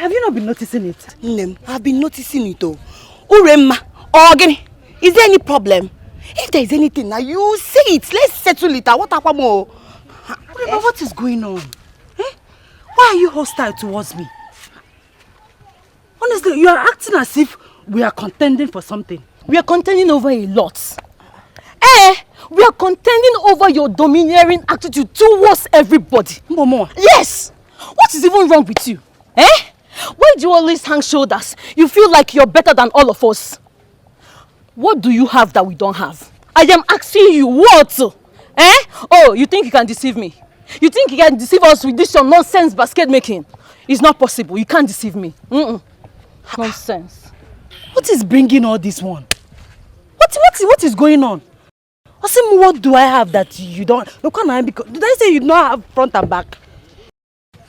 Have you not been noticing it? Nnem, I've been noticing it though. Uremma, Ogini, is there any problem? If there is anything, now you say it. Let's settle it. What happened more? Uremma, what is going on? Eh? Why are you hostile towards me? Honestly, you are acting as if we are contending for something. We are contending over a lot. We are contending over your domineering attitude towards everybody. Momo. Yes! What is even wrong with you? Why do you always hang shoulders? You feel like you're better than all of us. What do you have that we don't have? I am asking you, what? Oh, you think you can deceive me? You think you can deceive us with this your nonsense basket making? It's not possible. You can't deceive me. Nonsense. What is bringing all this one? What is going on? Asim, what do I have that you don't? Did I say you don't have front and back?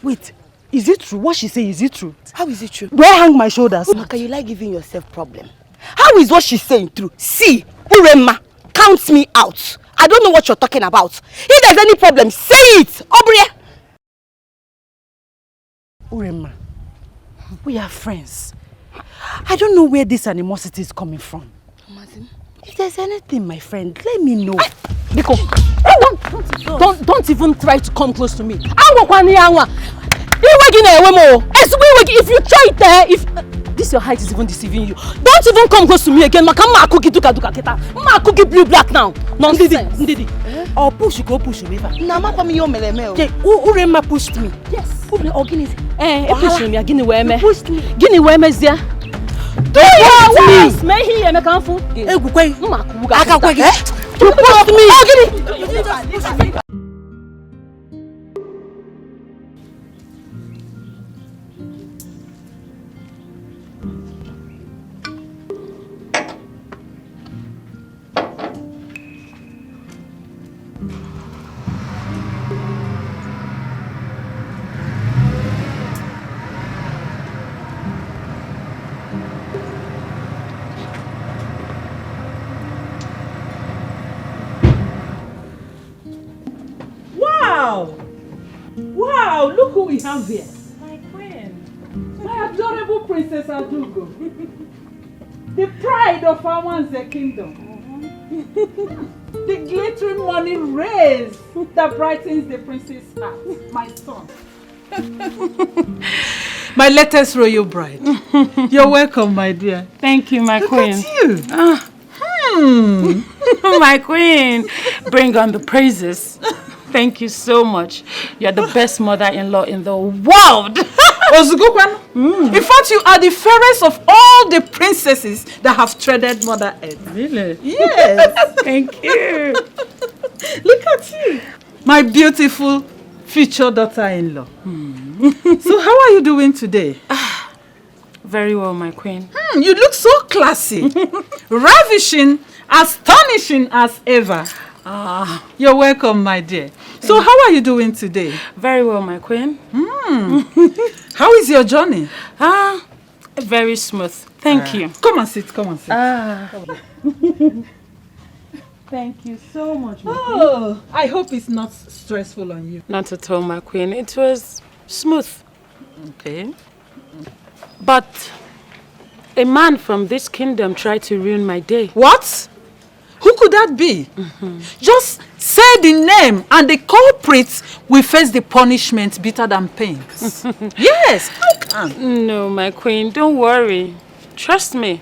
Wait, is it true? What she say, is it true? How is it true? Do I hang my shoulders? Can you like giving yourself problem? How is what she's saying true? See, Uremma, count me out. I don't know what you're talking about. If there's any problem, say it, Aubrey. Uremma, we are friends. I don't know where this animosity is coming from. If there's anything, my friend, let me know. Because don't even try to come close to me. If you try it there, if this your height is even deceiving you, don't even come close to me again. Blue black now. Nonsense. Ndidi. Or push me. Uremma pushed me. Yes. Push me. Pushed me. Guinea where is there? Do you may he and a council? You pushed me. Wow, look who we have here. My queen. My adorable Princess Adugo. The pride of our kingdom. The glittering money rays that brightens the prince's heart. My son. My latest royal bride. You're welcome, my dear. Thank you, my queen. Look at you. My queen, bring on the praises. Thank you so much. You're the best mother-in-law in the world. In fact, you are the fairest of all the princesses that have treaded Mother Earth. Really? Yes. Thank you. Look at you. My beautiful future daughter-in-law. So how are you doing today? Very well, my queen. You look so classy. Ravishing, astonishing as ever. You're welcome, my dear. So how are you doing today? Very well, my queen. How is your journey? Very smooth. Thank you. Come and sit, come and sit. Thank you so much, my queen. I hope it's not stressful on you. Not at all, my queen. It was smooth. Okay. But a man from this kingdom tried to ruin my day. What? Who could that be? Just say the name and the culprits will face the punishment bitter than pains. Yes, how can? No, my queen, don't worry. Trust me.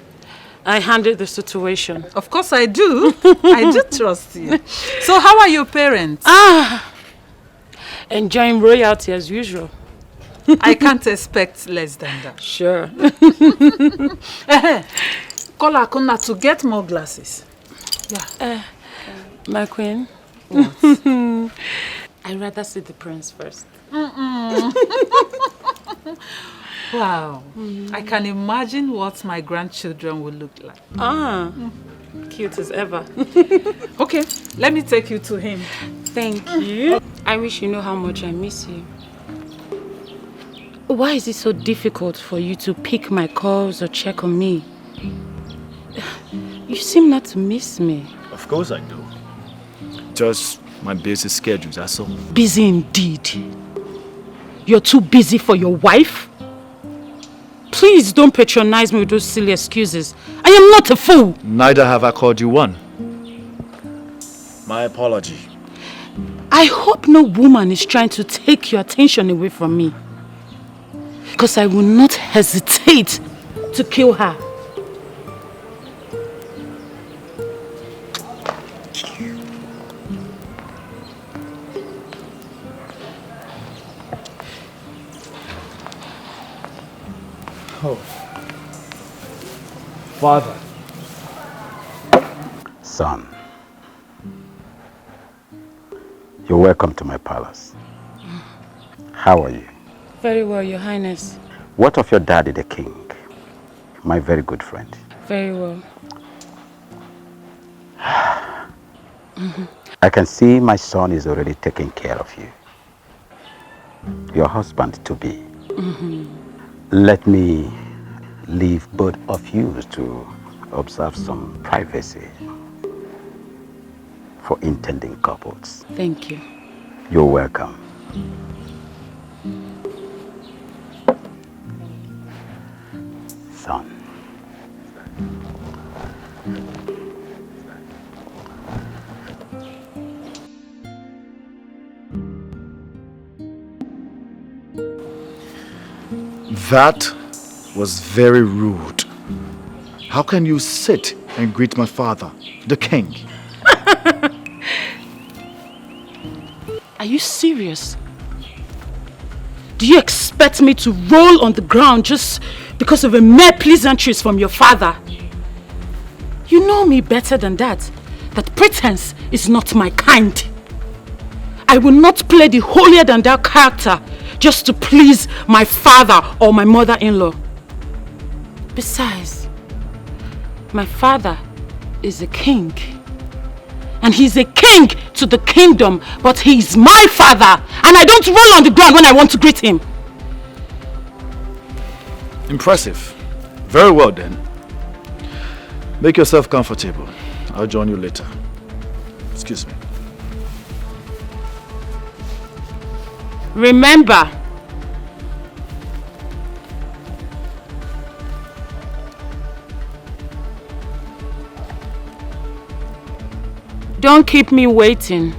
I handled the situation. Of course I do. I do trust you. So how are your parents? Enjoying royalty as usual. I can't expect less than that. Sure. Call Akuna to get more glasses. Yeah. My queen. What? I'd rather see the prince first. Wow. I can imagine what my grandchildren will look like. Cute as ever. Okay, let me take you to him. Thank you. I wish you know how much I miss you. Why is it so difficult for you to pick my calls or check on me? You seem not to miss me. Of course I do. Just my busy schedule, that's all. Busy indeed. You're too busy for your wife? Please don't patronize me with those silly excuses. I am not a fool. Neither have I called you one. My apology. I hope no woman is trying to take your attention away from me. Because I will not hesitate to kill her. Oh. Father. Son, you're welcome to my palace. How are you? Very well, Your Highness. What of your daddy, the king? My very good friend. Very well. I can see my son is already taking care of you. Your husband to be. Let me leave both of you to observe some privacy for intending couples. Thank you. You're welcome. Son. That was very rude. How can you sit and greet my father, the king? Are you serious? Do you expect me to roll on the ground just because of a mere pleasantries from your father? You know me better than that. That pretense is not my kind. I will not play the holier than thou character just to please my father or my mother-in-law. Besides, my father is a king. And he's a king to the kingdom, but he's my father. And I don't roll on the ground when I want to greet him. Impressive. Very well then. Make yourself comfortable. I'll join you later. Excuse me. Remember, don't keep me waiting.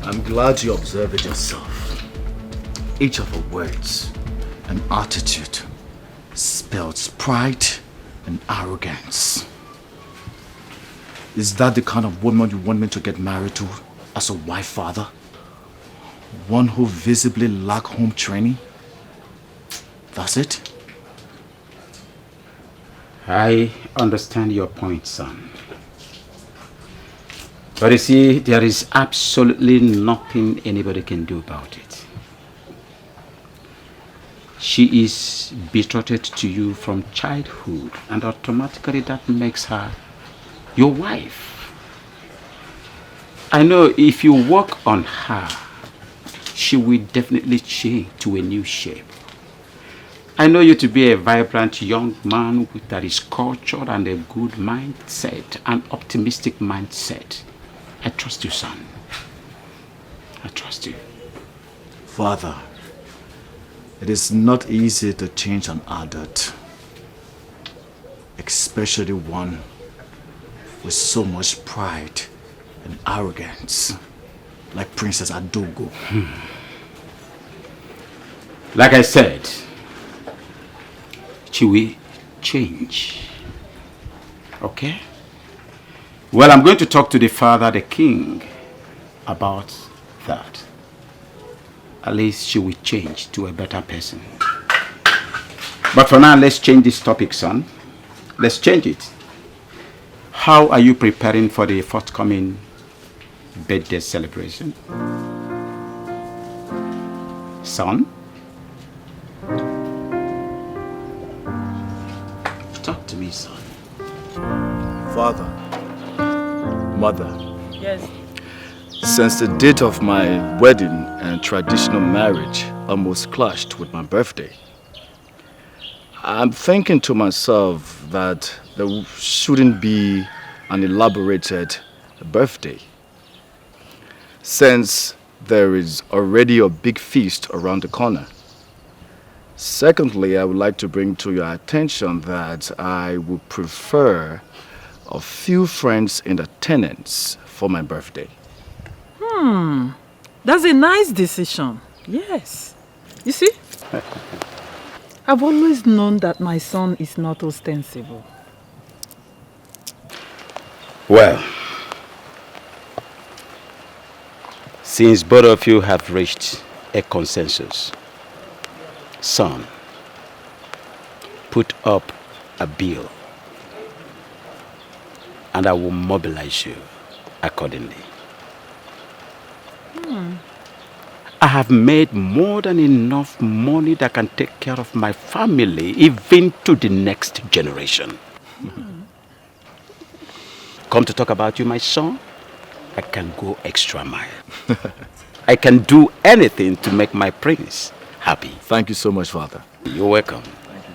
I'm glad you observed it yourself. Each of her words and attitude spells pride and arrogance. Is that the kind of woman you want me to get married to as a wife, father? One who visibly lacks home training? That's it? I understand your point, son. But you see, there is absolutely nothing anybody can do about it. She is betrothed to you from childhood, and automatically that makes her your wife. I know if you work on her, she will definitely change to a new shape. I know you to be a vibrant young man that is cultured and a good mindset, an optimistic mindset. I trust you, son. I trust you. Father, it is not easy to change an adult, especially one with so much pride and arrogance, like Princess Adogo. Like I said, she will change. Okay? Well, I'm going to talk to the father, the king, about that. At least she will change to a better person. But for now, let's change this topic, son. Let's change it. How are you preparing for the forthcoming birthday celebration? Son? Talk to me, son. Father, mother. yes, Since the date of my wedding and traditional marriage almost clashed with my birthday, I'm thinking to myself that there shouldn't be an elaborated birthday, since there is already a big feast around the corner. Secondly, I would like to bring to your attention that I would prefer a few friends in attendance for my birthday. That's a nice decision. Yes. You see? I've always known that my son is not ostensible. Well, since both of you have reached a consensus, son, put up a bill and I will mobilize you accordingly. I have made more than enough money that can take care of my family, even to the next generation. Come to talk about you, my son, I can go extra mile. I can do anything to make my prince happy. Thank you so much, Father. You're welcome.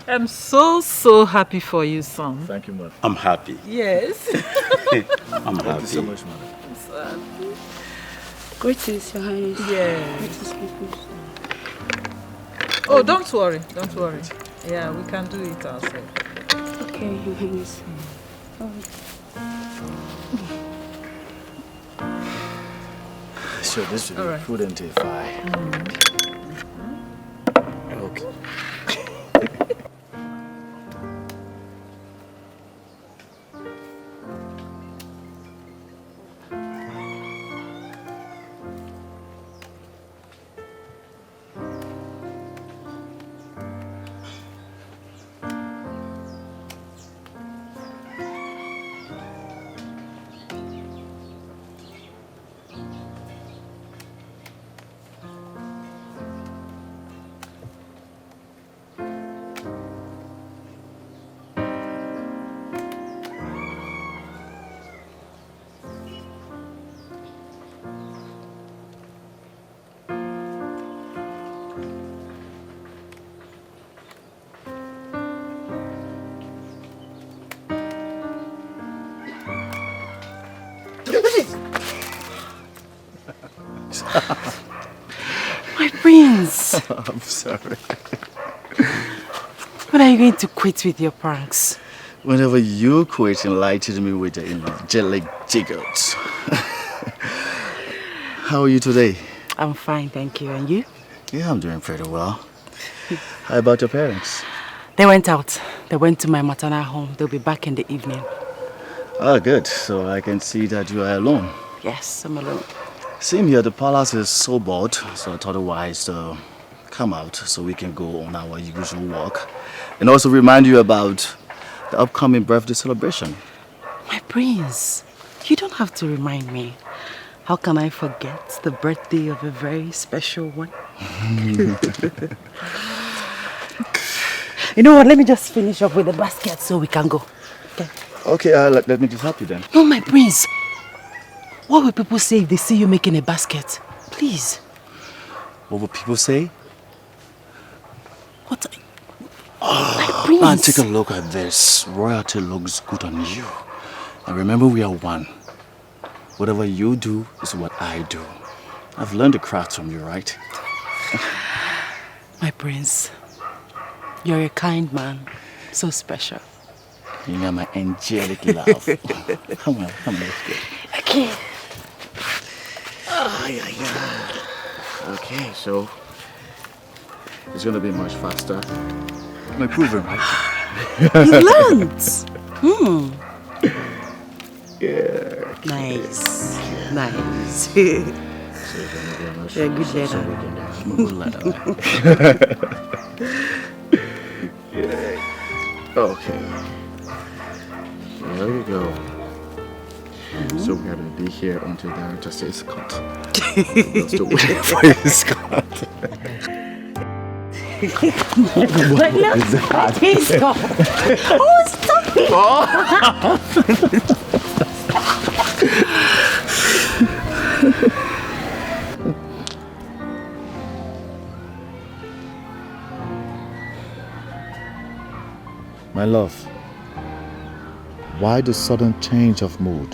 I'm so happy for you, son. Thank you, Mother. I'm happy. Yes. I'm happy. Thank you so much, Mother. Greetings, Your Highness. Yeah. Greetings, people. Oh, don't worry. Don't worry. Yeah, we can do it ourselves. Okay, Your Highness. Sure, this should be Alright. prudent if I... Okay. My prince! I'm sorry. When are you going to quit with your pranks? Whenever you quit enlighten me with the angelic jiggles. How are you today? I'm fine, thank you. And you? Yeah, I'm doing pretty well. How about your parents? They went out. They went to my maternal home. They'll be back in the evening. Ah, good. So I can see that you are alone. Yes, I'm alone. Same here, the palace is so bored, so I thought it wise to come out so we can go on our usual walk. And also remind you about the upcoming birthday celebration. My prince, you don't have to remind me. How can I forget the birthday of a very special one? You know what, let me just finish up with the basket so we can go. Okay? Okay, let me just help you then. No, my prince. What will people say if they see you making a basket? Please. What will people say? What? My prince. Man, take a look at this. Royalty looks good on you. And remember, we are one. Whatever you do is what I do. I've learned the craft from you, right? My prince, you're a kind man. So special. You are my angelic love. Come on, let's go. Okay. Oh, yeah. Okay, so it's gonna be much faster. My proven, right? You learned. Yeah. Nice. Nice. You're a good leader. I'm a good leader. Yeah. Okay. There we go. So we have to be here until the director says cut. We'll still wait for his cut. What is that? Please stop. Oh, stop it. My love, why the sudden change of mood?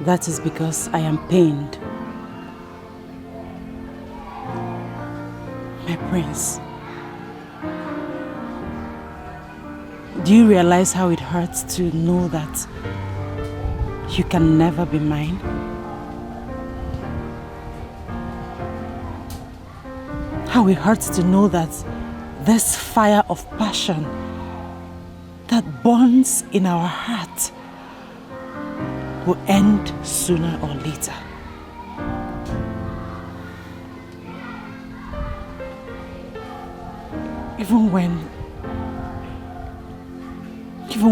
That is because I am pained. My prince, do you realize how it hurts to know that you can never be mine? How it hurts to know that this fire of passion that burns in our heart will end sooner or later. Even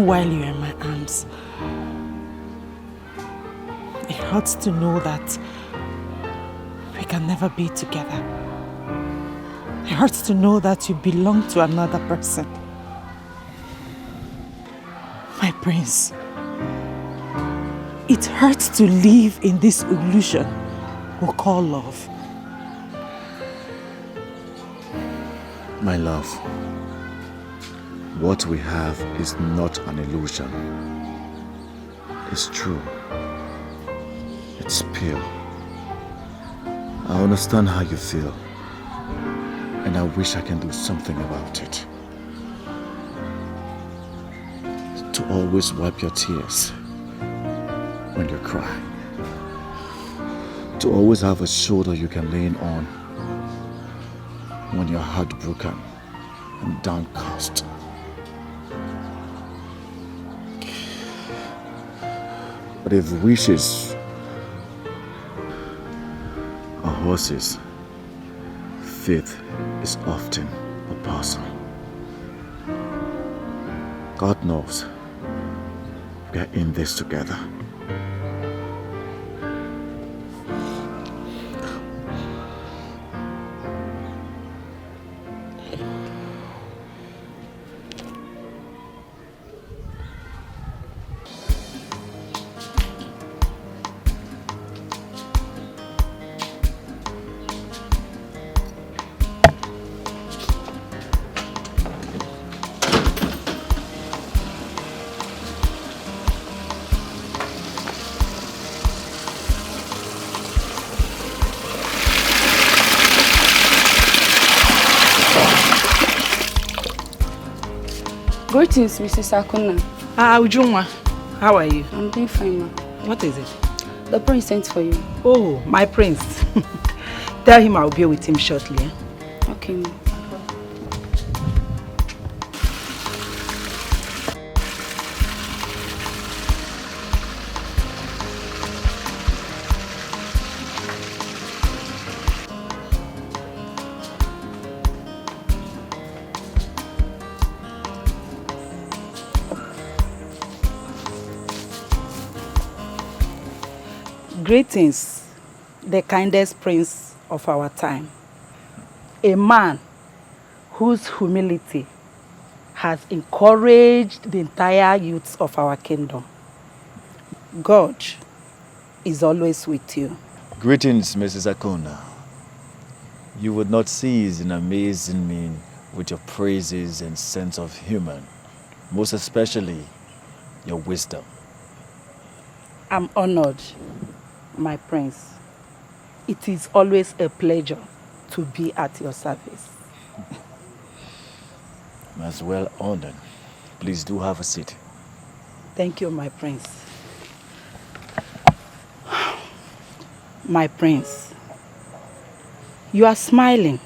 while you're in my arms, it hurts to know that we can never be together. It hurts to know that you belong to another person. My prince, it hurts to live in this illusion we call love. My love, what we have is not an illusion. It's true. It's pure. I understand how you feel, and I wish I can do something about it. To always wipe your tears when you cry. To always have a shoulder you can lean on when you're heartbroken and downcast. But if wishes are horses, faith is often a person. God knows we are in this together. Greetings, Mrs. Akuna. Ujunwa, how are you? I'm doing fine, ma. What is it? The prince sent for you. Oh, my prince. Tell him I'll be with him shortly. Eh? Okay, ma. Greetings, the kindest prince of our time. A man whose humility has encouraged the entire youths of our kingdom. God is always with you. Greetings, Mrs. Akuna. You would not cease in amazing me with your praises and sense of humor, most especially your wisdom. I'm honored, my prince. It is always a pleasure to be at your service. As well honored. Please do have a seat. Thank you, my prince. My prince, you are smiling,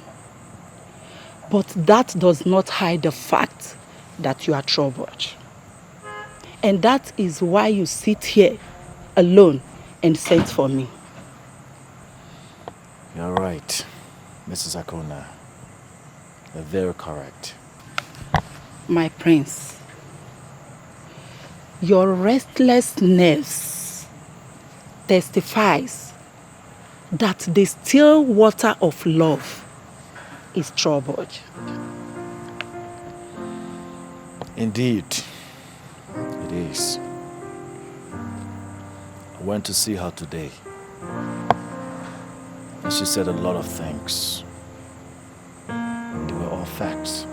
but that does not hide the fact that you are troubled. And that is why you sit here alone and sent for me. You're right, Mrs. Akuna. You're very correct. My prince, your restless nerves testifies that the still water of love is troubled. Indeed, it is. I went to see her today, and she said a lot of things. are facts.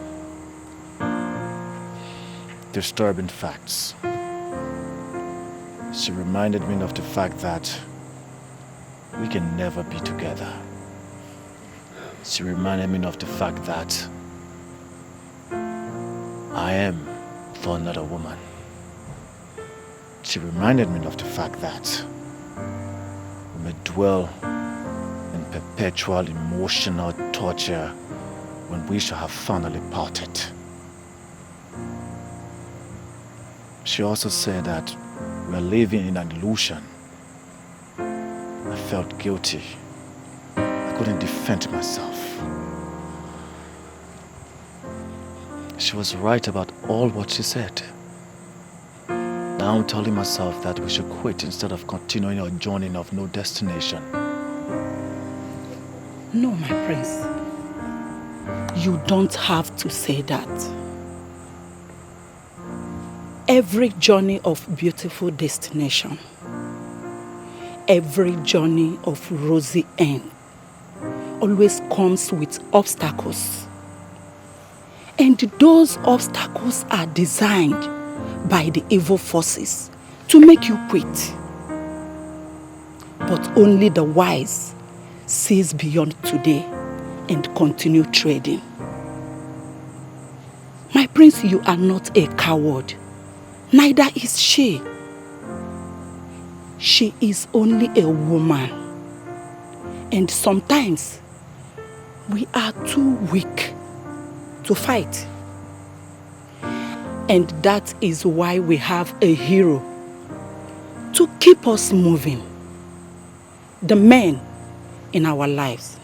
Disturbing facts. She reminded me of the fact that we can never be together. She reminded me of the fact that I am for another woman. She reminded me of the fact that we may dwell in perpetual emotional torture when we shall have finally parted. She also said that we are living in an illusion. I felt guilty. I couldn't defend myself. She was right about all what she said. Now I'm telling myself that we should quit instead of continuing our journey of no destination. No, my prince. You don't have to say that. Every journey of beautiful destination, every journey of rosy end, always comes with obstacles. And those obstacles are designed by the evil forces to make you quit. But only the wise sees beyond today and continue trading. My prince, you are not a coward. Neither is she. She is only a woman. And sometimes we are too weak to fight. And that is why we have a hero to keep us moving. The man in our lives.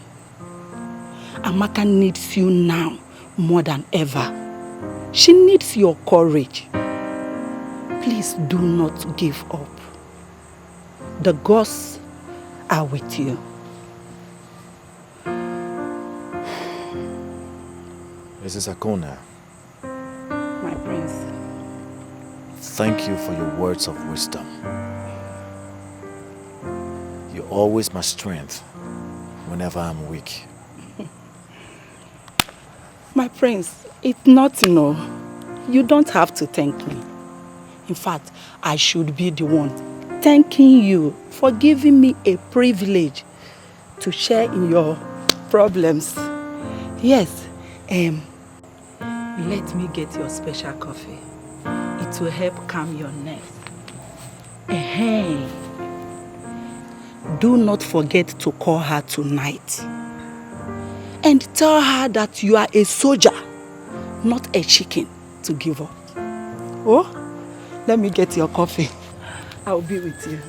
Amaka needs you now more than ever. She needs your courage. Please do not give up. The gods are with you. Mrs. Akona. My prince. Thank you for your words of wisdom. You're always my strength whenever I'm weak. My prince, it's not no. You don't have to thank me. In fact, I should be the one thanking you for giving me a privilege to share in your problems. Yes, let me get your special coffee. It will help calm your nerves. Do not forget to call her tonight. And tell her that you are a soldier, not a chicken to give up. Oh, let me get your coffee. I'll be with you.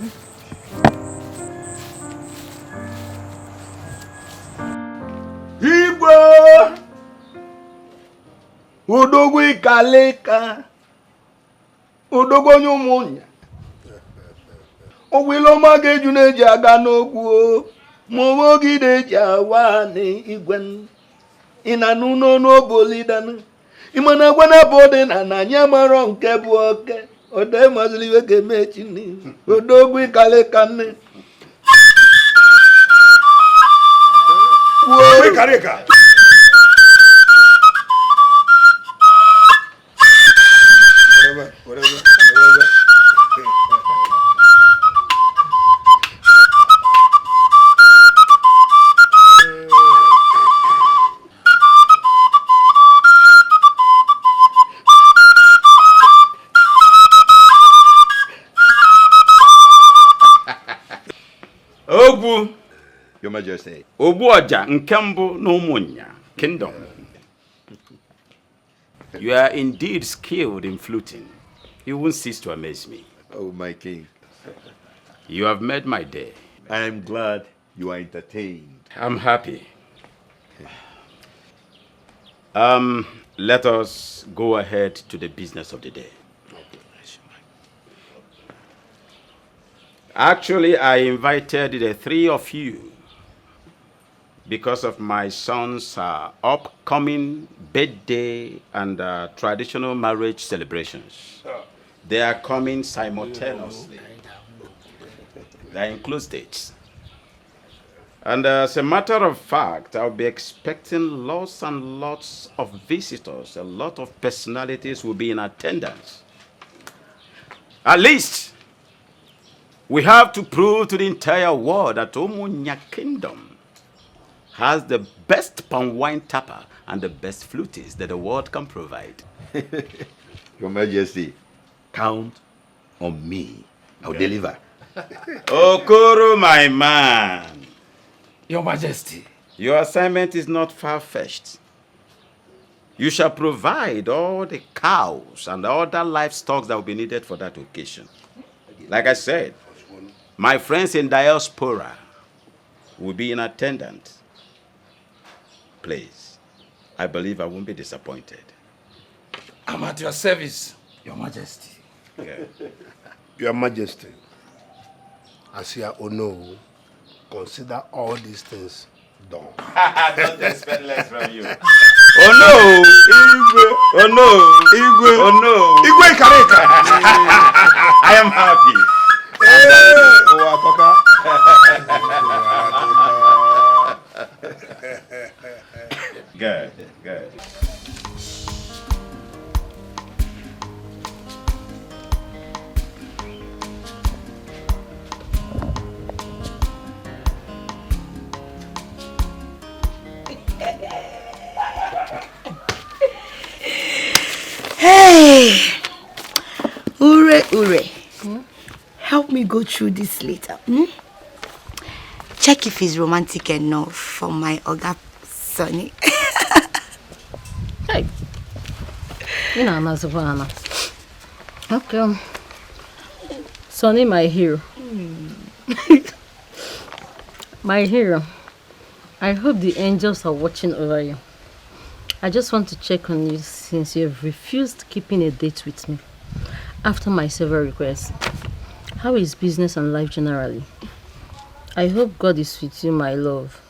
Igwe! Udogwu ikaleka. Udogwu nyumunya. Owilo mageju neji aga n'ogwu. Momogi deji awani igwen. Inanu no bolidan. Imana gwana bode na nanya maro nke bu oke. Ode mazliwe ke mechini. Udogwu ikaleka ne. Wo ikaleka. Whatever. Ogbu, Your Majesty. Ogbu Oja Nkembu n'Umunya Kingdom. You are indeed skilled in fluting. You won't cease to amaze me. Oh, my king. You have made my day. I am glad you are entertained. I'm happy. Let us go ahead to the business of the day. Actually, I invited the three of you because of my son's upcoming birthday and traditional marriage celebrations. They are coming simultaneously. That includes dates. And as a matter of fact, I'll be expecting lots and lots of visitors. A lot of personalities will be in attendance. At least, we have to prove to the entire world that Omunya Kingdom has the best Palmwine tapper and the best flutist that the world can provide. Your Majesty, count on me. I'll deliver. Okoro, my man. Your Majesty. Your assignment is not far-fetched. You shall provide all the cows and other livestock that will be needed for that occasion. Like I said, my friends in diaspora will be in attendance. Please, I believe I won't be disappointed. I'm at your service, Your Majesty. Okay. Your Majesty, as you know, consider all these things done. Don't expect less from you. Oh no! Igwe! Oh no! Igwe! Oh no! Igwe Kareka! I am happy. Good, good. Hey! Ure, Ure. Help me go through this later. Check if he's romantic enough for my Oga Sonny. Hey. You know, Anna. Okay. Sonny, my hero. My hero. I hope the angels are watching over you. I just want to check on you since you have refused keeping a date with me after my several requests. How is business and life generally? I hope God is with you, my love.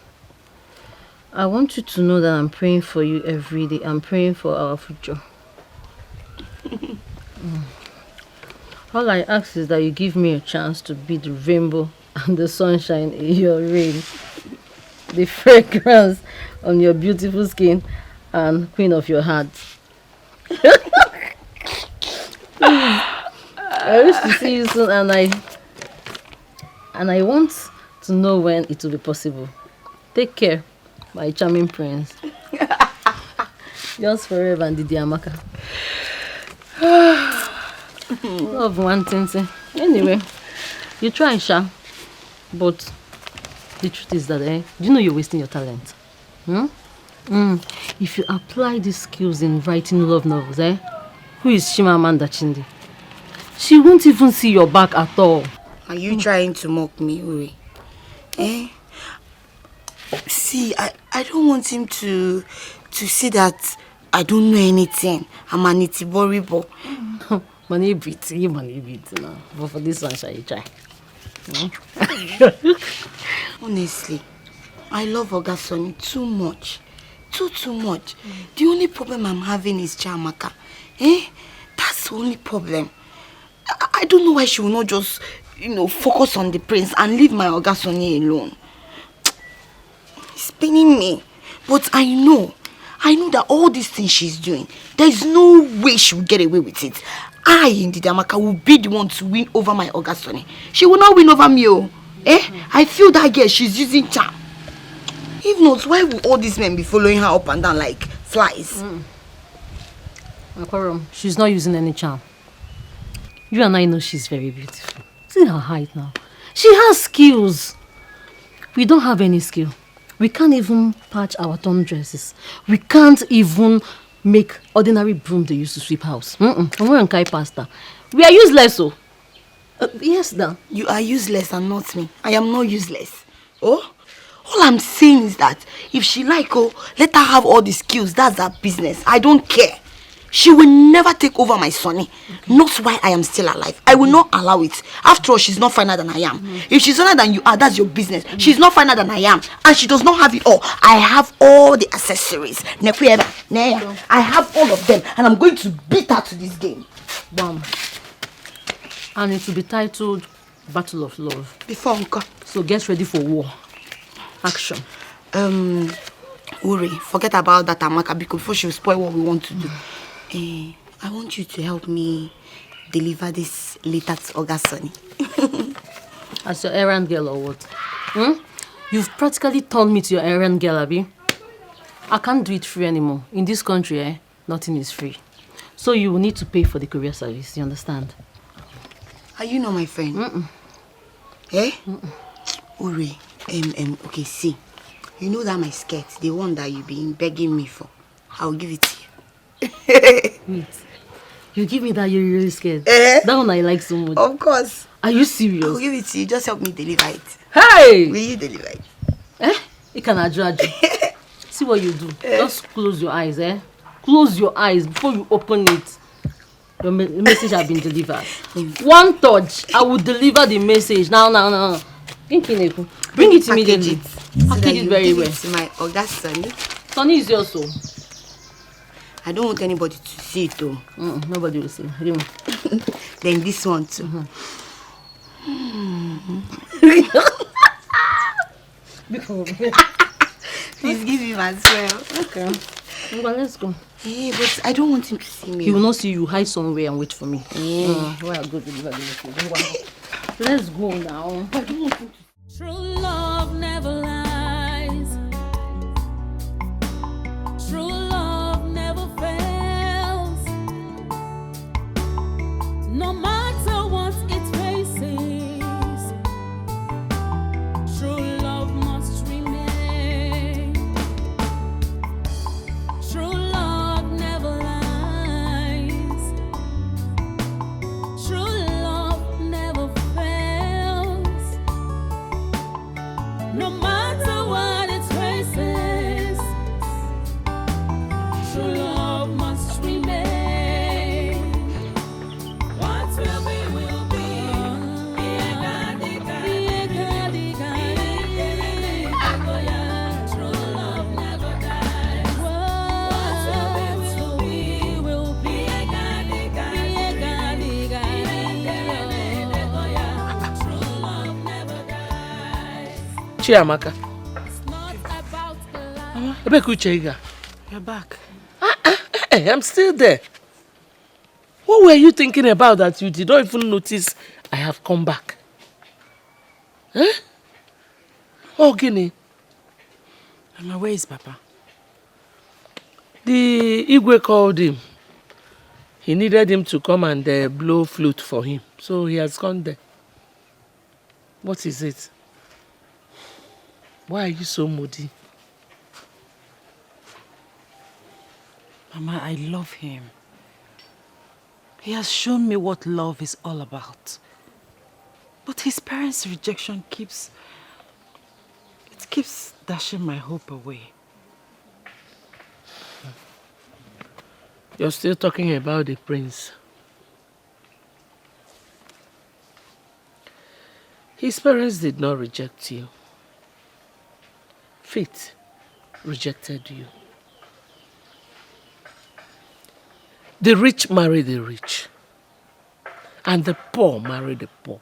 I want you to know that I'm praying for you every day. I'm praying for our future. All I ask is that you give me a chance to be the rainbow and the sunshine in your rain, the fragrance on your beautiful skin, and queen of your heart. I wish to see you soon, and I want to know when it will be possible. Take care, my charming prince. Yours forever, and Didi Amaka. Love one thing. Anyway, you try, Sha. But the truth is that, do you know you're wasting your talent? If you apply these skills in writing love novels, who is Chimamanda Chindi? She won't even see your back at all. Are you trying to mock me, Uri? See, I don't want him to see that I don't know anything. I'm an itiboribo. Money beat now. But for this one, shall you try? Honestly, I love Oga Sonny too much. Too much. The only problem I'm having is Chiamaka. That's the only problem. I don't know why she will not just, focus on the prince and leave my Oga Sonny alone. It's paining me. But I know that all these things she's doing, there's no way she will get away with it. I, indeed, Amaka, will be the one to win over my Oga Sonny. She will not win over me, I feel that girl, she's using charm. If not, why will all these men be following her up and down like flies? Akwarom, she's not using any charm. You and I know she's very beautiful. See her height now. She has skills. We don't have any skill. We can't even patch our torn dresses. We can't even make ordinary broom they use to sweep house. We are useless, so. Yes, now. You are useless and not me. I am not useless. Oh? All I'm saying is that if she let her have all the skills. That's her business. I don't care. She will never take over my Sonny. Okay. Not while I am still alive. I will not allow it. After all, she's not finer than I am. If she's finer than you are, that's your business. She's not finer than I am. And she does not have it all. I have all the accessories. I have all of them. And I'm going to beat her to this game. Bam. And it will be titled Battle of Love. Before Uncle. So get ready for war. Action. Uri, forget about that Amaka because before she'll spoil what we want to do. I want you to help me deliver this letter to Oga Sonny. As your errand girl or what? You've practically turned me to your errand girl, Abi. I can't do it free anymore. In this country, nothing is free. So you will need to pay for the courier service, you understand? Are you not my friend? Eh? Uri, okay, see. You know that my skirt, the one that you've been begging me for, I'll give it to you. Wait. You give me that you're really scared? That one I like so much. Of course. Are you serious? I'll give it to you. Just help me deliver it. Hey! Will you deliver it? You can adjudge. See what you do. Just close your eyes, Close your eyes before you open it. Your message has been delivered. One touch, I will deliver the message. Now. Bring it immediately. Package it very well. To my Oga Sonny. Sonny is yours, so. I don't want anybody to see it, though. Nobody will see. Then this one, too. Please give him as well. Okay. Well, let's go. Hey, but I don't want him to see me. He will not see you. Hide somewhere and wait for me. Where I go deliver the message. Let's go now. I don't want him to. True love never lies. True love never fails. No matter what it faces, true love must remain. True love never lies. True love never fails. No matter what it faces, true love must remain. What will be, will be. True love never dies. What will be, will be. True love never dies. Chiamaka. You're back. Hey, I'm still there. What were you thinking about that you did not even notice I have come back? Oh, Guinea. Mama, where is Papa? The Igwe called him. He needed him to come and blow flute for him. So he has gone there. What is it? Why are you so moody? Mama, I love him. He has shown me what love is all about. But his parents' rejection keeps dashing my hope away. You're still talking about the prince. His parents did not reject you. Fate rejected you. The rich marry the rich, and the poor marry the poor.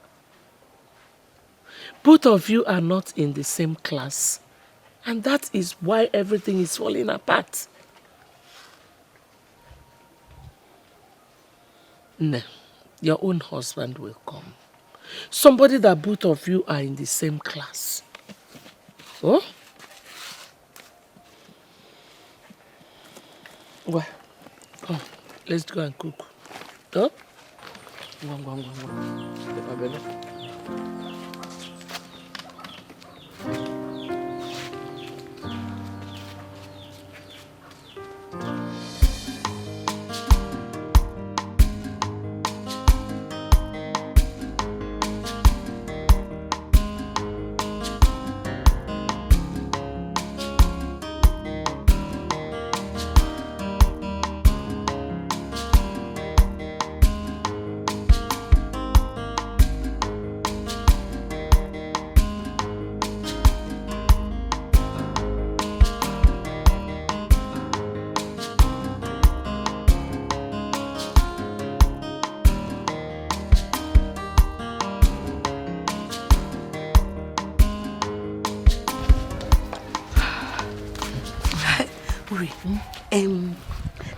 Both of you are not in the same class, and that is why everything is falling apart. No, your own husband will come. Somebody that both of you are in the same class. Oh? Well, come. Let's go and cook. Huh? Go.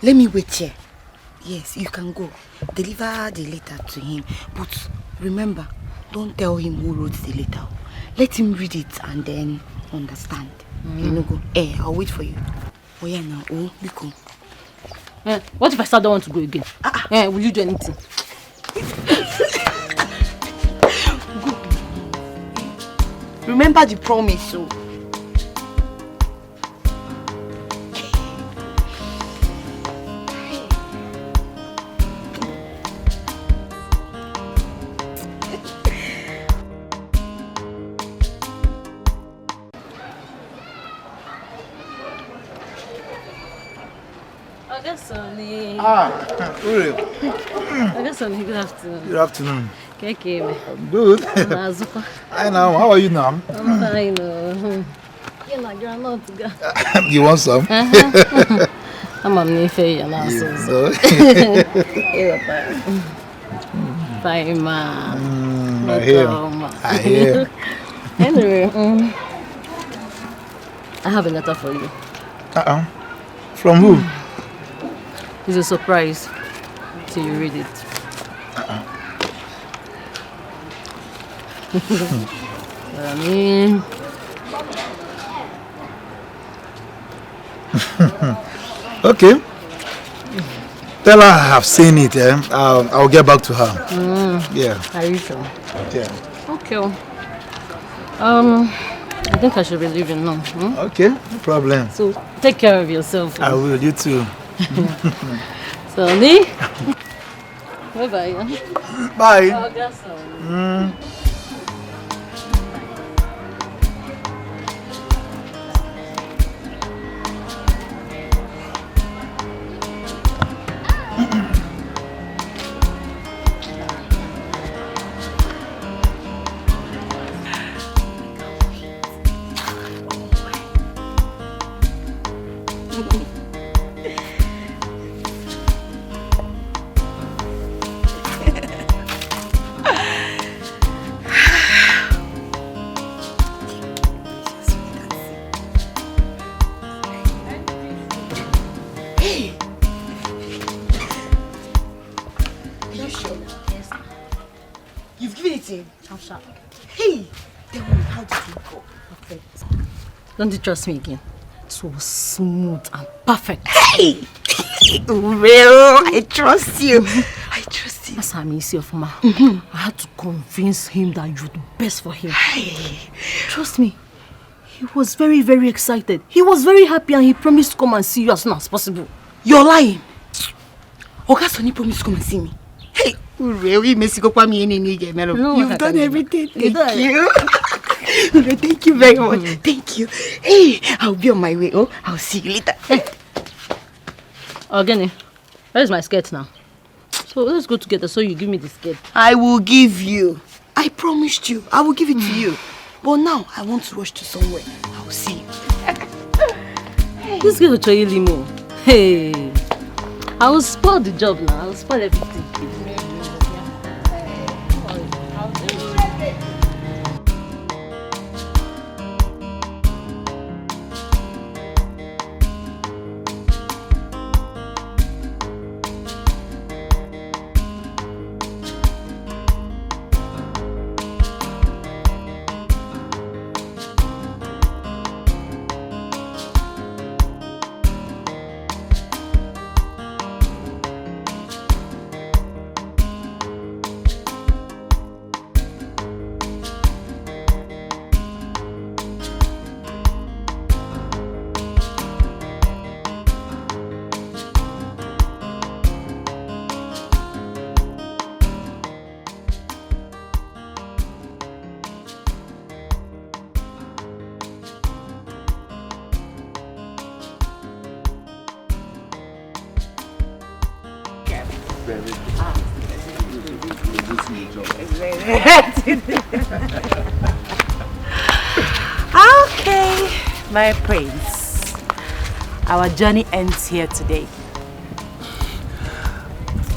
Let me wait here. Yes, you can go. Deliver the letter to him. But remember, don't tell him who wrote the letter. Let him read it and then understand. You know, go. I'll wait for you. Oh yeah, now. Oh, Biko. What if I still don't want to go again? Will you do anything? Remember the promise, so. Uri. Good afternoon. Good afternoon. Okay. I'm good. Hi now, how are you now? I'm fine. You're not good. You want some? I'm a new fair now. Fine, ma. I hear. Anyway, I have a letter for you. From who? It's a surprise till you read it. Okay. Tell her I have seen it. I'll get back to her. Yeah. Are you sure? Yeah. Okay. I think I should be leaving now. Okay, no problem. So take care of yourself. I will. You too. So, Lee. Bye-bye. Bye. Don't you trust me again? It was smooth and perfect. Hey! Well, I trust you. I trust you. That's how I miss you, Fuma. I had to convince him that you're the best for him. Hey. Trust me. He was very, very excited. He was very happy and he promised to come and see you as soon as possible. You're lying. Oga Sonny promised to come and see me. Hey, really, you've done everything. Thank you. Thank you very much. Thank you. Hey, I'll be on my way. Oh, I'll see you later. Hey. Ogene, where's my skirt now? So let's go together so you give me the skirt. I will give you. I promised you. I will give it to you. But now I want to rush to somewhere. I'll see you. Hey. This girl will try limo. Hey, I will spoil the job now. I will spoil everything. Okay, my prince. Our journey ends here today.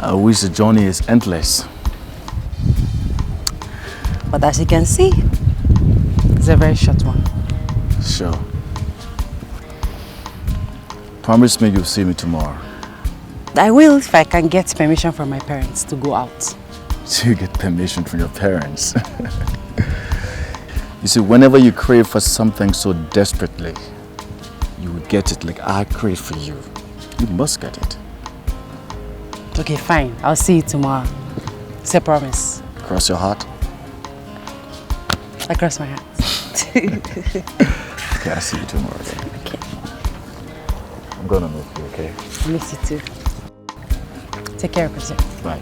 I wish the journey is endless. But as you can see, it's a very short one. Sure. Promise me you'll see me tomorrow. I will if I can get permission from my parents to go out. So you get permission from your parents. You see, whenever you crave for something so desperately, you will get it like I crave for you. You must get it. Okay, fine. I'll see you tomorrow. It's a promise. Cross your heart? I cross my heart. Okay, I'll see you tomorrow then. Okay. I'm gonna miss you, okay? I miss you too. Take care of yourself. Bye.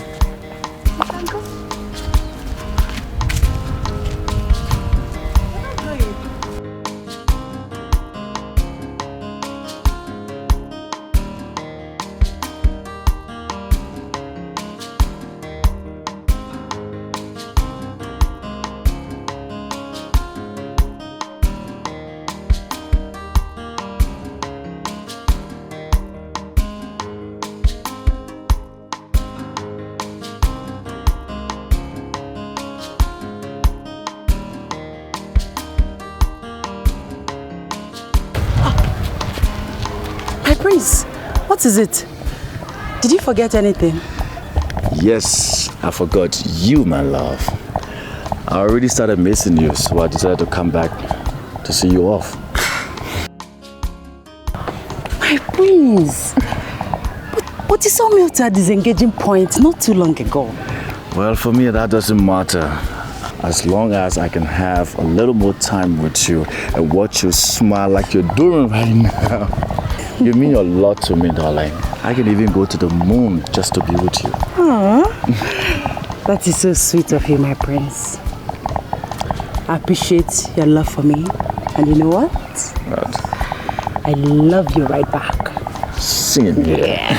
Prince, what is it? Did you forget anything? Yes, I forgot you, my love. I already started missing you, so I decided to come back to see you off. My prince. But you saw me out at this engaging point not too long ago. Well, for me, that doesn't matter. As long as I can have a little more time with you and watch you smile like you're doing right now. You mean a lot to me, darling. I can even go to the moon just to be with you. Aww. That is so sweet of you, my prince. I appreciate your love for me. And you know what? What? I love you right back. Sing it. Yeah.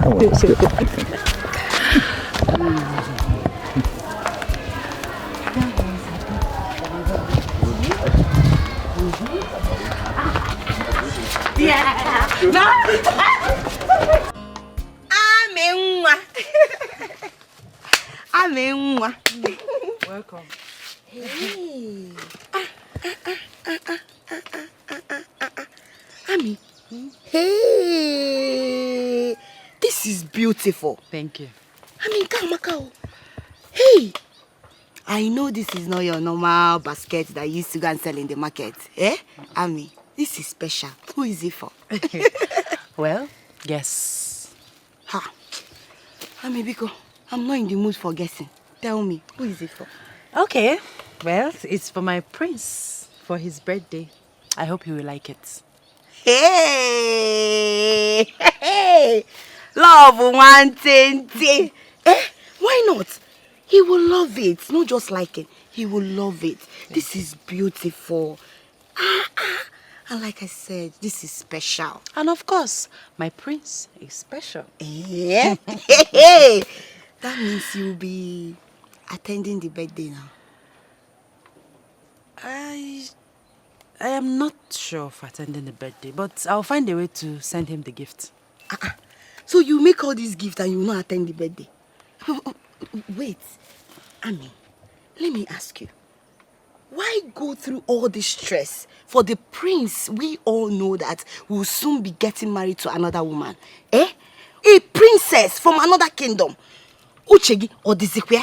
Come on, let's go. Welcome. Hey. Ami. Hey. This is beautiful. Thank you. Makao. Hey. I know this is not your normal basket that you used to go and sell in the market. Eh? Ami, this is special. Who is it for? Well, guess. Ha. Ami Biko, I'm not in the mood for guessing. Tell me, who is it for? Okay. Well, it's for my prince for his birthday. I hope he will like it. Hey! Hey! Love one thing. Eh? Why not? He will love it. Not just like it. He will love it. This is beautiful. And like I said, this is special. And of course, my prince is special. Yeah. Hey! That means you'll be attending the birthday now. I am not sure of attending the birthday, but I'll find a way to send him the gift. So you make all these gifts and you will not attend the birthday? Wait, Ami, let me ask you. Why go through all this stress for the prince we all know that will soon be getting married to another woman? Eh? A princess from another kingdom. Uchegi or Dizikwe?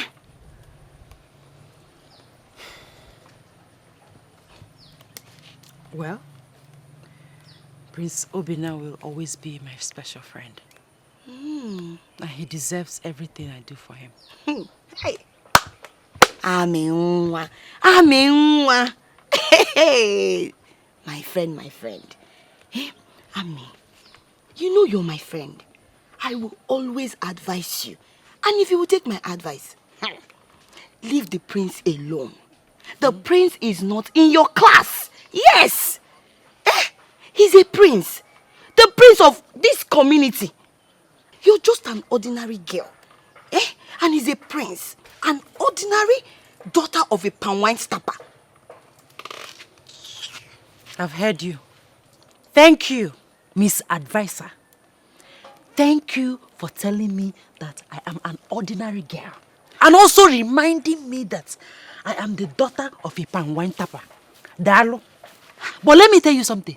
Well, Prince Obina will always be my special friend. And he deserves everything I do for him. Hey. Amenwa. Hey. My friend. Hey, Ami, you know you're my friend. I will always advise you. And if you will take my advice, leave the prince alone. The prince is not in your class. Yes. He's a prince. The prince of this community. You're just an ordinary girl. And he's a prince. An ordinary daughter of a Palmwine stopper. I've heard you. Thank you, Miss Advisor. Thank you for telling me that I am an ordinary girl. And also reminding me that I am the daughter of a Palmwine tapper. Dalo. But let me tell you something.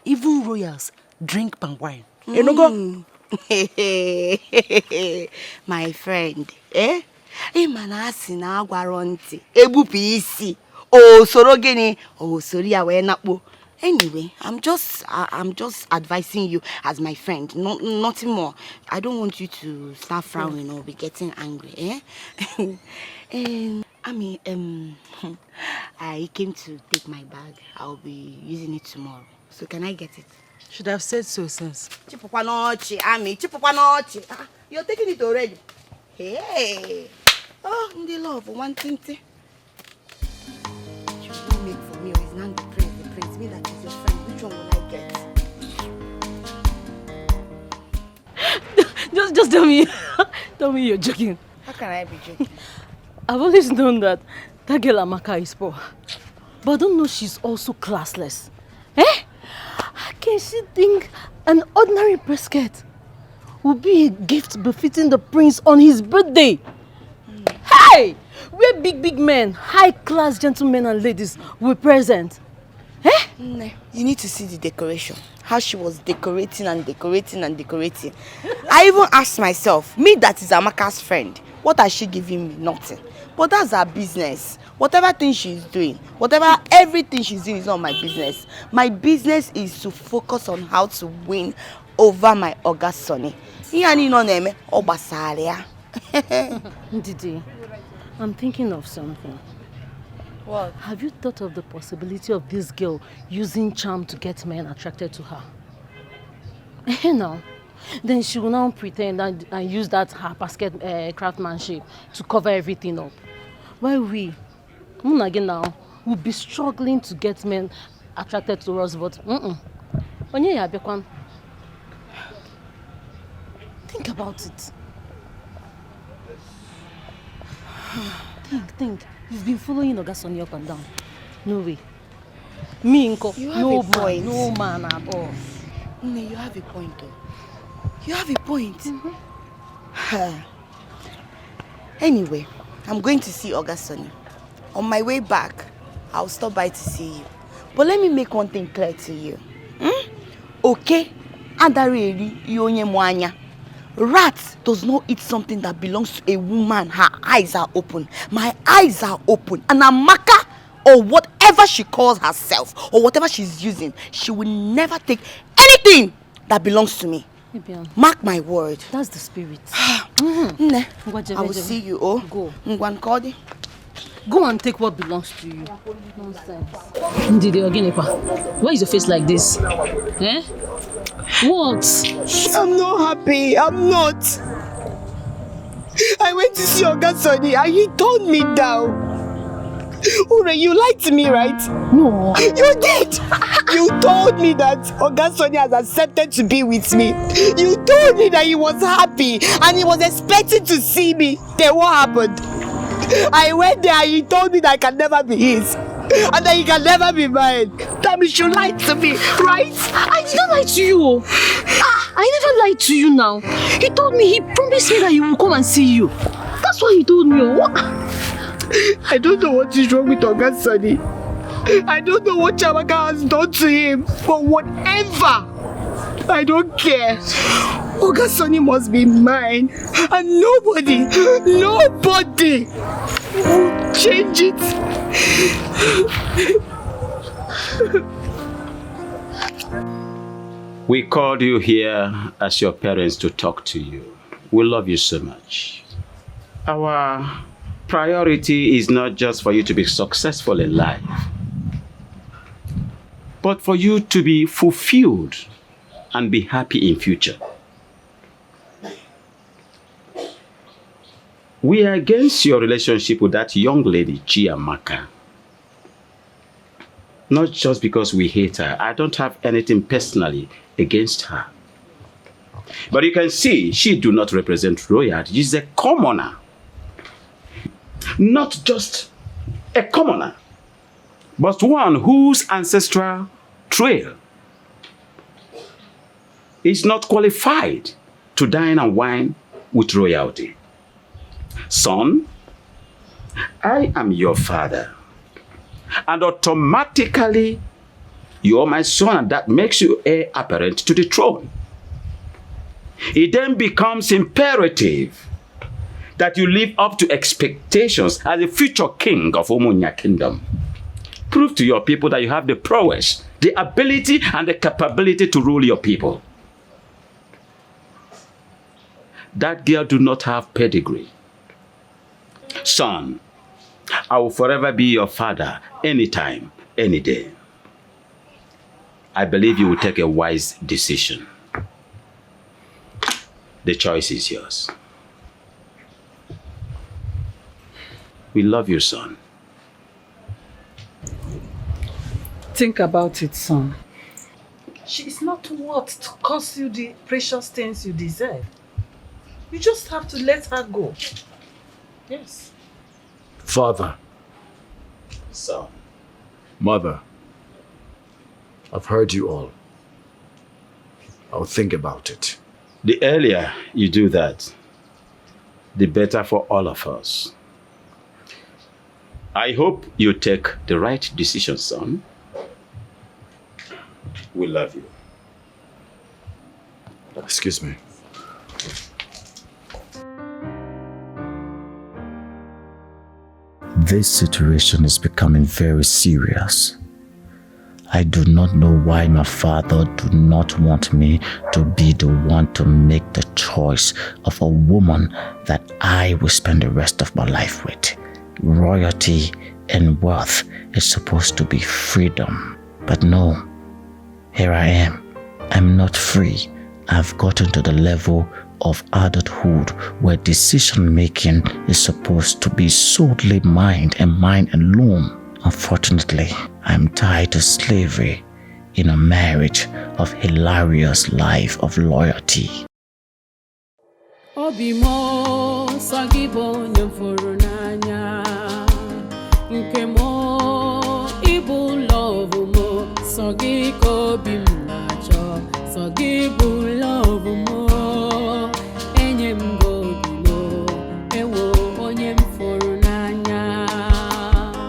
even royals drink Palmwine. You know, go. My friend, Imanasi na agwaronti. Ebupu isi. Oh, soro gini. Oh, sorry, awe nakbo. Anyway, I'm just advising you as my friend, nothing more. I don't want you to start frowning or be getting angry, I came to take my bag. I'll be using it tomorrow. So can I get it? Should have said so since. Chipupanochi, you're taking it already. Hey. Oh, the love, one thing. You don't make for me, or is not the praise. Me that is your friend. Which one will I get? just tell me. Tell me you're joking. How can I be joking? I've always known that girl Amaka is poor. But I don't know she's also classless. How can she think an ordinary brisket would be a gift befitting the prince on his birthday? Hey! Where big men, high-class gentlemen and ladies were present. You need to see the decoration. How she was decorating. I even asked myself, me that is Amaka's friend, what has she given me? Nothing. But that's her business. Whatever thing she's doing, everything she's doing is not my business. My business is to focus on how to win over my Oga Sonny. Didi, I'm thinking of something. What? Have you thought of the possibility of this girl using charm to get men attracted to her? No. Then she will now pretend and use that her basket craftsmanship to cover everything up. While we, again now, will be struggling to get men attracted to us, but think about it. Think. You've been following Ogasoni up and down. No way. Me, Nko, no man at all. You have a point though. You have a point. Anyway, I'm going to see Ogasoni. On my way back, I'll stop by to see you. But let me make one thing clear to you. Okay? Adareri yonye mwanya. Rat does not eat something that belongs to a woman. Her eyes are open. My eyes are open. And Amaka, or whatever she calls herself, or whatever she's using, she will never take anything that belongs to me. Mark my word. That's the spirit. I will see you. Go. Go and take what belongs to you. Nonsense. Ndidi Oginepa, why is your face like this? What? I'm not happy. I'm not. I went to see Ogasoni and he turned me down. Ure, you lied to me, right? No. You did. You told me that Ogasoni has accepted to be with me. You told me that he was happy and he was expecting to see me. Then what happened? I went there and he told me that I can never be his. And that he can never be mine. That means you lied to me, right? I did not lie to you. I never lied to you now. He told me, he promised me that he will come and see you. That's what he told me. I don't know what is wrong with Ogasoni. I don't know what Chamaka has done to him. But whatever, I don't care. Ogasoni must be mine. And nobody will change it. We called you here as your parents to talk to you. We love you so much. Our priority is not just for you to be successful in life, but for you to be fulfilled and be happy in future. We are against your relationship with that young lady, Chiamaka. Not just because we hate her. I don't have anything personally against her. But you can see, she do not represent royalty. She's a commoner. Not just a commoner, but one whose ancestral trail is not qualified to dine and wine with royalty. Son, I am your father, and automatically You are my son, and that makes you heir apparent to the throne. It then becomes imperative that you live up to expectations as a future king of Umunya kingdom. Prove to your people that you have the prowess, the ability, and the capability to rule your people. That girl do not have pedigree. Son, I will forever be your father, anytime, any day. I believe you will take a wise decision. The choice is yours. We love you, son. Think about it, son. She is not worth to cost you the precious things you deserve. You just have to let her go. Yes. Father. Son. Mother. I've heard you all. I'll think about it. The earlier you do that, the better for all of us. I hope you take the right decision, son. We love you. Excuse me. This situation is becoming very serious. I do not know why my father do not want me to be the one to make the choice of a woman that I will spend the rest of my life with. Royalty and wealth is supposed to be freedom. But no, here I am. I'm not free. I've gotten to the level of adulthood where decision making is supposed to be solely mine and mine alone. Unfortunately, I'm tied to slavery in a marriage of hilarious life of loyalty. Obimo sagibo nyamfuru nanya nkemo ibu love mo sagiko bimnacho sagibu love mo enyem gobimo ewo onyem furu nanya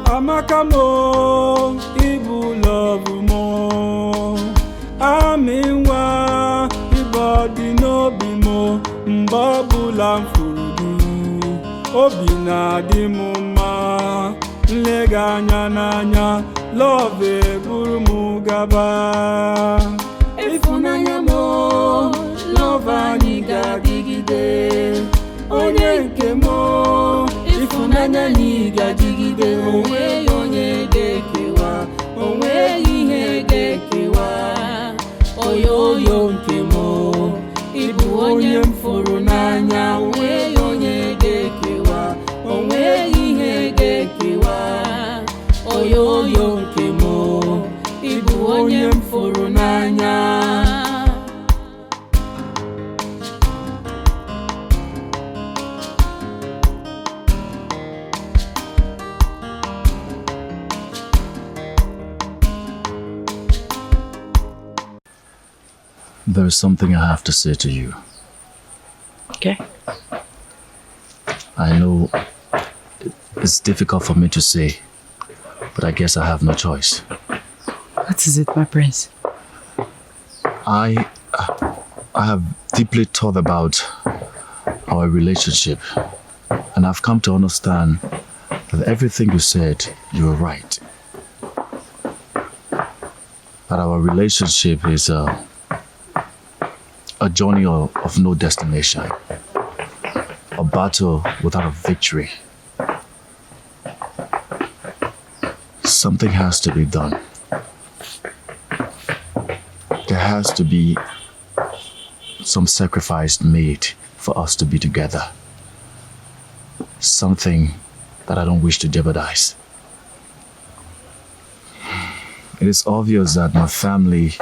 amakamo ibu love mo aminwa ibodi no bimo mbabula mfurudi obi na-adị m mma nlega anya n'anya love buru m gaba ịfụnanya m love anyị ga-adịgide onye nke m ịfụnanya anyị ga-adịgide onwe onye ga-ekewa onwe ihe ga-ekewa oyoyo nke m Ibu onye mfuru n'anya onwe onye ga-ekewa onwe ihe ga-ekewa oyoyo nke m Ibu onye mfuru n'anya There is something I have to say to you. Okay. I know it's difficult for me to say, but I guess I have no choice. What is it, my prince? I have deeply thought about our relationship, and I've come to understand that everything you said, you were right. That our relationship is a journey of no destination, a battle without a victory. Something has to be done. There has to be some sacrifice made for us to be together. Something that I don't wish to jeopardize. It is obvious that my family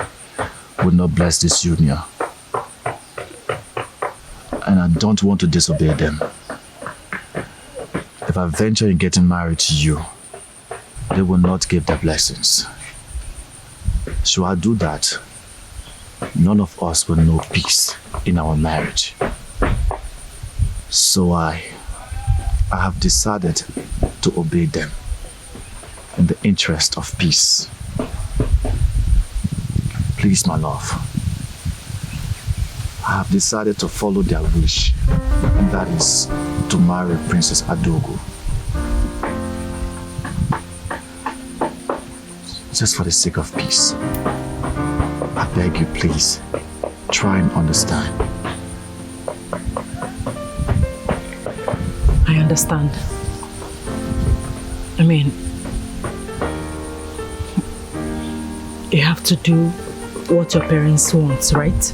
would not bless this union. And I don't want to disobey them. If I venture in getting married to you, they will not give their blessings. Should I do that, none of us will know peace in our marriage. So I have decided to obey them in the interest of peace. Please, my love. I have decided to follow their wish, and that is to marry Princess Adogo. Just for the sake of peace. I beg you, please, try and understand. I understand. I mean, you have to do what your parents want, right?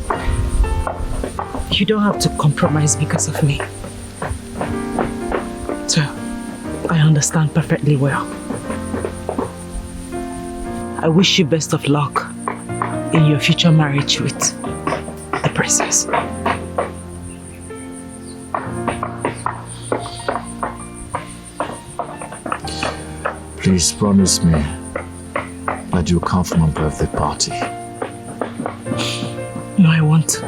You don't have to compromise because of me. So, I understand perfectly well. I wish you best of luck in your future marriage with the princess. Please promise me that you'll come for my birthday party. No, I won't.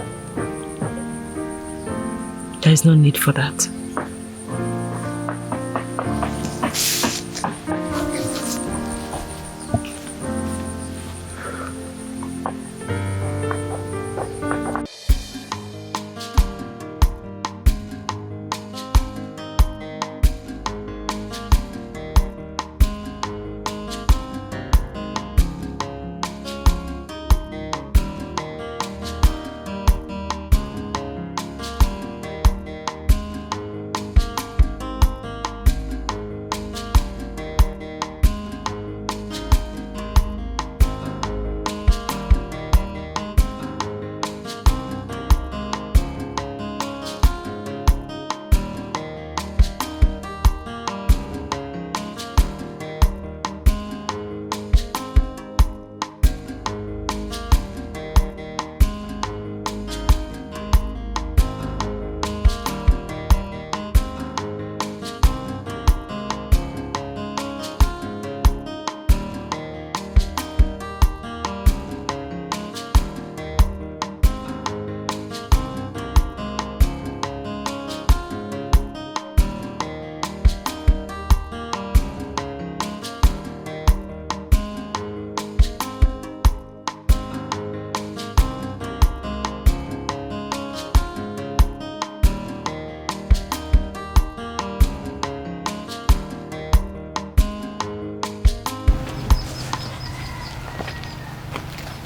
There is no need for that.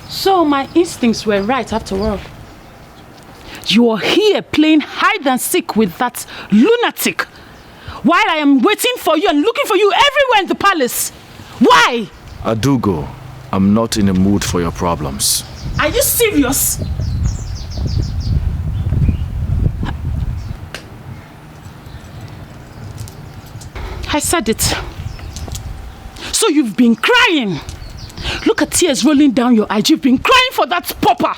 So my instincts were right after all. You are here playing hide and seek with that lunatic while I am waiting for you and looking for you everywhere in the palace. Why? Adogo, I'm not in the mood for your problems. Are you serious? I said it. So you've been crying. Look at tears rolling down your eyes. You've been crying for that pauper,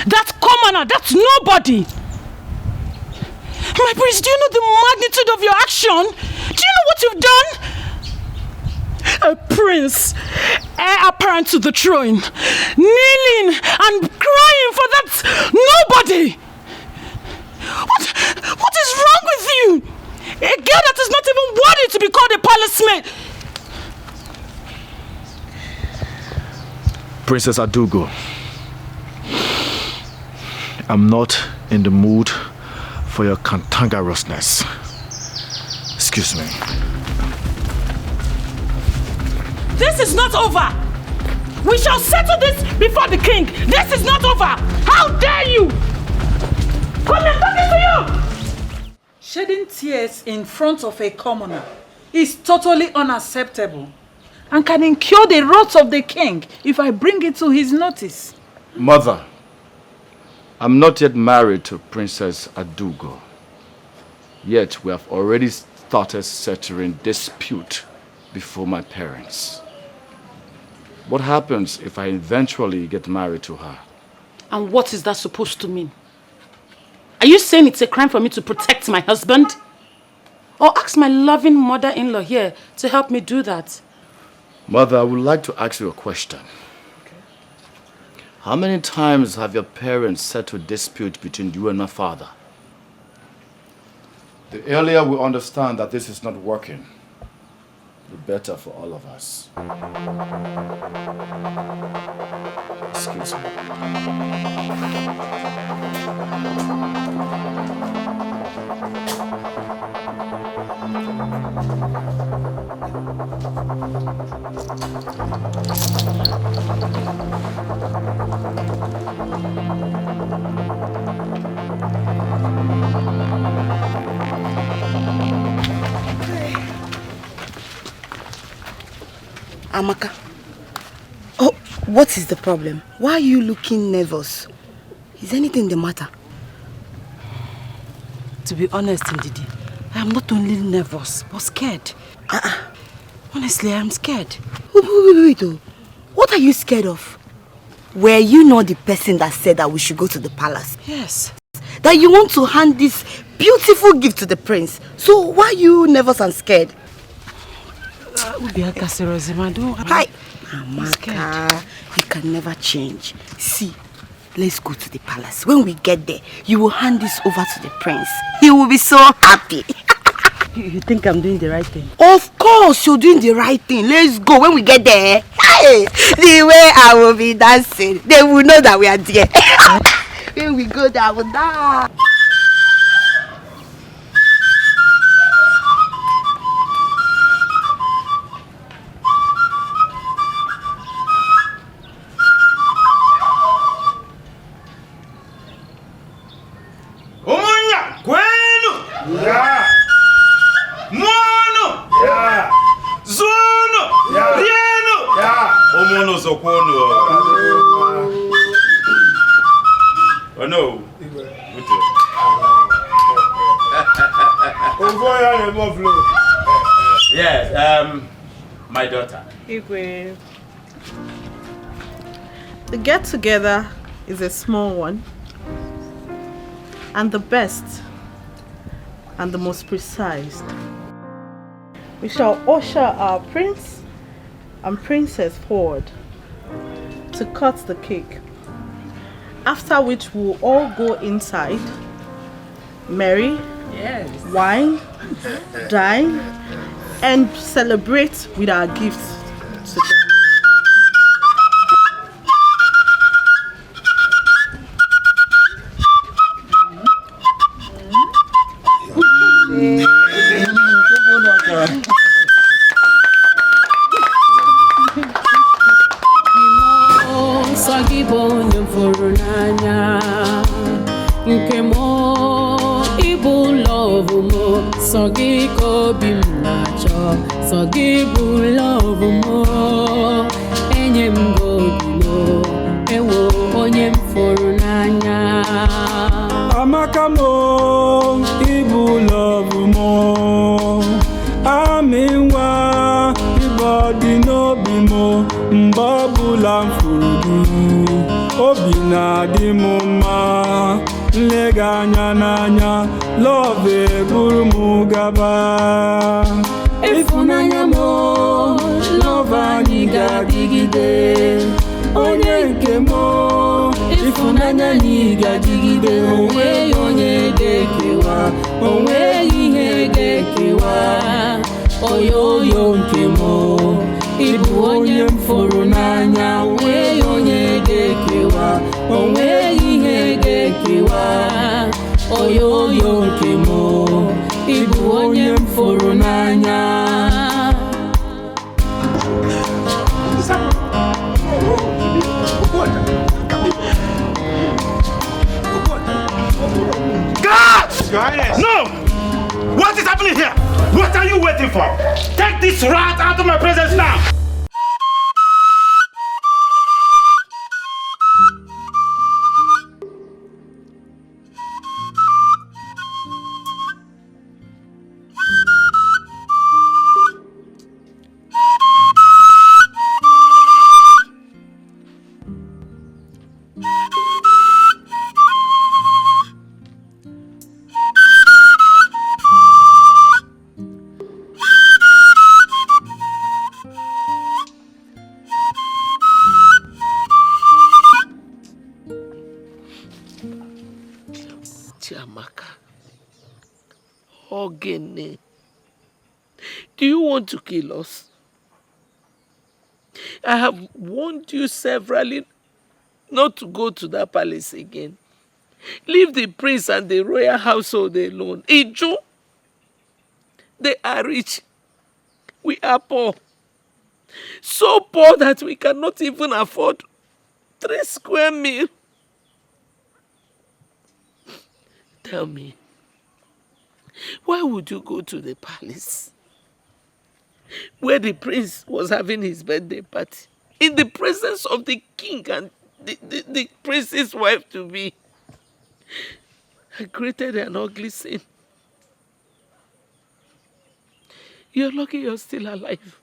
that commoner, that nobody. My prince, do you know the magnitude of your action? Do you know what you've done? A prince, heir apparent to the throne, kneeling and crying for that nobody. What is wrong with you? A girl that is not even worthy to be called a palace maid. Princess Adogo, I'm not in the mood for your cantankerousness. Excuse me. This is not over. We shall settle this before the king. This is not over. How dare you? Come here, talking to you. Shedding tears in front of a commoner is totally unacceptable and can incur the wrath of the king if I bring it to his notice. Mother, I'm not yet married to Princess Adogo. Yet we have already started settling dispute before my parents. What happens if I eventually get married to her? And what is that supposed to mean? Are you saying it's a crime for me to protect my husband? Or ask my loving mother-in-law here to help me do that? Mother, I would like to ask you a question. Okay. How many times have your parents settled dispute between you and my father? The earlier we understand that this is not working, be better for all of us. Excuse me. Amaka. Oh, what is the problem? Why are you looking nervous? Is anything the matter? To be honest, Ndidi, I am not only nervous, but scared. Honestly, I am scared. Wait. What are you scared of? Were you not the person that said that we should go to the palace? Yes. That you want to hand this beautiful gift to the prince. So why are you nervous and scared? Hi. Amaka, you can never change. See, let's go to the palace. When we get there, you will hand this over to the prince. He will be so happy. You think I'm doing the right thing? Of course, you're doing the right thing. Let's go. When we get there, hey, the way I will be dancing, they will know that we are there. When we go there, I will dance. Oh no. Yes, my daughter. Igwe. The get-together is a small one, and the best and the most precise. We shall usher our prince and princess forward to cut the cake, after which we'll all go inside, marry, wine, dine, and celebrate with our gifts to them. No! What is happening here? What are you waiting for? Take this rat out of my presence now! Do you want to kill us? I have warned you severally not to go to that palace again. Leave the prince and the royal household alone. Ijo, they are rich. We are poor. So poor that we cannot even afford 3 square meals. Tell me, why would you go to the palace where the prince was having his birthday party in the presence of the king and the prince's wife to be? I created an ugly scene. You're lucky you're still alive.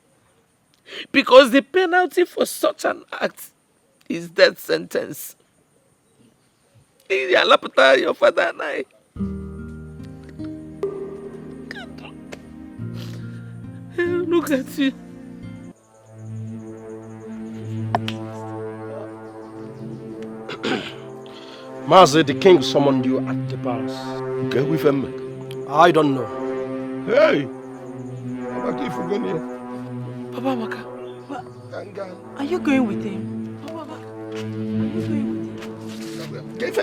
Because the penalty for such an act is death sentence. Your father and I. Look at you. Mazi, the king summoned you at the palace. Okay, with him. I don't know. Hey! Papa Maka. Are you going with him? Papa, are you going with him?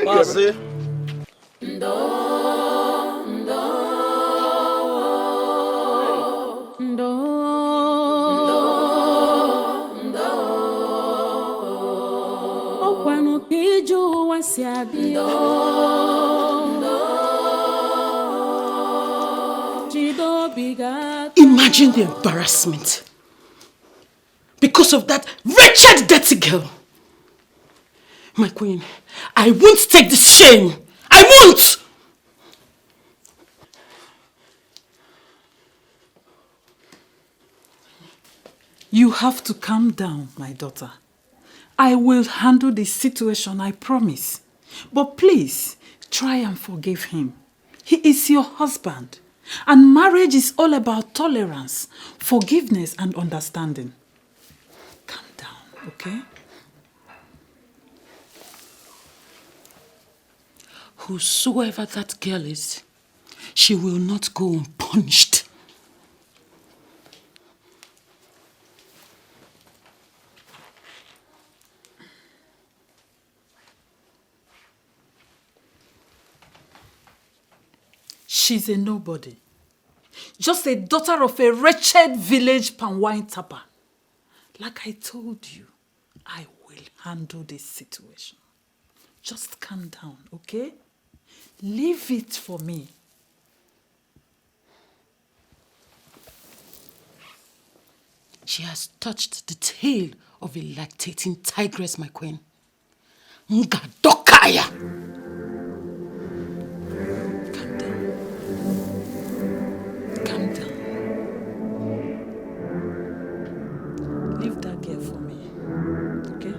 Mazi. Imagine the embarrassment because of that wretched dirty girl. My queen, I won't take this shame. I won't! You have to calm down, my daughter. I will handle the situation, I promise. But please, try and forgive him. He is your husband. And marriage is all about tolerance, forgiveness and understanding. Calm down, okay? Whosoever that girl is, she will not go unpunished. She's a nobody. Just a daughter of a wretched village Palmwine tapper. Like I told you, I will handle this situation. Just calm down, okay? Leave it for me. She has touched the tail of a lactating tigress, my queen. Ngadokaya! Leave that girl for me, okay?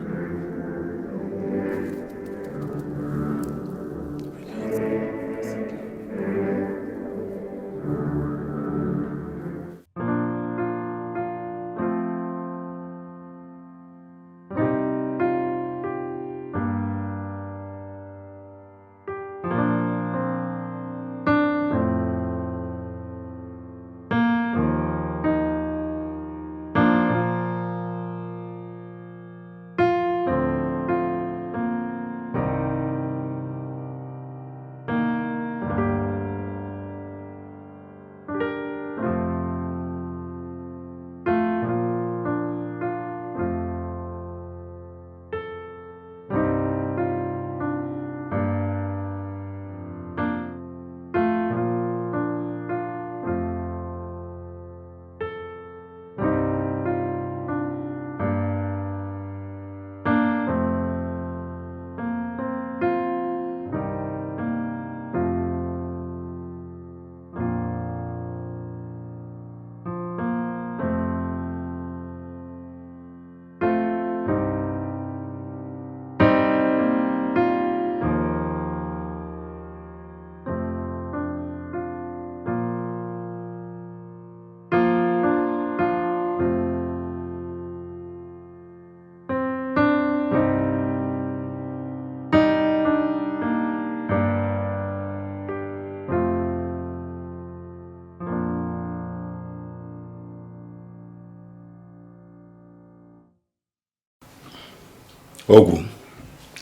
Ogu,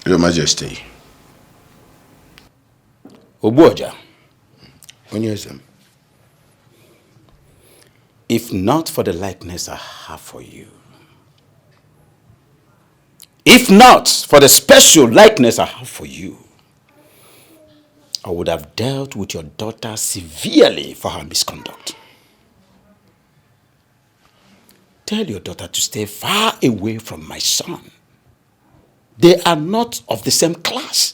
Your Majesty. Obuoja. Onyezem. If not for the likeness I have for you, if not for the special likeness I have for you, I would have dealt with your daughter severely for her misconduct. Tell your daughter to stay far away from my son. They are not of the same class.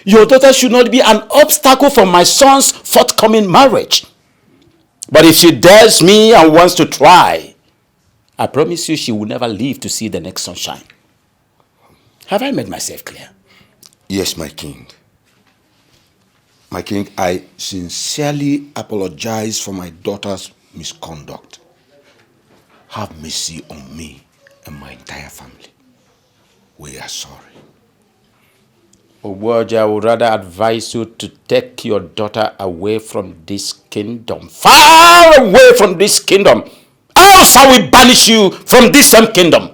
Your daughter should not be an obstacle for my son's forthcoming marriage. But if she dares me and wants to try, I promise you she will never live to see the next sunshine. Have I made myself clear? Yes, my king. My king, I sincerely apologize for my daughter's misconduct. Have mercy on me and my entire family. We are sorry. Obuoja, I would rather advise you to take your daughter away from this kingdom. Far away from this kingdom. Else I will banish you from this same kingdom.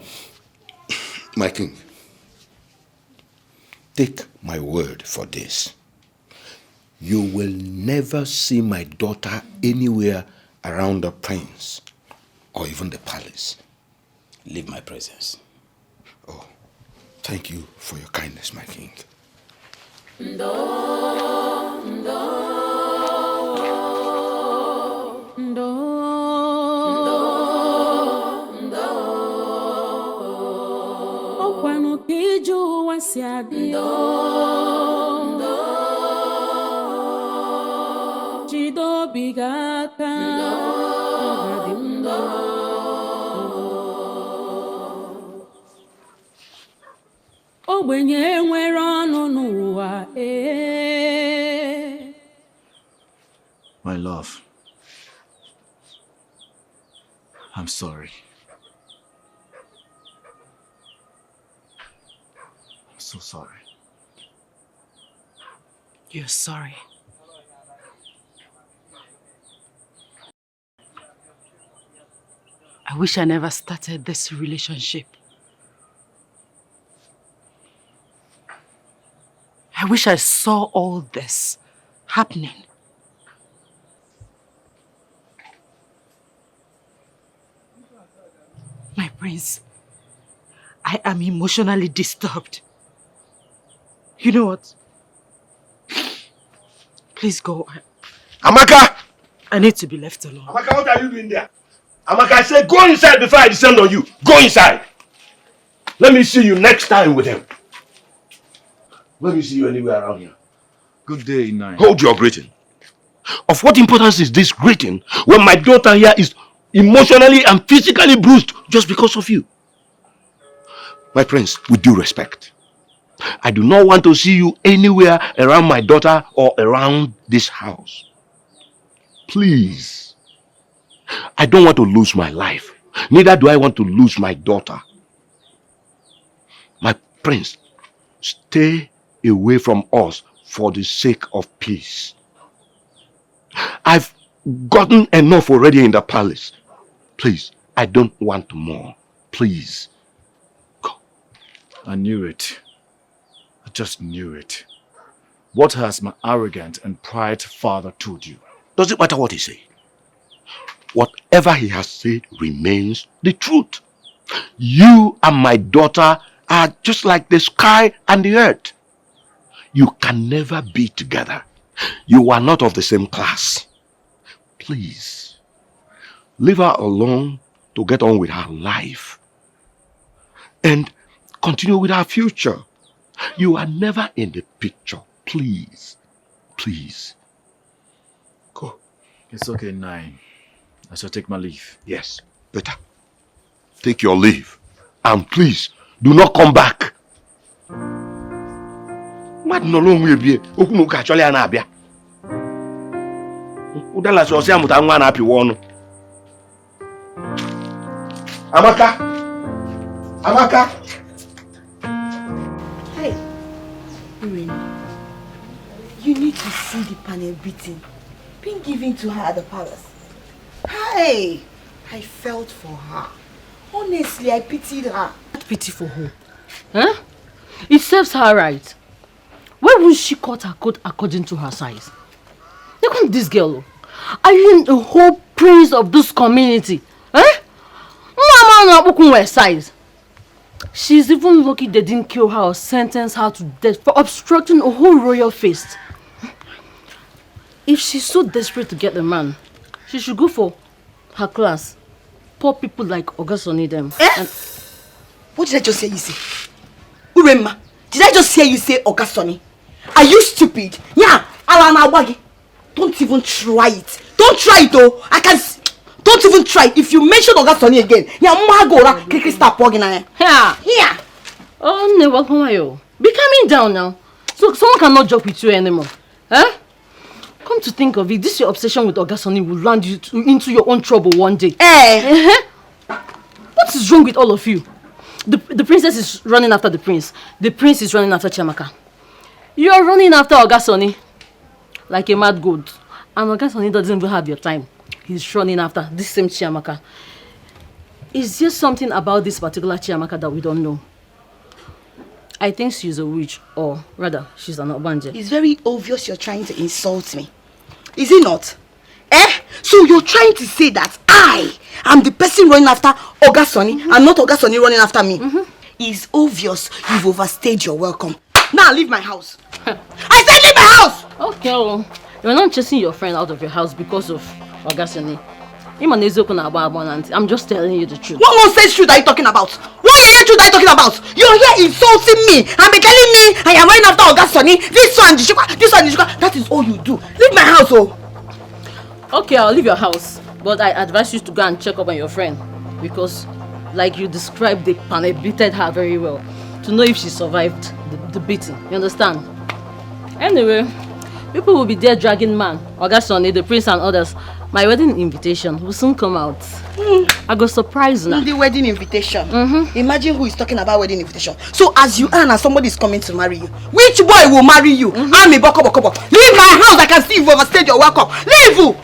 My king, take my word for this. You will never see my daughter anywhere around the prince or even the palace. Leave my presence. Oh, thank you for your kindness, my king. Okwanu kiju wasiadi Chido bigaka Ogbenye nwere ọnụ n'ụwa My love, I'm sorry. I'm so sorry. You're sorry. I wish I never started this relationship. I wish I saw all this happening. My prince, I am emotionally disturbed. You know what? Please go. Amaka! I need to be left alone. Amaka, what are you doing there? Amaka, I said go inside before I descend on you. Go inside. Let me see you next time with him. Let me see you anywhere around here. Good day, Nine. Hold your greeting. Of what importance is this greeting when my daughter here is emotionally and physically bruised just because of you? My prince, with due respect, I do not want to see you anywhere around my daughter or around this house. Please. I don't want to lose my life. Neither do I want to lose my daughter. My prince, stay away from us for the sake of peace. I've gotten enough already in the palace. Please, I don't want more. Please. Go. I knew it. I just knew it. What has my arrogant and pride father told you? Does it matter what he said? Whatever he has said remains the truth. You and my daughter are just like the sky and the earth. You can never be together. You are not of the same class. Please, leave her alone to get on with her life and continue with her future. You are never in the picture. Please, please. Go. It's okay, Nine. I shall take my leave. Yes, better. Take your leave. And please, do not come back. Mad no long will be. Okuno actually anabia. Udala so say amuta nwa na api wonu. Amaka. Amaka. Hey. Irene. You need to see the panel beating being given to her at the palace. Hey, I felt for her. Honestly, I pitied her. Pity for who? Huh? It serves her right. Why won't she cut her coat according to her size? Look at this girl. Are you in the whole prince of this community? Huh? Mama not her size. She's even lucky they didn't kill her or sentence her to death for obstructing a whole royal feast. If she's so desperate to get the man, she should go for her class. Poor people like Augusto need them. What did I just hear you say? Urema, did I just hear you say Augusto? Are you stupid? Yeah, Alana Wagi. Don't even try it. Don't try it though. Don't even try it. If you mention Augusto again, yeah, Magora, Kiki stop walking on. Here. Oh, no, welcome you. Be calming down now. So someone cannot joke with you anymore. Huh? Come to think of it, this your obsession with Augusto will land you into your own trouble one day. What is wrong with all of you? The princess is running after the prince. The prince is running after Chiamaka. You are running after Augusto like a mad goat. And Augusto doesn't even have your time. He's running after this same Chiamaka. Is there something about this particular Chiamaka that we don't know? I think she's a witch, or rather, she's an Obanje. It's very obvious you're trying to insult me. Is it not? So you're trying to say that I am the person running after Augusto and not Augusto running after me? It's obvious you've overstayed your welcome. Now leave my house. I said leave my house! Okay, well, you're not chasing your friend out of your house because of Augusto. I'm just telling you the truth. What nonsense truth are you talking about? What truth are you talking about? You're here insulting me and be telling me I am running after Augusto. This one, that is all you do. Leave my house, oh. Okay, I'll leave your house. But I advise you to go and check up on your friend. Because, like you described, they beated her very well. To know if she survived the beating. You understand? Anyway, people will be there dragging man, Augusto, the prince and others. My wedding invitation will soon come out. I go surprise now. The wedding invitation? Imagine who is talking about wedding invitation. So as you are and somebody is coming to marry you, which boy will marry you? I'm a boko. Leave my house. I can see you've overstayed your welcome. Leave!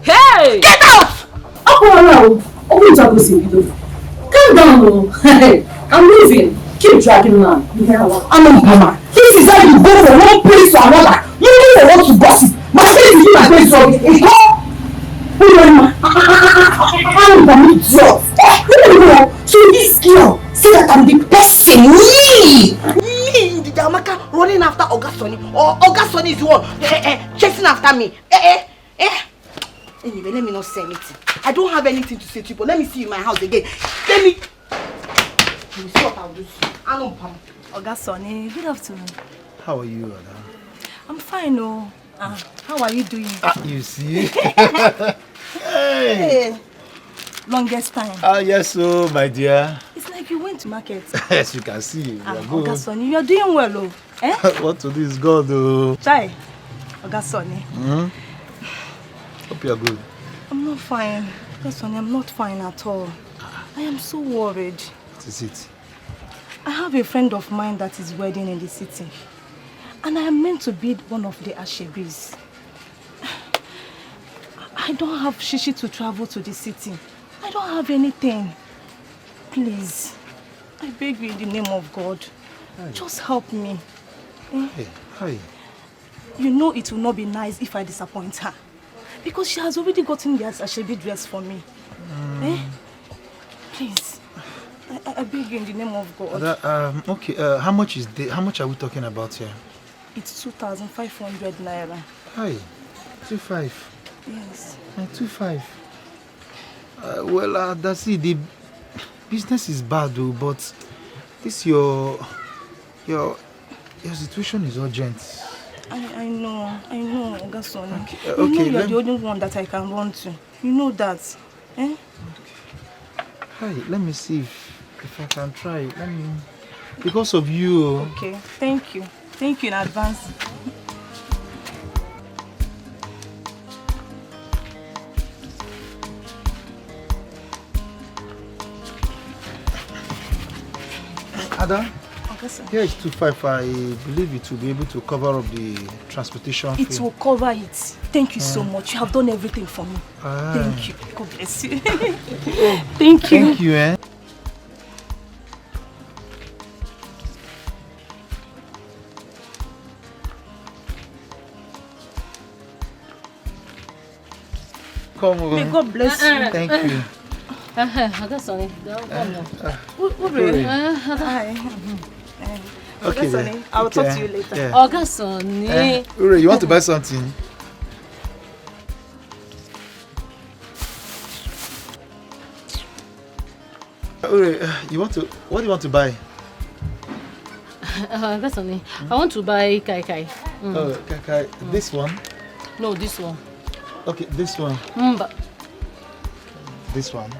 Hey! Get out! Calm down. Hey, I'm leaving. Keep dragging man. I'm a mama. This is how you go from one place to another. You don't want to gossip. My face is my place to so this girl say that I'm the person, me, the Jamaica running after Augusto, or Augusto is the one chasing after me. Anyway, let me not say anything. I don't have anything to say to you, but let me see you in my house again. Let me see what I'll do. I know, Augusto, good afternoon. How are you, Ada? I'm fine, oh. How are you doing? You see? Hey. Longest time. Yes, my dear. It's like you went to market. Yes, you can see. Augusto, you are doing well, oh. What to do is God, oh. Chai, Augusto. Hope you are good. I'm not fine. Augusto, I'm not fine at all. I am so worried. What is it? I have a friend of mine that is wedding in the city. And I am meant to be one of the ashebis. I don't have shishi to travel to the city. I don't have anything. Please, I beg you in the name of God. Hi. Just help me. Hey, hi. You know it will not be nice if I disappoint her. Because she has already gotten the ashebi dress for me. Please, I beg you in the name of God. Okay, how much are we talking about here? It's 2,500 naira. Hi, 2.5. Yes. 2.5. Well, that's it. The business is bad, though, but this your situation is urgent. I know, Augusto. Okay, you know you're the only one that I can run to. You know that. Okay. Hi, let me see if I can try. Because of you. Okay, thank you. Thank you in advance. Ada, Here is 2.5. I believe it will be able to cover up the transportation fee. It will cover it. Thank you so much. You have done everything for me. Thank you. God bless you. Thank you. Thank you, eh? Come on. May God bless you. Thank you. I got Sonny. Hi. Okay, Sonny. I'll talk to you later. Yeah. I got Sonny. Ure, you want to buy something? Ure, what do you want to buy? That's Sonny. I want to buy Kai Kai. Oh, Kai Kai. This one? No, this one. Okay, this one. But this one.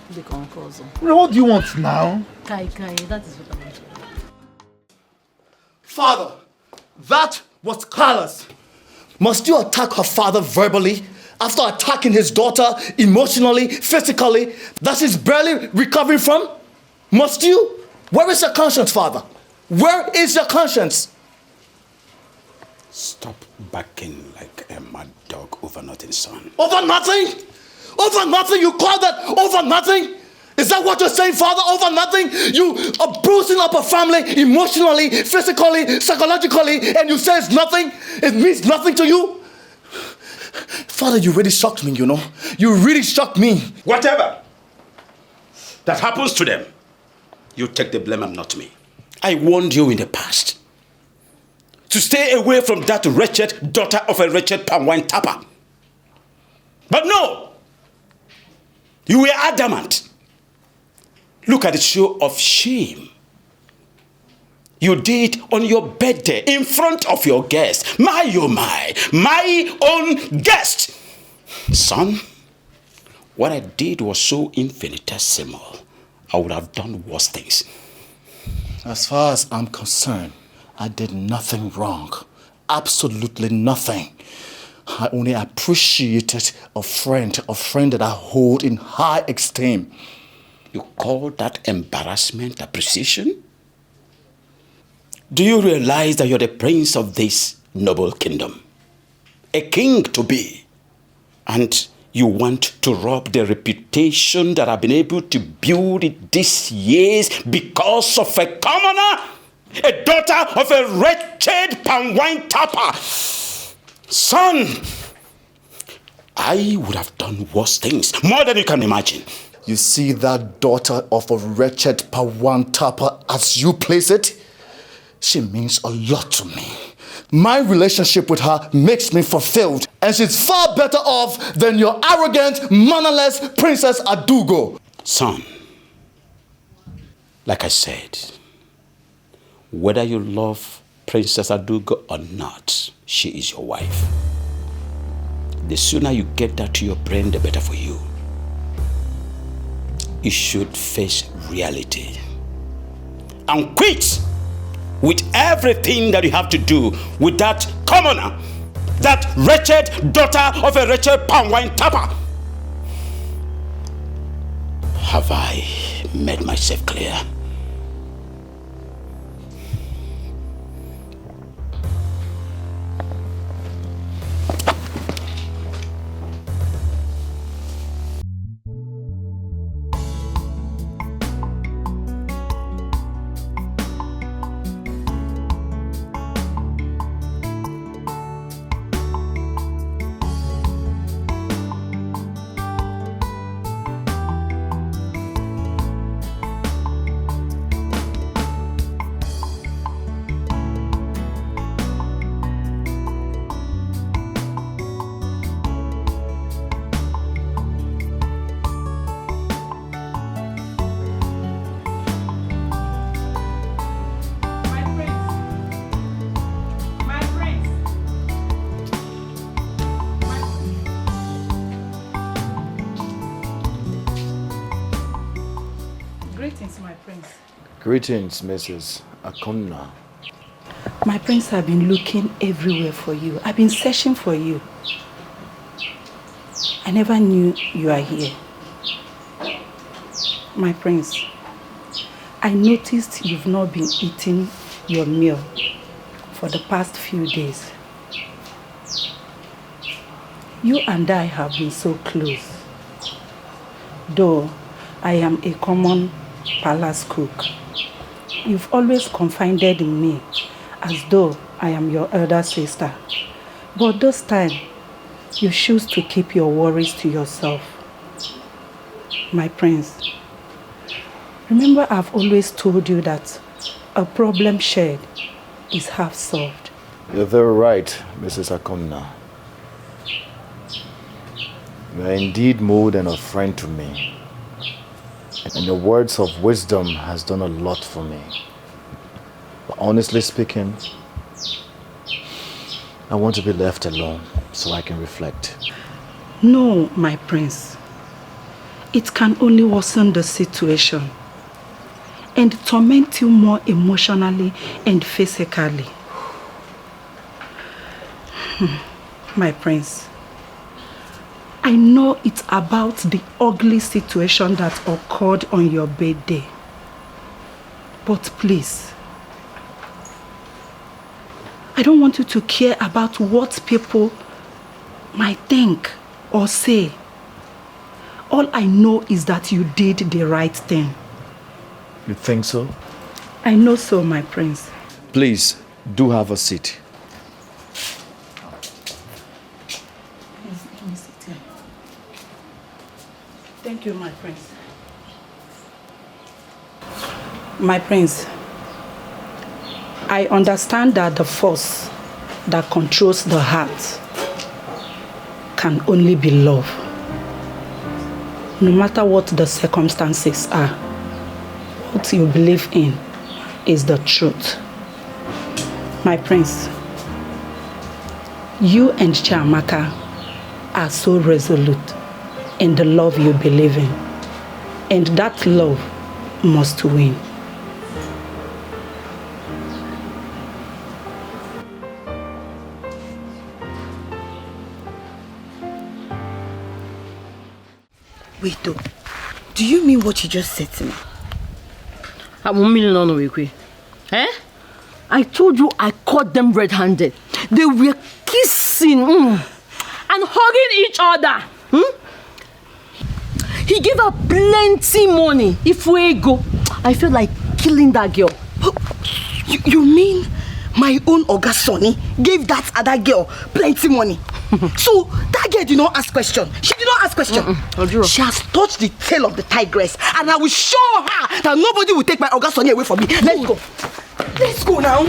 the concourse. What do you want now? Kai Kai, that is what I want. Father, that was callous. Must you attack her father verbally after attacking his daughter emotionally, physically, that she's barely recovering from? Must you? Where is your conscience, Father? Where is your conscience? Stop barking like a mad dog over nothing, son. Over nothing? Over nothing? You call that over nothing? Is that what you're saying, Father? Over nothing? You are bruising up a family emotionally, physically, psychologically, and you say it's nothing? It means nothing to you? Father, you really shocked me, you know. You really shocked me. Whatever that happens to them, you take the blame and not me. I warned you in the past to stay away from that wretched daughter of a wretched Palmwine tapper. But no, you were adamant. Look at the show of shame you did on your birthday in front of your guest. My own guest. Son, what I did was so infinitesimal. I would have done worse things. As far as I'm concerned, I did nothing wrong. Absolutely nothing. I only appreciated a friend that I hold in high esteem. You call that embarrassment appreciation? Do you realize that you're the prince of this noble kingdom? A king to be. And you want to rob the reputation that I've been able to build these years because of a commoner? A daughter of a wretched Palmwine tapper. Son, I would have done worse things, more than you can imagine. You see that daughter of a wretched Palmwine tapper, as you place it? She means a lot to me. My relationship with her makes me fulfilled, and she's far better off than your arrogant, mannerless Princess Adugo. Son, like I said, whether you love Princess Adugo or not, she is your wife. The sooner you get that to your brain, the better for you. You should face reality and quit with everything that you have to do with that commoner, that wretched daughter of a wretched Palmwine tapper. Have I made myself clear? Greetings, my prince. Greetings, Mrs. Akonna. My prince, have been looking everywhere for you. I've been searching for you. I never knew you are here. My prince, I noticed you've not been eating your meal for the past few days. You and I have been so close. Though I am a common palace cook, you've always confided in me as though I am your elder sister. But this time, you choose to keep your worries to yourself. My prince, remember I've always told you that a problem shared is half solved. You're very right, Mrs. Akomna. You are indeed more than a friend to me. And your words of wisdom has done a lot for me. But honestly speaking, I want to be left alone so I can reflect. No, my prince. It can only worsen the situation and torment you more emotionally and physically. My prince, I know it's about the ugly situation that occurred on your birthday. But please, I don't want you to care about what people might think or say. All I know is that you did the right thing. You think so? I know so, my prince. Please, do have a seat. Let me sit here. Thank you, my prince. My prince, I understand that the force that controls the heart can only be love. No matter what the circumstances are, what you believe in is the truth. My prince, you and Chiamaka are so resolute in the love you believe in, and that love must win. Wait though, do you mean what you just said to me? Eh? I told you I caught them red-handed. They were kissing and hugging each other. He gave her plenty money. If we go, I feel like killing that girl. You mean my own Oga Sonny gave that other girl plenty money? So that girl did not ask question. She did not ask question. She has touched the tail of the tigress, and I will show her that nobody will take my Oga Sonny away from me. Let's go. Let's go now.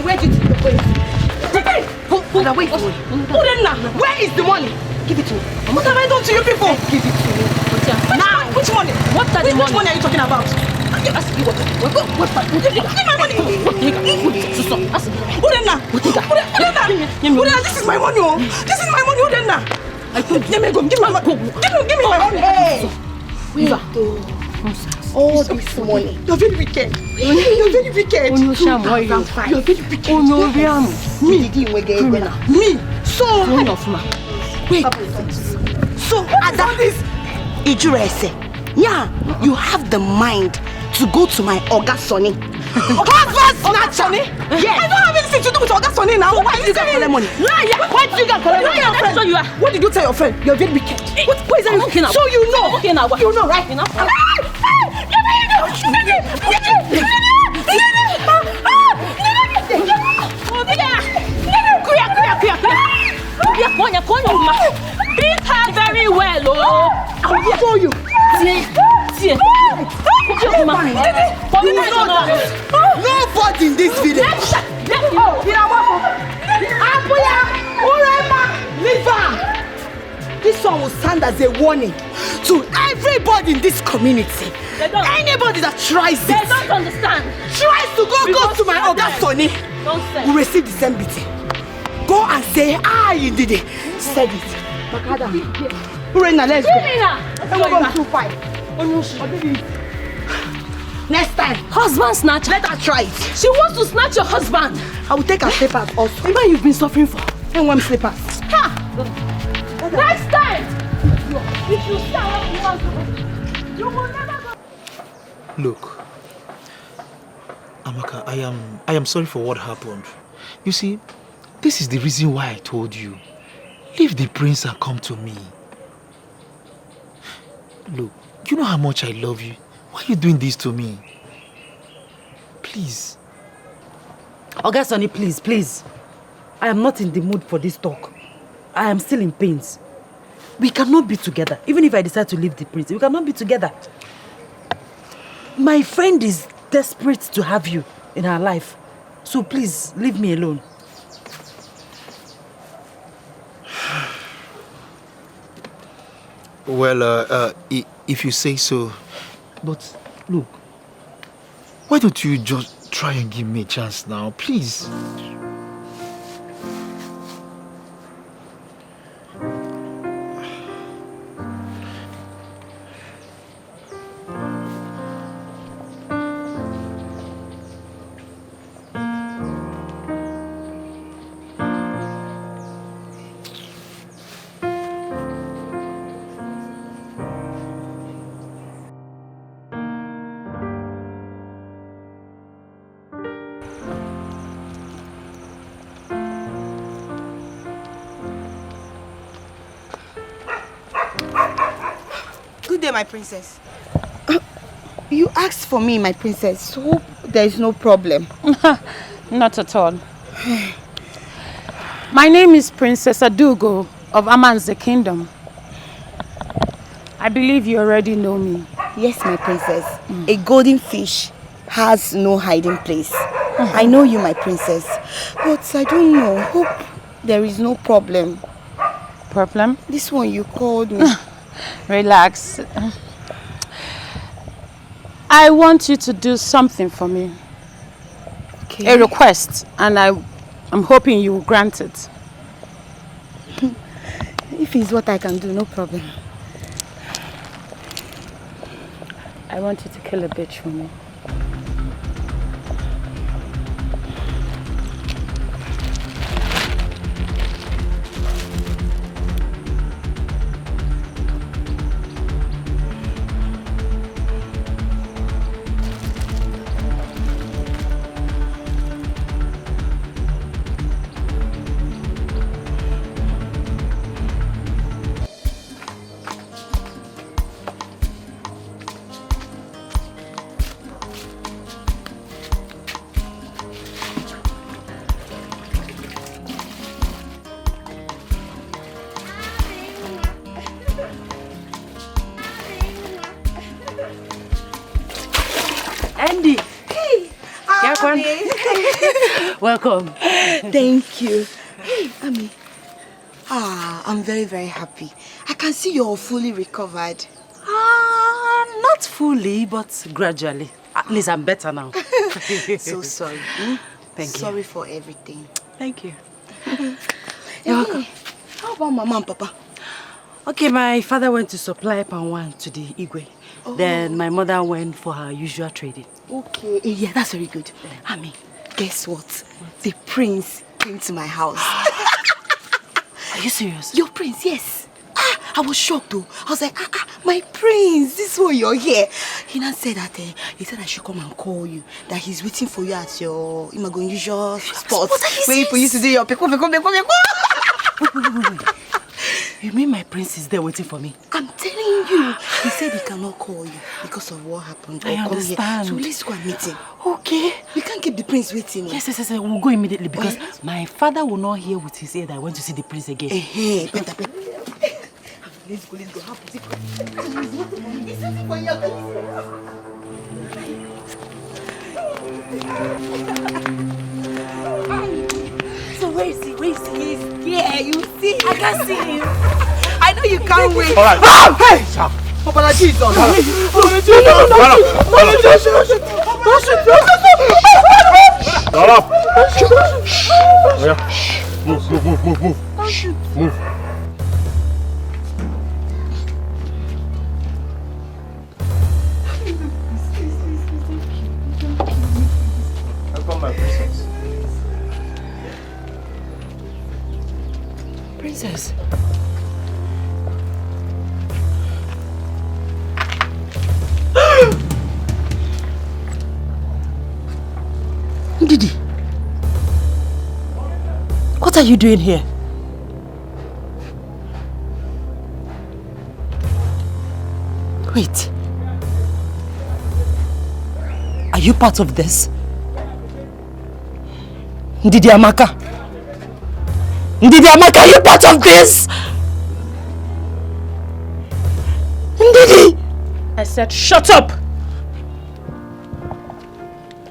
Where did you go? Wait. Where is the money? Give it to me. What have I done to you people? Give it to me. Now, which money? Which money are you talking about? Give my money. This is my money. This is my money. Give me my money. Give me my money. Hey. All this money. You're very wicked. You're very wicked. You're very wicked. Me. So wait. So at this Ijurese, yeah, you have the mind to go to my Oga Sonny. Husband snatcher? Yes. I don't have anything to do with Oga Sonny now. Why did you get collect money? Liar! Why did you get collect money? That's what you are. What did you tell your friend? You're very wicked. What is that? Okay now. So you know. Okay now. You know, right? Enough. Beat her very well, oh! I'll show you. Nobody in this village. This one will stand as a warning to everybody in this community. Anybody that tries this, they don't understand. Tries to go to my Oga Sonny will receive the same beating. Go and say, you did it. Said it. Makada. Urena, let's go. Let's go 2-5. Next time. Husband snatcher. Let her try it. She wants to snatch your husband. I will take her slippers also. The man you've been suffering for. And one slippers. Ha! Next time! If you stay what you want to, you will never go. Look, Amaka, I am sorry for what happened. You see, this is the reason why I told you. Leave the prince and come to me. Look, you know how much I love you. Why are you doing this to me? Please. Oga Sonny, please. I am not in the mood for this talk. I am still in pains. We cannot be together. Even if I decide to leave the prince, we cannot be together. My friend is desperate to have you in her life. So please, leave me alone. Well, if you say so. But look, why don't you just try and give me a chance now, please? Good day, my princess. You asked for me, my princess, so there is no problem. Not at all. My name is Princess Adugo of Amanze Kingdom. I believe you already know me. Yes, my princess. A golden fish has no hiding place. I know you, my princess. But I don't know. Hope there is no problem. Problem? This one you called me. Relax. I want you to do something for me. Okay. A request, and I'm hoping you will grant it. If it's what I can do, no problem. I want you to kill a bitch for me. Andy. Hey. Welcome. Thank you. Hey, Ami. I'm very, very happy. I can see you're fully recovered. Not fully, but gradually. At least I'm better now. So sorry. Thank you. Sorry for everything. Thank you. You're welcome. How about Mama and Papa? Okay, my father went to supply Palmwine to the Igwe. Oh. Then my mother went for her usual trading. Okay. Yeah, that's very good. Ami, guess what? The prince came to my house. Are you serious? Your prince, yes. I was shocked though. I was like, my prince, this is why you're here. He now said that he said I should come and call you. That he's waiting for you at your usual spot. Where you used to do your pico. Wait. You mean my prince is there waiting for me? I'm telling you. He said he cannot call you because of what happened. I understand. So let's go and meet him. Okay. We can't keep the prince waiting. Yes. We'll go immediately because my father will not hear with his ear that I want to see the prince again. Hey, better. Let's go. He's waiting for you. So where is he? He's here. You see? I can see him. I know you can't wait. All right. Hey! Papa Jesus! Stop! Move. Move. Welcome, my princess. Princess. Didi, what are you doing here? Wait. Are you part of this? Ndidi Amaka? Ndidi Amaka, are you part of this? Ndidi! I said shut up!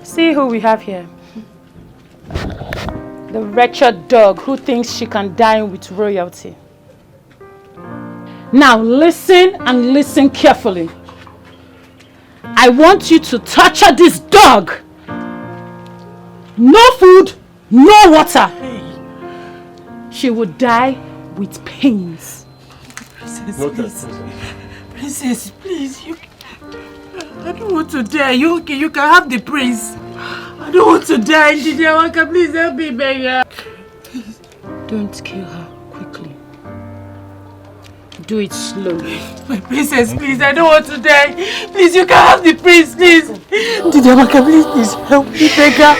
See who we have here. The wretched dog who thinks she can dine with royalty. Now listen and listen carefully. I want you to torture this dog. No food, no water. She will die with pains. Princess, please, I don't want to die. You can have the prince. I don't want to die, Ndidi Amaka. Please help me, beggar. Don't kill her quickly. Do it slowly. My princess, please, I don't want to die. Please, you can have the prince, please. Ndidi Amaka, please help me, beggar.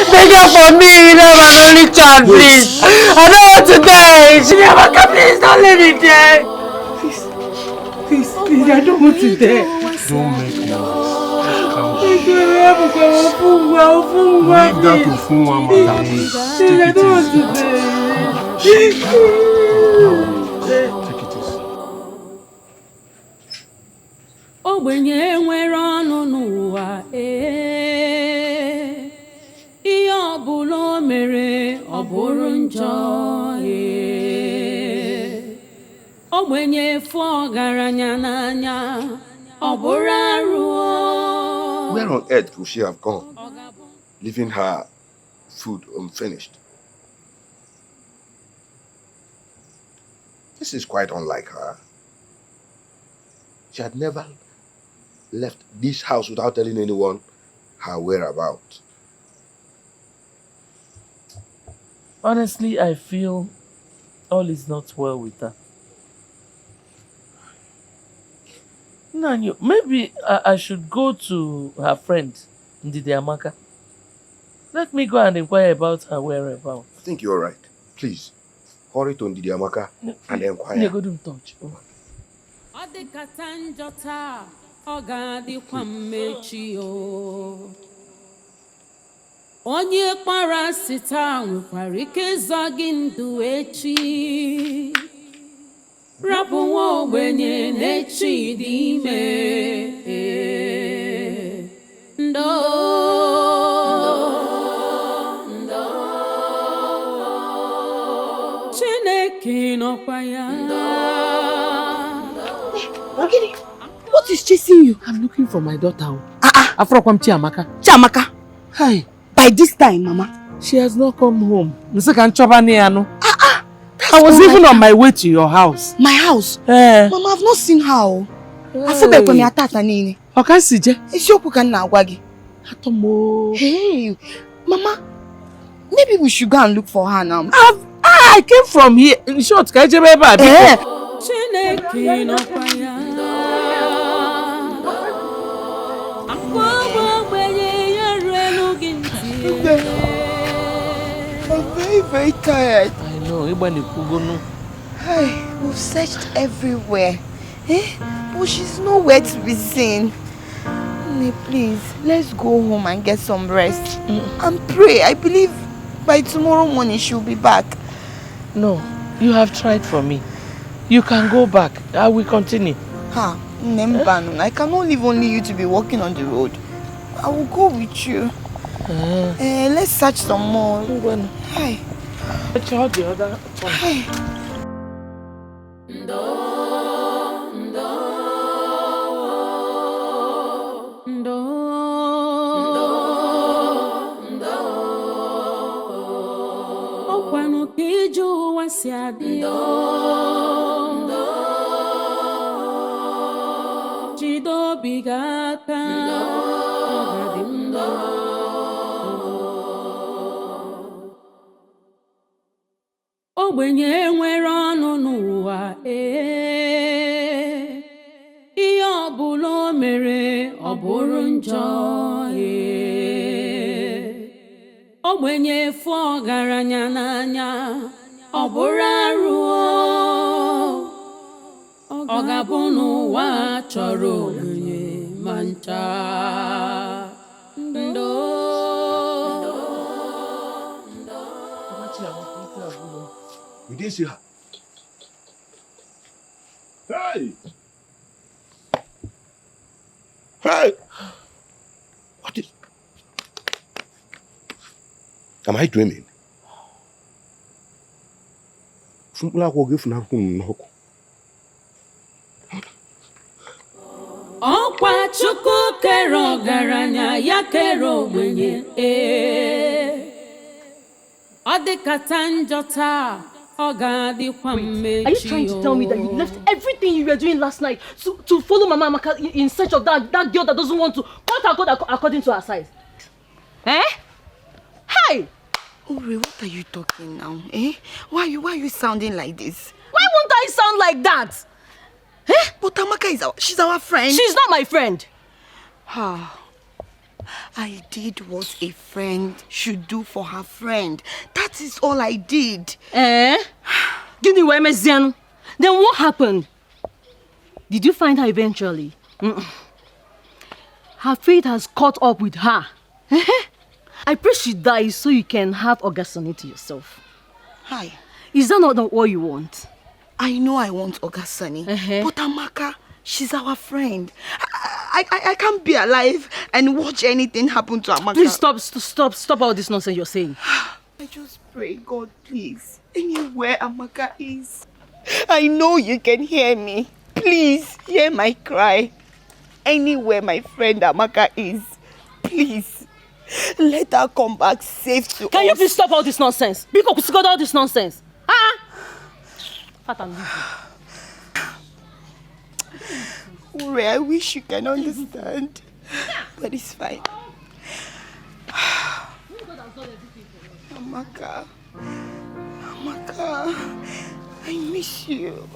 Beggar for me, you know, my only child, please. I don't want to die. Ndidi Amaka, please, don't let me die. Please, I don't want to die. Don't make noise. Leave that to Funwa, madam. I don't want to die. Take it easy. Ogbenye nwere ọnụ n'ụwa ihe ọbụla o mere ọ bụrụ njọ ogbenye fụ ọgaranya n'anya ọ bụrụ arụ. Where on earth could she have gone, leaving her food unfinished? This is quite unlike her. She had never left this house without telling anyone her whereabouts. Honestly, I feel all is not well with her. Nanyo, maybe I should go to her friend, Ndidi Amaka. Let me go and inquire about her whereabouts. I think you're right. Please, hurry to Ndidi Amaka and inquire. Go to touch. Onye kpara sita nwekwara ike ịzọ gị ndụ echi. Rapụ nwa ogbenye n'echi dị ime. Ndo. Chineke nọkwa ya. Ogidi, what is chasing you? I'm looking for my daughter. Afrokwam Chiamaka. Chiamaka? Hi. By this time, Mama. She has not come home. I was even on my way to your house. My house? Mama, I've not seen her. Hey, Mama, maybe we should go and look for her now. I came from here. In short, I'm very, very tired. I know. Hey, we've searched everywhere. But she's nowhere to be seen. Please, let's go home and get some rest. And pray. I believe by tomorrow morning she'll be back. No, you have tried for me. You can go back. I will continue. I cannot leave only you to be walking on the road. I will go with you. Let's search some more. Hi. The other one. Hi. si adị jide obi gị aka ọ ga-adị mma. Ogbenye nwere ọnụ n'ụwa ihe ọbụla o mere ọ bụrụ njọ ogbenye efu ọgaranya n'anya ọ bụrụ arụ ọ ga-abụ n'ụwa chọrọ ogbenye ma ncha. You didn't see her. Hey! Hey! What is... Am I dreaming? Ọkwa Chukwu kere ọgaranya ya kere ogbenye ọ dịkata njọ taa. Are you trying to tell me that you left everything you were doing last night to follow Mama Amaka in search of that girl that doesn't want to cut her code according to her size? Eh? Hey! Uri, what are you talking now? Eh? Why are you sounding like this? Why won't I sound like that? Eh? But Amaka she's our friend. She's not my friend. I did what a friend should do for her friend. That is all I did. Then what happened? Did you find her eventually? Her fate has caught up with her. I pray she dies so you can have Ogasoni to yourself. Hi. Is that not what you want? I know I want Ogasoni. But Amaka, she's our friend. I can't be alive and watch anything happen to Amaka. Please stop all this nonsense you're saying. I just pray, God, please. Anywhere Amaka is, I know you can hear me. Please, hear my cry. Anywhere my friend Amaka is, please, let her come back safe to us. Can you please stop all this nonsense? Because we got all this nonsense. Ure, I wish you can understand. But it's fine. Amaka, I miss you.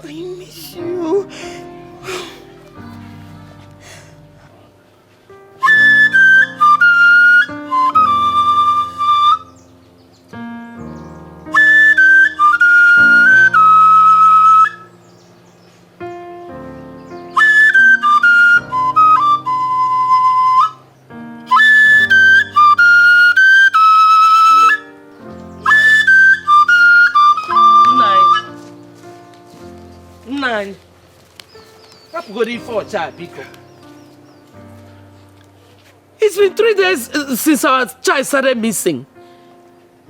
It's been 3 days since our child started missing.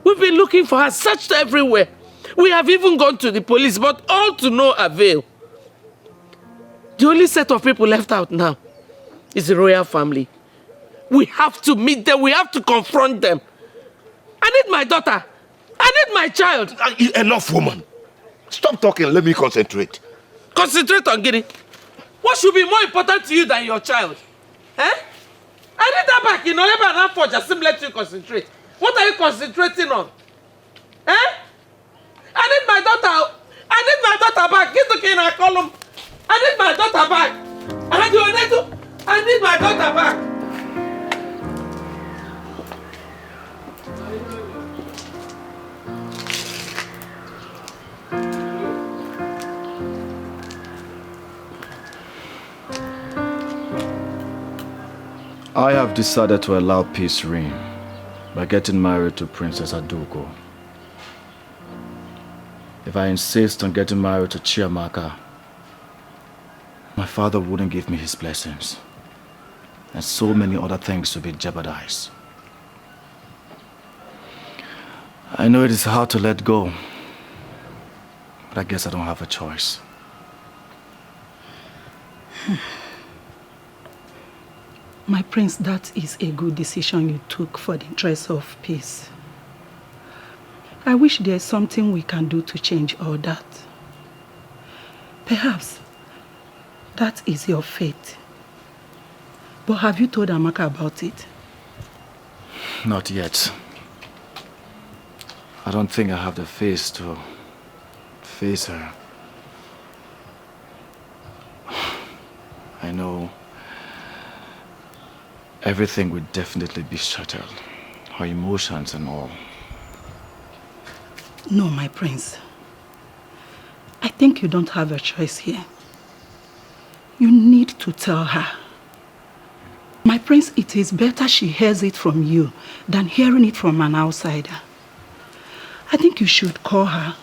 We've been looking for her, searched everywhere. We have even gone to the police, but all to no avail. The only set of people left out now is the royal family. We have to meet them. We have to confront them. I need my daughter. I need my child. Enough, woman. Stop talking. Let me concentrate. Concentrate on getting. What should be more important to you than your child? Eh? I need that back. You know, never for just let you concentrate. What are you concentrating on? Eh? I need my daughter. I need my daughter back. Get the key in a column. I need my daughter back. I need my daughter back. I have decided to allow peace reign by getting married to Princess Adugo. If I insist on getting married to Chiamaka, my father wouldn't give me his blessings, and so many other things will be jeopardized. I know it is hard to let go, but I guess I don't have a choice. My prince, that is a good decision you took for the interest of peace. I wish there's something we can do to change all that. Perhaps that is your fate. But have you told Amaka about it? Not yet. I don't think I have the face to face her. I know everything would definitely be shattered. Her emotions and all. No, my prince. I think you don't have a choice here. You need to tell her. My prince, it is better she hears it from you than hearing it from an outsider. I think you should call her,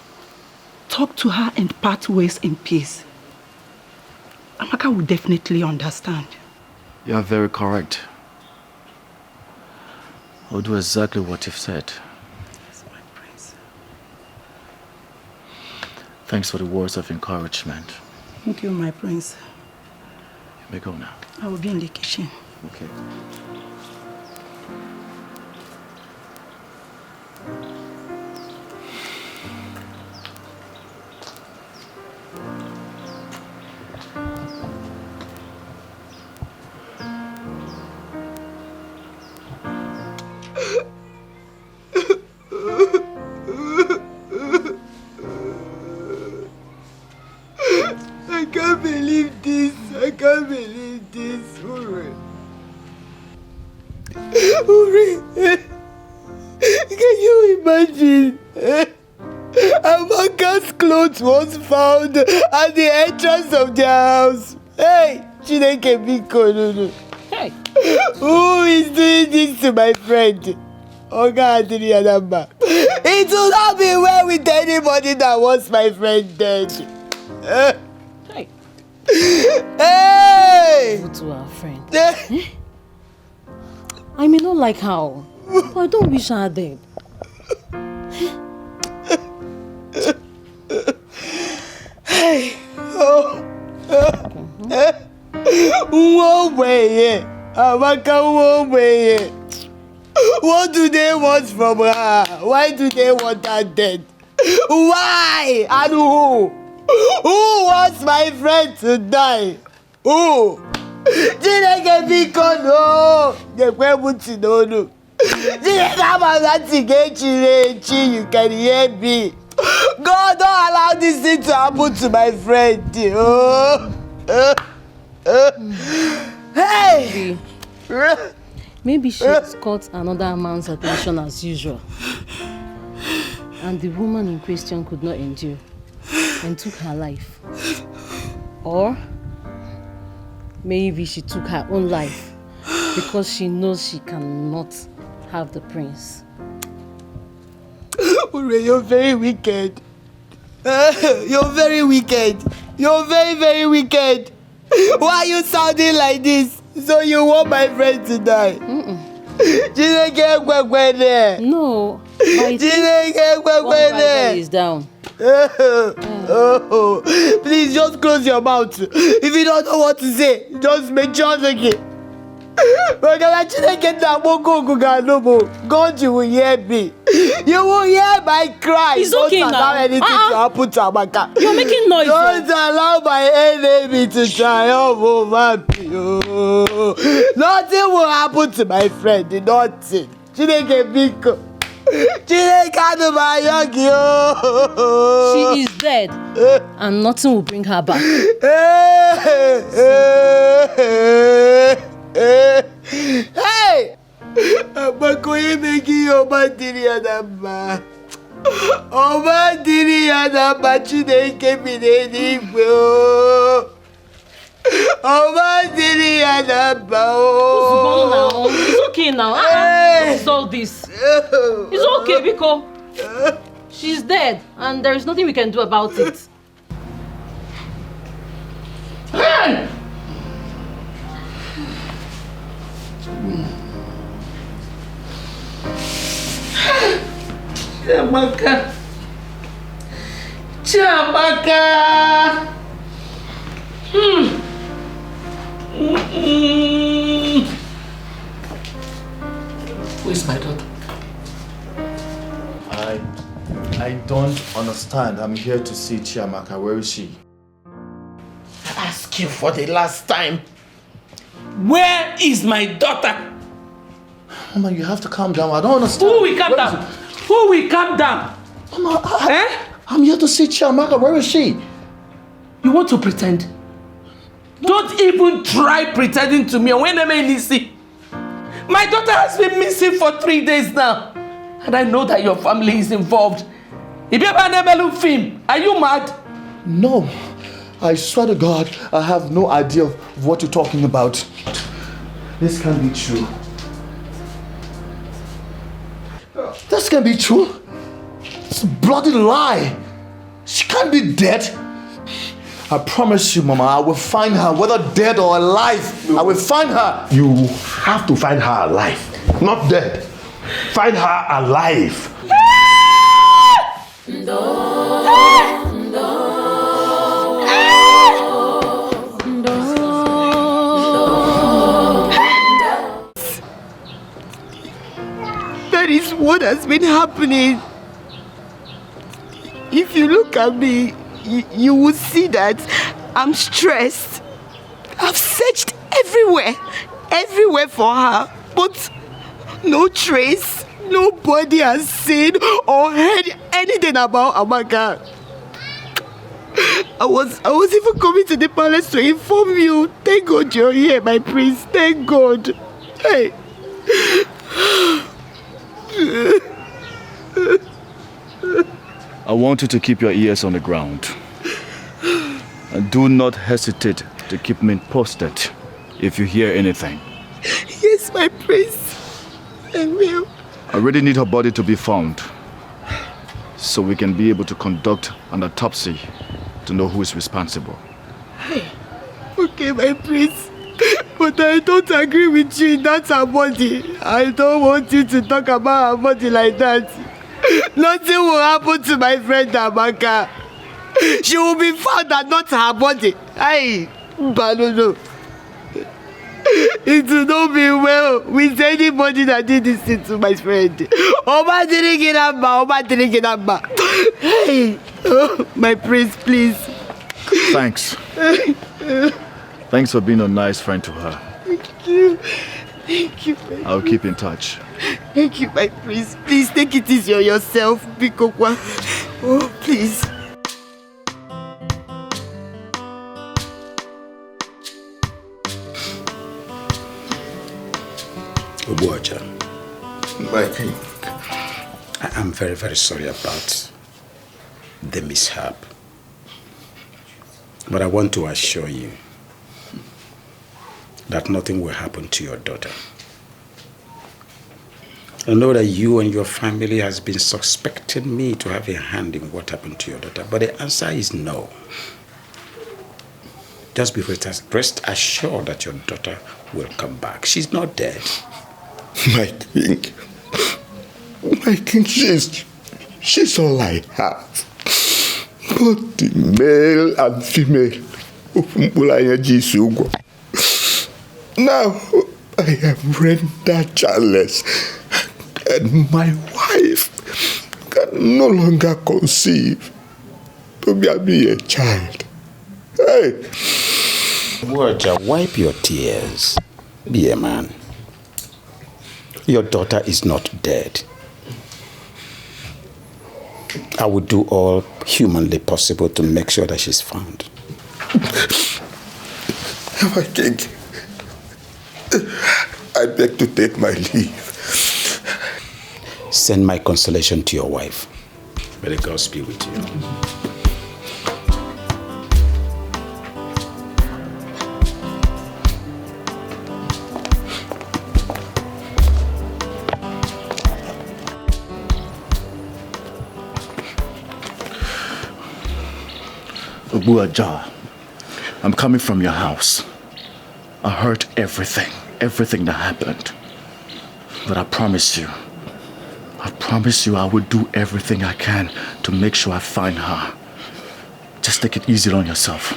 talk to her and part ways in peace. Amaka will definitely understand. You are very correct. I'll do exactly what you've said. Yes, my prince. Thanks for the words of encouragement. Thank you, my prince. You may go now. I will be in the kitchen. Okay. I can't believe this. I can't believe this. Uri, can you imagine? Amaka's clothes was found at the entrance of their house. Hey, Chineke Biko. Hey. Who is doing this to my friend? Oga Adrianamba. It will not be well with anybody that wants my friend dead. Hey. Hey! Go to our friend. I may not like her, but I don't wish her dead. Hey! Oh! One way, Amaka, one way. What do they want from her? Why do they want her dead? Why? And who? Who wants my friend to die? Who? Chineke biko no. Gekwebuti no no. Chineke amazati gechirechi. You can hear me. God, don't allow this thing to happen to my friend. Hey. Maybe she's caught another man's attention as usual. And the woman in question could not endure and took her life. Or maybe she took her own life because she knows she cannot have the prince. You're very wicked. You're very wicked. You're very, very wicked. Why are you sounding like this? So you want my friend to die? No. One is down. Please just close your mouth. If you don't know what to say, just make sure again. God, you will hear me. You will hear my cry. It's okay don't allow anything to happen to Amaka. You're making noise. Don't allow my enemy to triumph over me. Nothing will happen to my friend. Nothing. Chineke biko. She is dead, and nothing will bring her back. Hey! Abakoye making your mandiri adamba. Mandiri adamba Chineke bineni bro. Mandiri adamba. It's okay now. What's all this? It's okay because she's dead, and there is nothing we can do about it. Chiamaka! Chiamaka! Who is my daughter? I don't understand. I'm here to see Chiamaka. Where is she? I ask you for the last time. Where is my daughter? Mama, you have to calm down. I don't understand. Who will calm down? Who will calm down? Mama, I'm here to see Chiamaka. Where is she? You want to pretend? Don't even try pretending to me. When am I see? My daughter has been missing for 3 days now. And I know that your family is involved. If you ever never look film, are you mad? No. I swear to God, I have no idea of what you're talking about. This can't be true. This can't be true. It's a bloody lie. She can't be dead. I promise you, Mama, I will find her, whether dead or alive. I will find her. You have to find her alive, not dead. Find her alive. That is what has been happening. If you look at me, you will see that I'm stressed. I've searched everywhere for her, but no trace. Nobody has seen or heard anything about Amaka. I was even coming to the palace to inform you. Thank God you're here, my prince. Thank God. Hey. I want you to keep your ears on the ground. And do not hesitate to keep me posted if you hear anything. Yes, my prince. I will. I really need her body to be found so we can be able to conduct an autopsy to know who is responsible. Okay, my prince. But I don't agree with you. That's her body. I don't want you to talk about her body like that. Nothing will happen to my friend Amaka. She will be found and not her body. Aye, but no. It will not be well with anybody that did this thing to my friend. Oma didn't get up. Hey, oh, my prince, please. Thanks. Thanks for being a nice friend to her. Thank you. Thank you, my I'll keep in touch. Thank you, my prince. Please take it easy on yourself, Bikokwa. Oh, please. Obuaja. My king. I'm very, very sorry about the mishap. But I want to assure you that nothing will happen to your daughter. I know that you and your family has been suspecting me to have a hand in what happened to your daughter, but the answer is no. Just before it has, rest assured that your daughter will come back. She's not dead. My king, she's all I have. Both the male and female. Now I am rendered childless, and my wife can no longer conceive to be a child. Hey! Waja, wipe your tears. Be a man. Your daughter is not dead. I will do all humanly possible to make sure that she's found. My king, I beg to take my leave. Send my consolation to your wife. May the gods be with you. Obuaja, I'm coming from your house. I heard everything that happened. But I promise you I will do everything I can to make sure I find her. Just take it easy on yourself.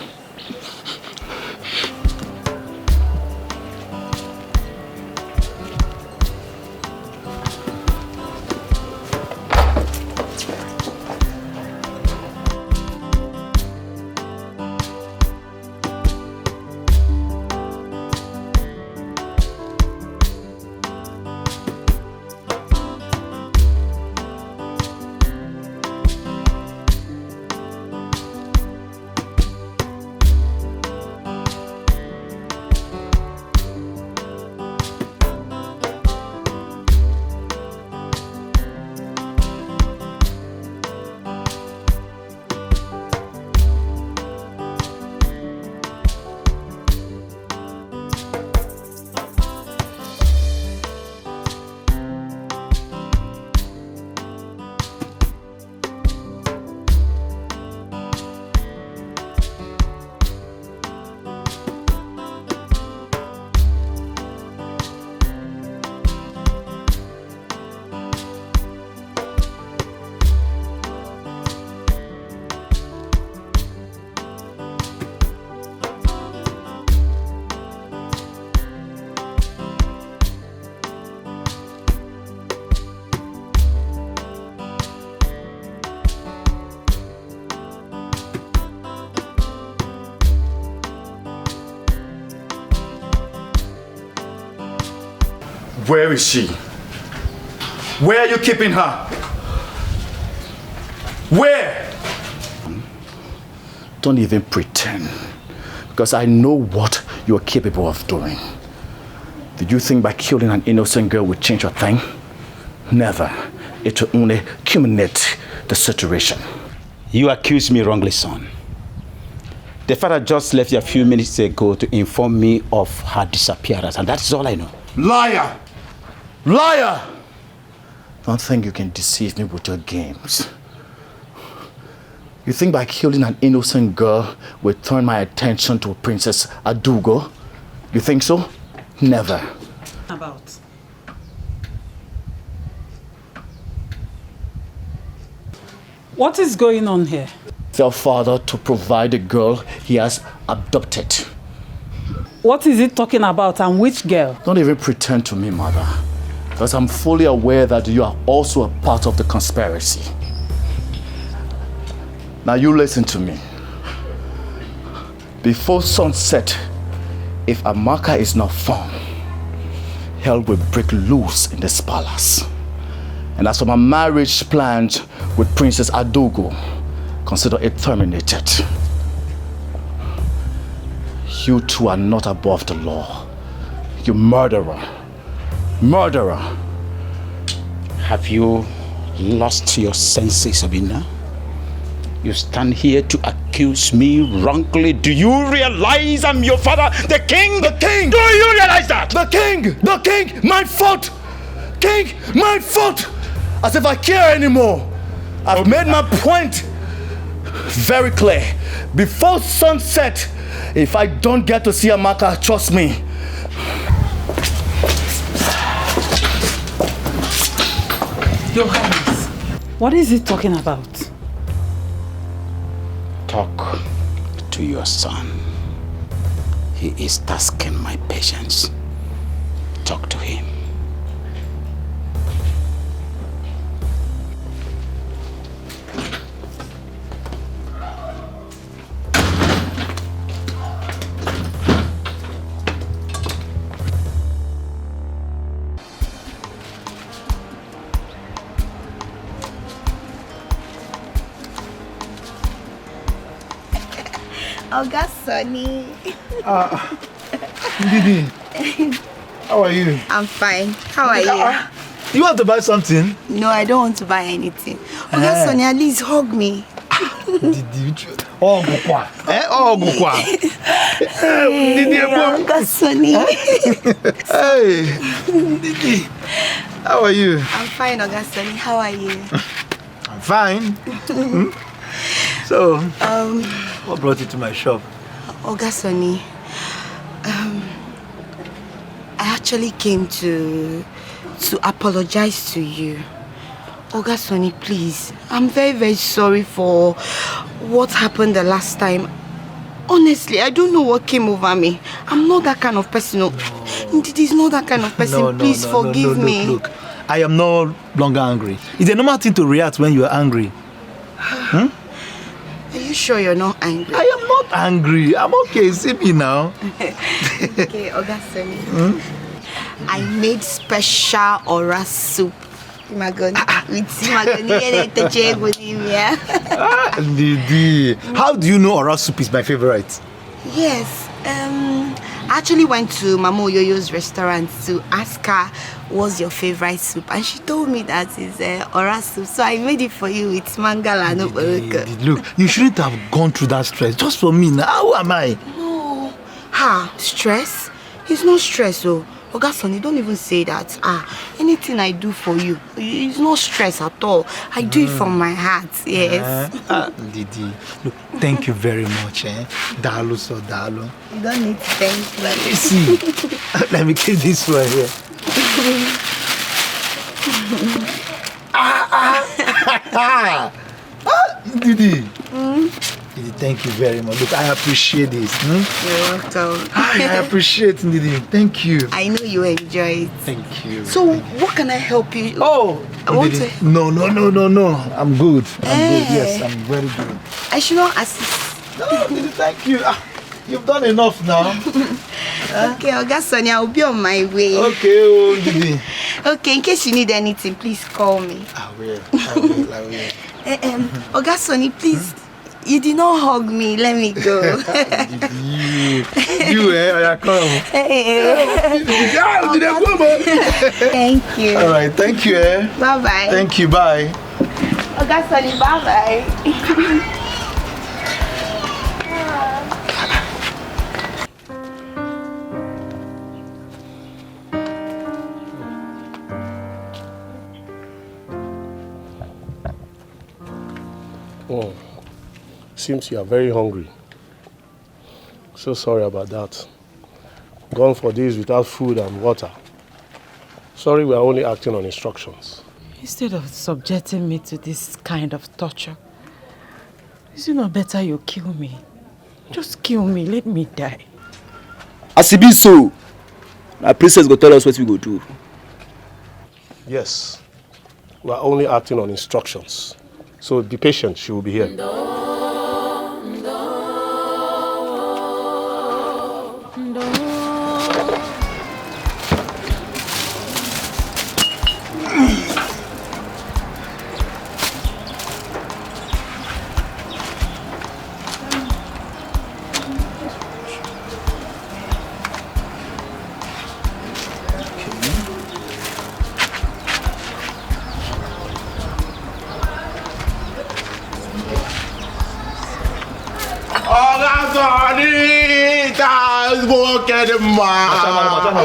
Where is she? Where are you keeping her? Where? Don't even pretend, because I know what you're capable of doing. Did you think by killing an innocent girl would change a thing? Never. It will only culminate the situation. You accuse me wrongly, son. The father just left you a few minutes ago to inform me of her disappearance, and that's all I know. Liar! Liar! Don't think you can deceive me with your games. You think by killing an innocent girl will turn my attention to Princess Adugo? You think so? Never. About. What is going on here? Tell father to provide the girl he has abducted. What is it talking about, and which girl? Don't even pretend to me, mother, because I'm fully aware that you are also a part of the conspiracy. Now you listen to me. Before sunset, if Amaka is not found, hell will break loose in this palace. And as for my marriage plans with Princess Adugo, consider it terminated. You two are not above the law. You murderer. Murderer. Have you lost your senses, Obina? You stand here to accuse me wrongly. Do you realize I'm your father, the king? The king! Do you realize that? The king! The king! My fault! King! My fault! As if I care anymore. I've made my point very clear. Before sunset, if I don't get to see Amaka, trust me. Your Highness, what is he talking about? Talk to your son. He is tasking my patience. Talk to him. Oga Sonny. Didi, how are you? I'm fine. How are you? You want to buy something? No, I don't want to buy anything. Oga Sonny, at least hug me. Didi, oh, Gukwa. Oh, Gukwa. Didi, Oga Sonny. Hey, Didi, how are you? I'm fine, Oga Sonny. How are you? I'm fine. So, what brought you to my shop? Oga Sonny, I actually came to apologize to you. Oga Sonny, please. I'm very, very sorry for what happened the last time. Honestly, I don't know what came over me. I'm not that kind of person. No. It is not that kind of person. Please forgive me. Look, I am no longer angry. It's a normal thing to react when you are angry. Are you sure you're not angry? I am not angry. I'm okay. See me now. Okay, Oga Sonny. I made special ora soup. Didi, how do you know ora soup is my favorite? Yes. I actually went to Mama Yoyo's restaurant to ask her what's your favorite soup, and she told me that it's ora soup. So I made it for you with mangala and oboroko. Look, you shouldn't have gone through that stress just for me. Now, how am I? No. Stress? It's not stress, oh. Oga Sonny, don't even say that. Anything I do for you, it's not stress at all. I do it from my heart, yes. Didi, look, thank you very much. Dalu so dalu. You don't need to thank me. See, let me keep this one here. Didi. Didi, thank you very much. Look, I appreciate this. You're welcome. I appreciate it, Didi. Thank you. I know you enjoy it. Thank you. So, what can I help you? Oh, I want Didi. to... No. I'm good. I'm good. Yes, I'm very good. I should not assist. No, Didi, thank you. You've done enough now. Okay, Oga Sonny, I'll be on my way. Okay, oh, Didi. Okay, in case you need anything, please call me. I will. Oga Sonny, please. You did not hug me. Let me go. you, come. Thank you. All right, thank you, Bye-bye. Thank you, bye. Oga Sonny, bye-bye. Oh, seems you are very hungry. So sorry about that. Gone for days without food and water. Sorry, we are only acting on instructions. Instead of subjecting me to this kind of torture, is it not better you kill me? Just kill me, let me die. As it be so, my princess go tell us what we go do. Yes, we are only acting on instructions. So be patient, she will be here.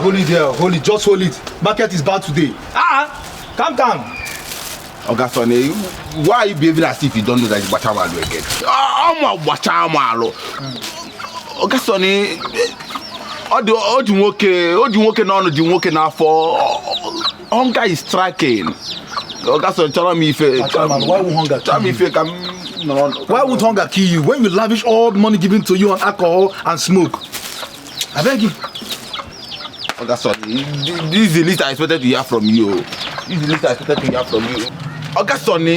Hold it there, hold it, just hold it. Market is bad today. Calm. Oga Sonny, why are you behaving as if you don't know that it's Bachamalo again? I'm a Bachamalo. Oga Sonny, all the work now for hunger is striking. Oga Sonny, tell me if why won't hunger tell me if you can. Why would hunger kill you when you lavish all the money given to you on alcohol and smoke? I beg you. Oga Sonny, this is the least I expected to hear from you. Oga Sonny,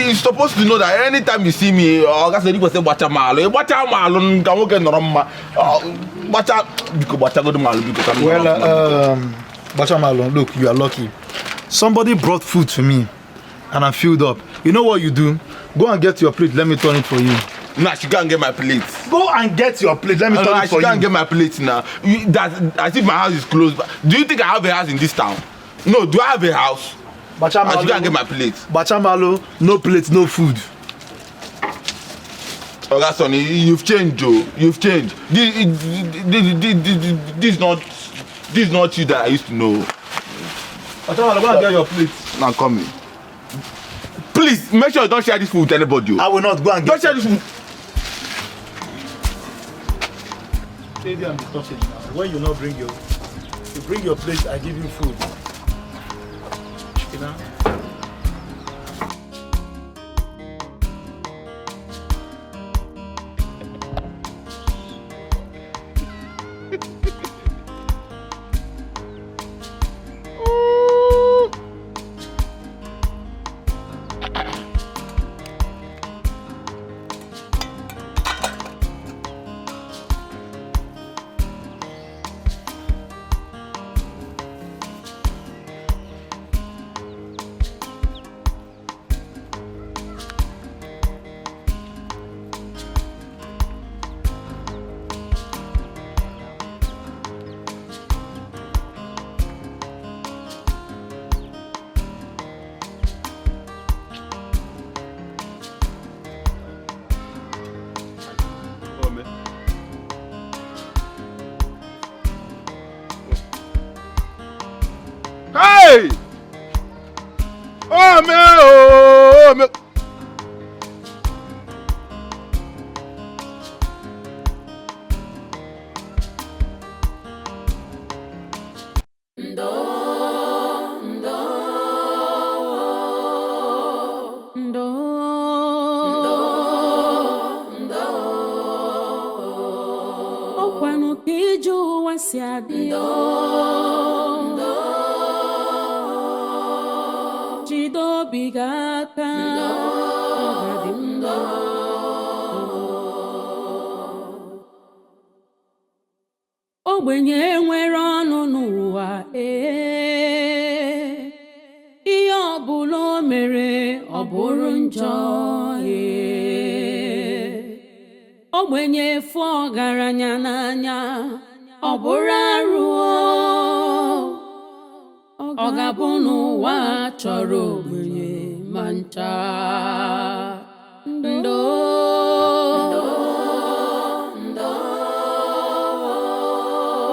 you're supposed to know that anytime you see me, Oga Sonny will say Bachamalo, Bachamalo, look, you are lucky. Somebody brought food to me and I filled up. You know what you do? Go and get your plate, let me turn it for you. Nah, she can't get my plate. Go and get your plate, let me turn it for you. She can't get my plate now. As if my house is closed. Do you think I have a house in this town? No, do I have a house? Bachamalo, she can't get my plate. Bachamalo, no plate, no food. Oga Sonny, you've changed, Joe. You've changed. This is not you that I used to know. Bachamalo, go and get your plate. Now come in. Please, make sure you don't share this food with anybody. I will not. Go and get. Don't share this food. Lady, I'm discussing now. When you not bring your plate, I give you food. You know? Hey! Oh, man! Oh, man! ogbenye nwere ọnụ n'ụwa ihe ọbụla o mere ọ bụrụ njọ ogbenye efu ọgaranya n'anya ọ bụrụ arụ ọ ga-abụ n'ụwa chọrọ ogbenye ma ncha ndo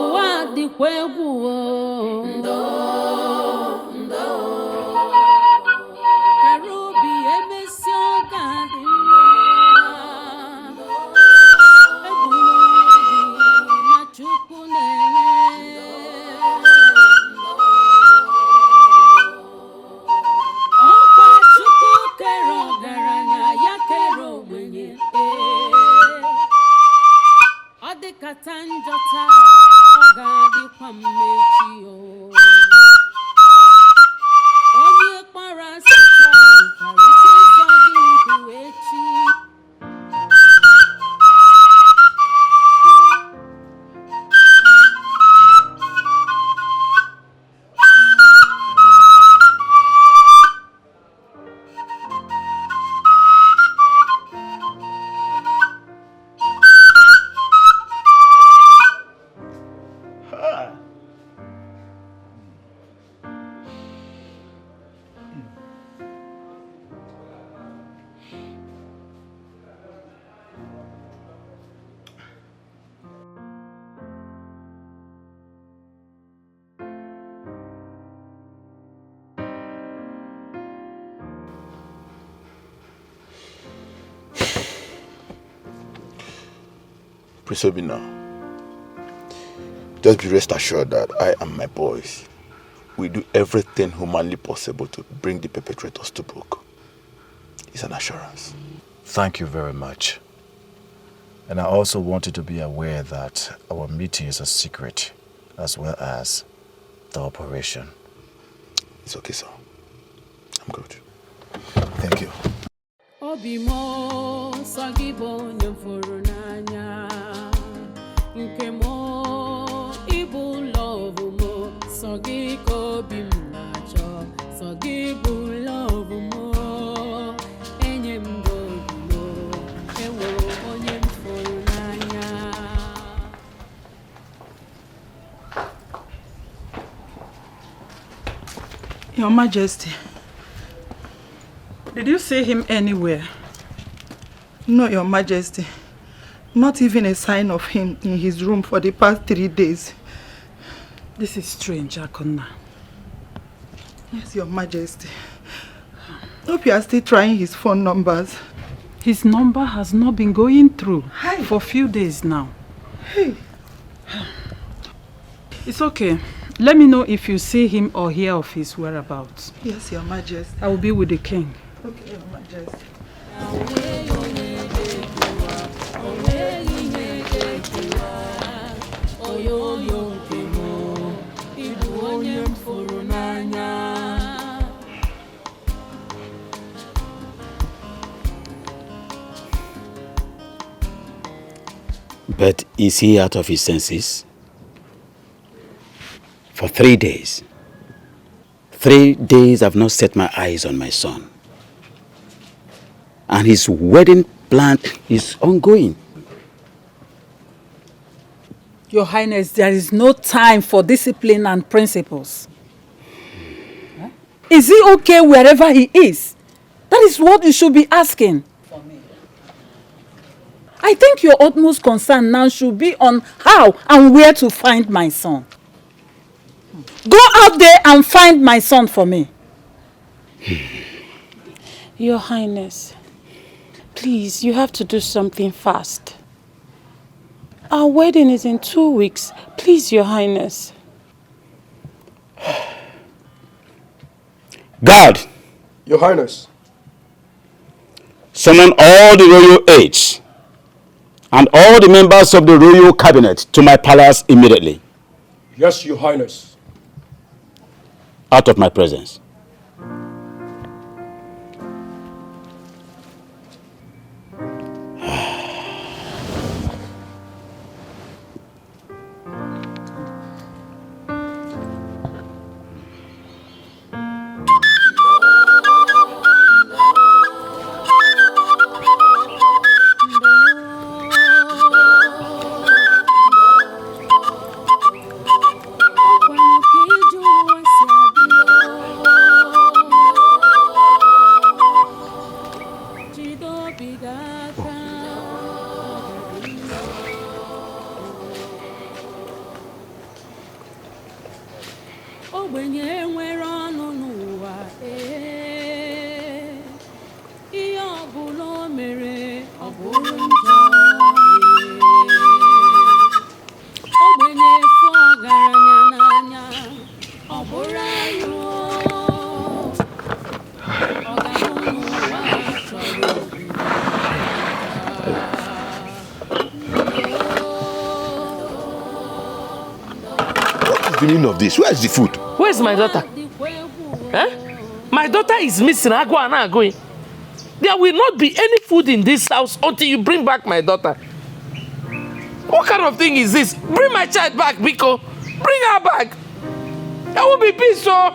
ụwa dịkwa egwu kara obi emesi ọ ga-adị Chukwu na-ele ọkwa Chukwu kere ọgaranya ya kere ogbenye ọ dịkata njọ taa ọ ga-adịkwa mmechi onye kpara asị taa nwekwara ike ịzọ gị ndụ echi Prisobina, just be rest assured that I and my boys will do everything humanly possible to bring the perpetrators to book. It's an assurance. Thank you very much. And I also want you to be aware that our meeting is a secret, as well as the operation. It's okay, sir. I'm good. Thank you. Obimo sagibo nyamfuru n'anya nke mo ibu love mo sagi ko bim nacho sagi bu love mo enyem go mo ewo onyem furu n'anya. Your Majesty, did you see him anywhere? No, Your Majesty. Not even a sign of him in his room for the past 3 days. This is strange, Akonna. Yes, Your Majesty. Hope you are still trying his phone numbers. His number has not been going through for a few days now. Hey. It's okay. Let me know if you see him or hear of his whereabouts. Yes, Your Majesty. I will be with the king. Okay, Your Majesty. But is he out of his senses? For 3 days. 3 days I've not set my eyes on my son. And his wedding plan is ongoing. Your Highness, there is no time for discipline and principles. Is he okay wherever he is? That is what you should be asking. I think your utmost concern now should be on how and where to find my son. Go out there and find my son for me. Your Highness, please, you have to do something fast. Our wedding is in 2 weeks. Please, Your Highness. Guard! Your Highness. Summon all the royal aides and all the members of the royal cabinet to my palace immediately. Yes, Your Highness. Out of my presence. the meaning of this? Where is the food? Where's my daughter? Eh? My daughter is missing. I go going. There will not be any food in this house until you bring back my daughter. What kind of thing is this? Bring my child back, Biko. Bring her back. There will be peace, so.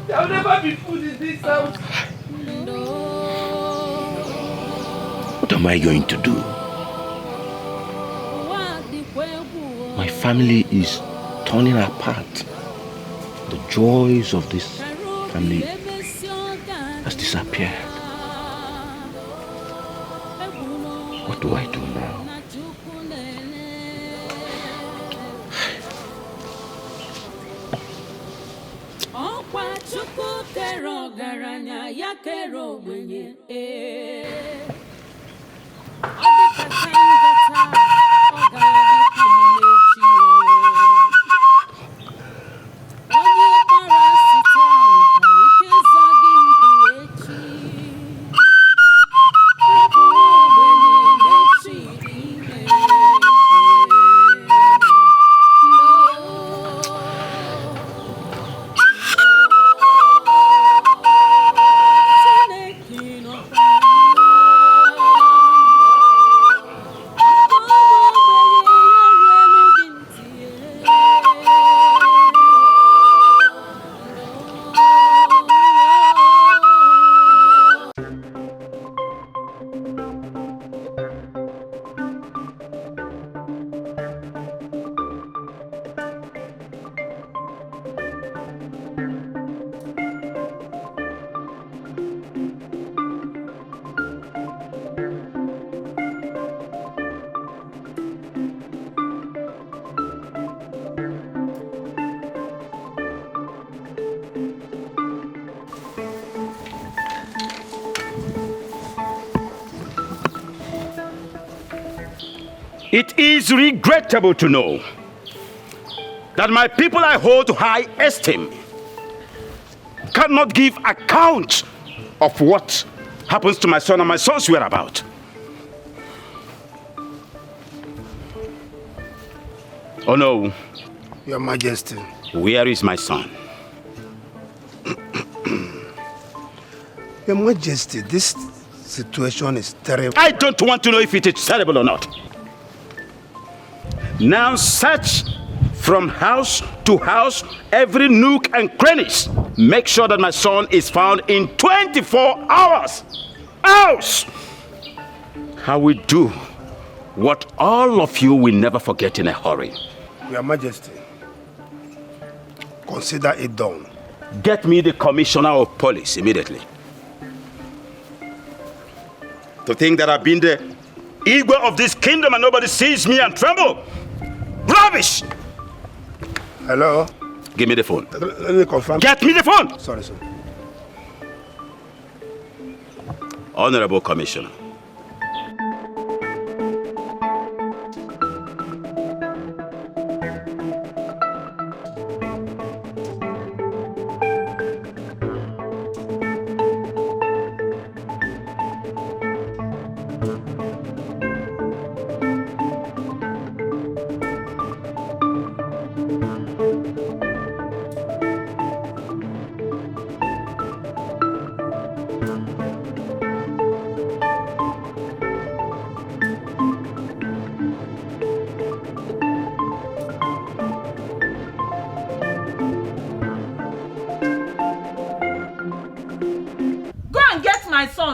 There will never be food in this house. What am I going to do? My family is turning apart. The joys of this family has disappeared. What do I do now? It is regrettable to know that my people I hold to high esteem cannot give account of what happens to my son and my son's whereabouts. Oh no. Your Majesty. Where is my son? Your Majesty, this situation is terrible. I don't want to know if it is terrible or not. Now search from house to house, every nook and crannies. Make sure that my son is found in 24 hours. Else, I will do what all of you will never forget in a hurry. Your Majesty, consider it done. Get me the Commissioner of Police immediately. To think that I've been the Igwe of this kingdom and nobody sees me and tremble. Rubbish! Hello? Give me the phone. Let me confirm. Get me the phone! Sorry, sir. Honorable Commissioner.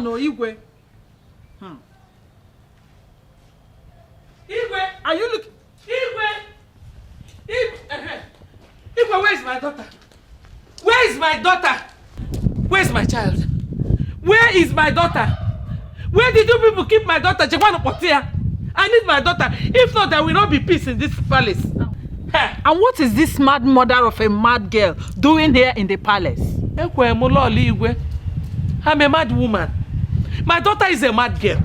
No, Igwe. Igwe, are you looking? Igwe, where is my daughter? Where is my daughter? Where is my child? Where is my daughter? Where did you people keep my daughter? I need my daughter. If not, there will not be peace in this palace. And what is this mad mother of a mad girl doing here in the palace? I'm a mad woman. My daughter is a mad girl.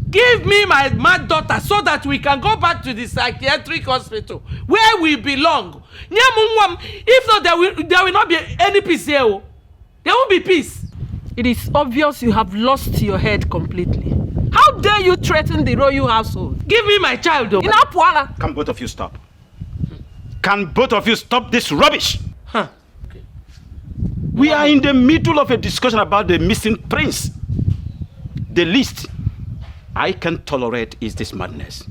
Give me my mad daughter so that we can go back to the psychiatric hospital where we belong. If not, there will not be any peace here. There won't be peace. It is obvious you have lost your head completely. How dare you threaten the royal household? Give me my child, though. Can both of you stop? Can both of you stop this rubbish? Huh. We are in the middle of a discussion about the missing prince. The least I can tolerate is this madness.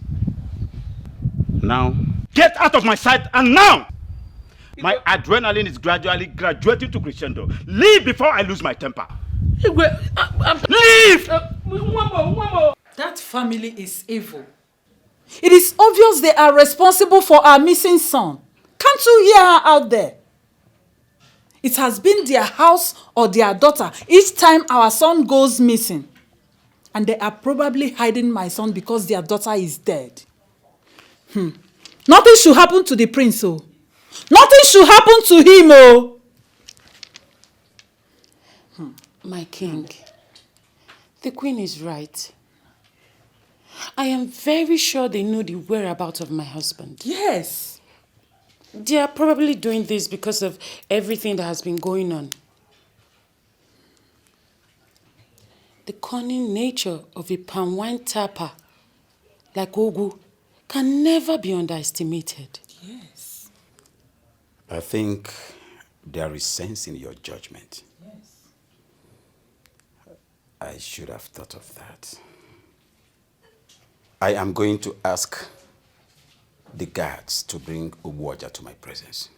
Now, get out of my sight, and now! My adrenaline is gradually graduating to crescendo. Leave before I lose my temper. Leave! That family is evil. It is obvious they are responsible for our missing son. Can't you hear her out there? It has been their house or their daughter each time our son goes missing. And they are probably hiding my son because their daughter is dead. Nothing should happen to the prince, oh. Nothing should happen to him, oh. My king, the queen is right. I am very sure they know the whereabouts of my husband. Yes. They are probably doing this because of everything that has been going on. The cunning nature of a Palmwine tapper like Ogu can never be underestimated. Yes. I think there is sense in your judgment. Yes. I should have thought of that. I am going to ask the guards to bring Ubuoja to my presence.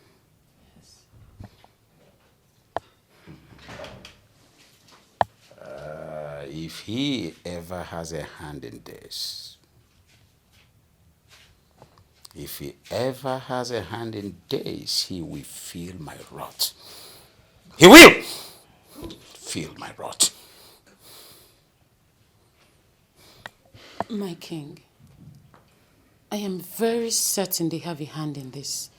If he ever has a hand in this, he will feel my wrath. He will feel my wrath. My king, I am very certain they have a hand in this.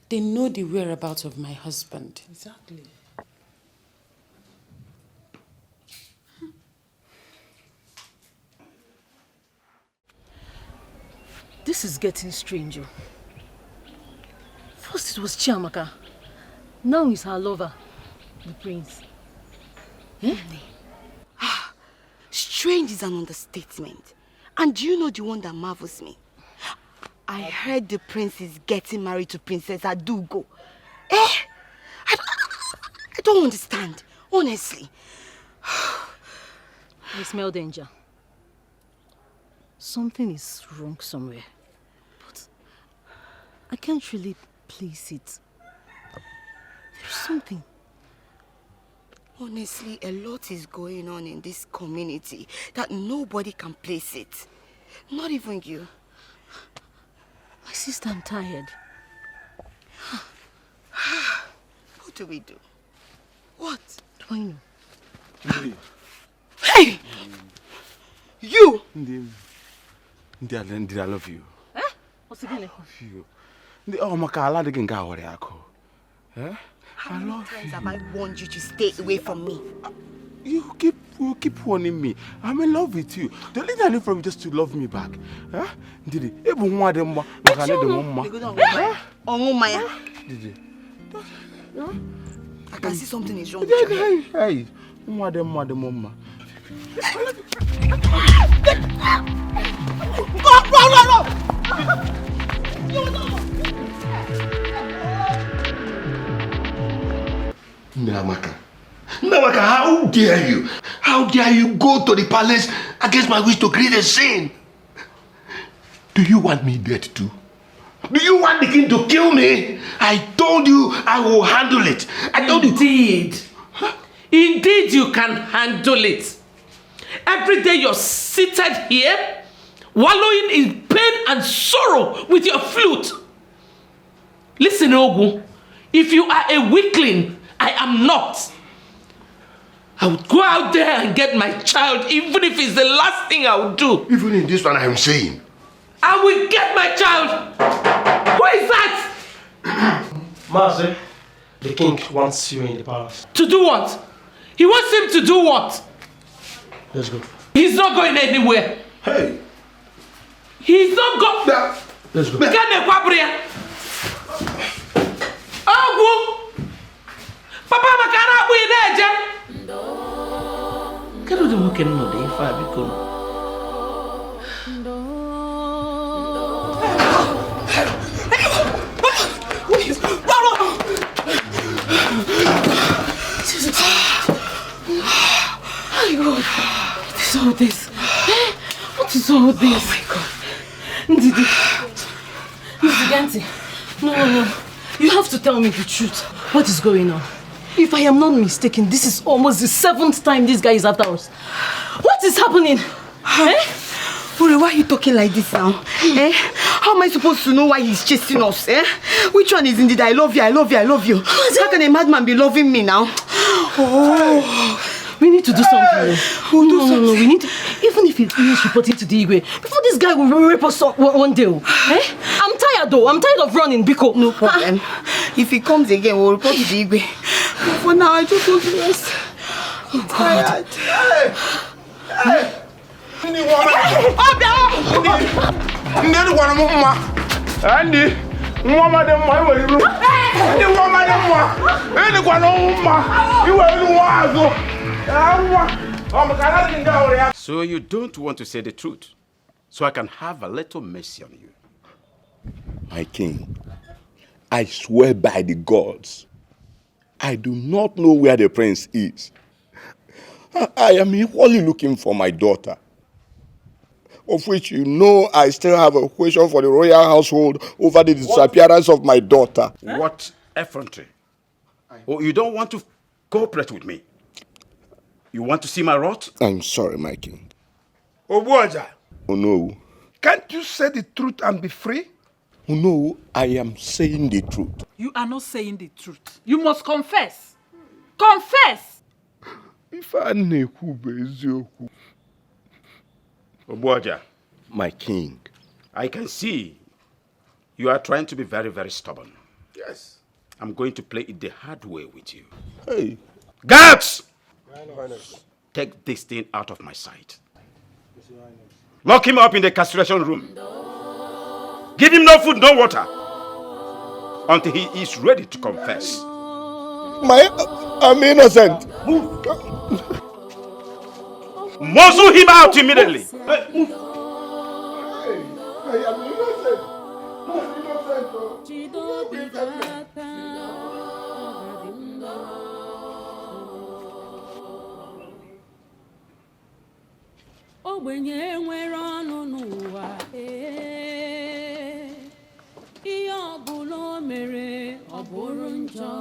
They know the whereabouts of my husband. Exactly. This is getting stranger. First it was Chiamaka. Now it's her lover, the prince. Strange is an understatement. And do you know the one that marvels me? I heard the prince is getting married to Princess Adugo. I don't understand, honestly. I smell danger. Something is wrong somewhere. But I can't really place it. There's something. Honestly, a lot is going on in this community that nobody can place it. Not even you. My sister, I'm tired. What do we do? What? Do I know? Hey! You! Ndi, I love you. What's it again? I love you. Oh, Makala, they can go where I go. How many times have I warned you to stay away from me? You keep warning me. I'm in love with you. The only thing I need from you just to love me back. Didi, I can see something is wrong with your head. Hey, Namaka, how dare you? How dare you go to the palace against my wish to create a scene? Do you want me dead too? Do you want the king to kill me? I told you I will handle it. I told you. Indeed you can handle it. Every day you're seated here, wallowing in pain and sorrow with your flute. Listen, Ogu, if you are a weakling, I am not. I would go out there and get my child, even if it's the last thing I would do. Even in this one I am saying. I will get my child. Who is that? Master, the king wants you in the palace. To do what? He wants him to do what? Let's go. He's not going anywhere. Hey. He's not going. Let's go. Papa makana abu ideje. Kero de muke no de ifa biko. all this? What is all this? Oh my God. Ndidi. No. You have to tell me the truth. What is going on? If I am not mistaken, this is almost the 7th time this guy is after us. What is happening? Ore, why are you talking like this now? How am I supposed to know why he's chasing us? Which one is indeed I love you? How can a madman be loving me now? We need to do something. No, we need to, even if he is reporting to the Igwe, before this guy will rape us one day. I'm tired though. I'm tired of running, Biko. No problem. If he comes again, we'll report to the Igwe. But for now, I just want to rest. I'm tired. Hey! Andy, so you don't want to say the truth, so I can have a little mercy on you. My king, I swear by the gods, I do not know where the prince is. I am equally looking for my daughter, of which you know I still have a question for the royal household over the disappearance of my daughter. What effrontery? Oh, you don't want to cooperate with me? You want to see my wrath? I'm sorry, my king. Obuaja. Oh no. Can't you say the truth and be free? Oh no, I am saying the truth. You are not saying the truth. You must confess. Confess! If I know Obuaja. My king. I can see you are trying to be very, very stubborn. Yes. I'm going to play it the hard way with you. Hey. Guards! Take this thing out of my sight. Lock him up in the castration room. Give him no food, no water. Until he is ready to confess. I'm innocent. Muzzle him out immediately. I am innocent. Ogbenye nwere ọnụ n'ụwa ihe ọbụla o mere ọ bụrụ njọ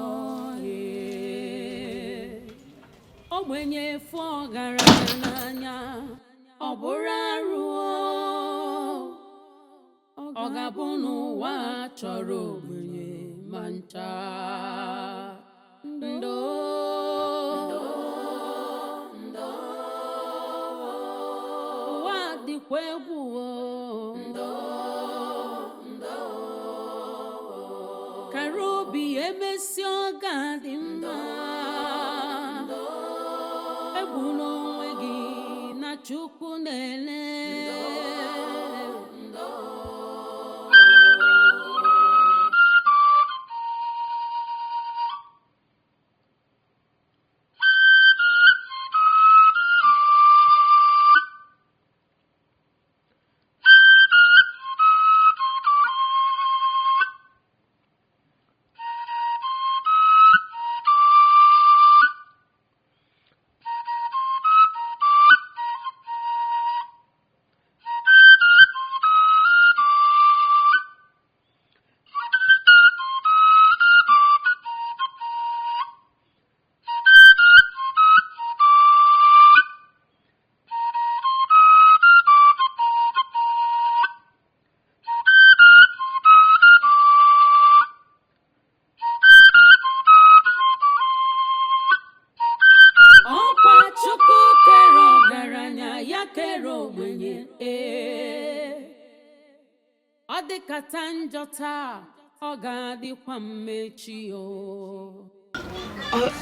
ogbenye fụ ọgaranya n'anya ọ bụrụ arụ ọ ga-abụ n'ụwa chọrọ ogbenye ma ncha Karobi emesi oga dị mma Egbuna onwe gị na Chukwu na-ele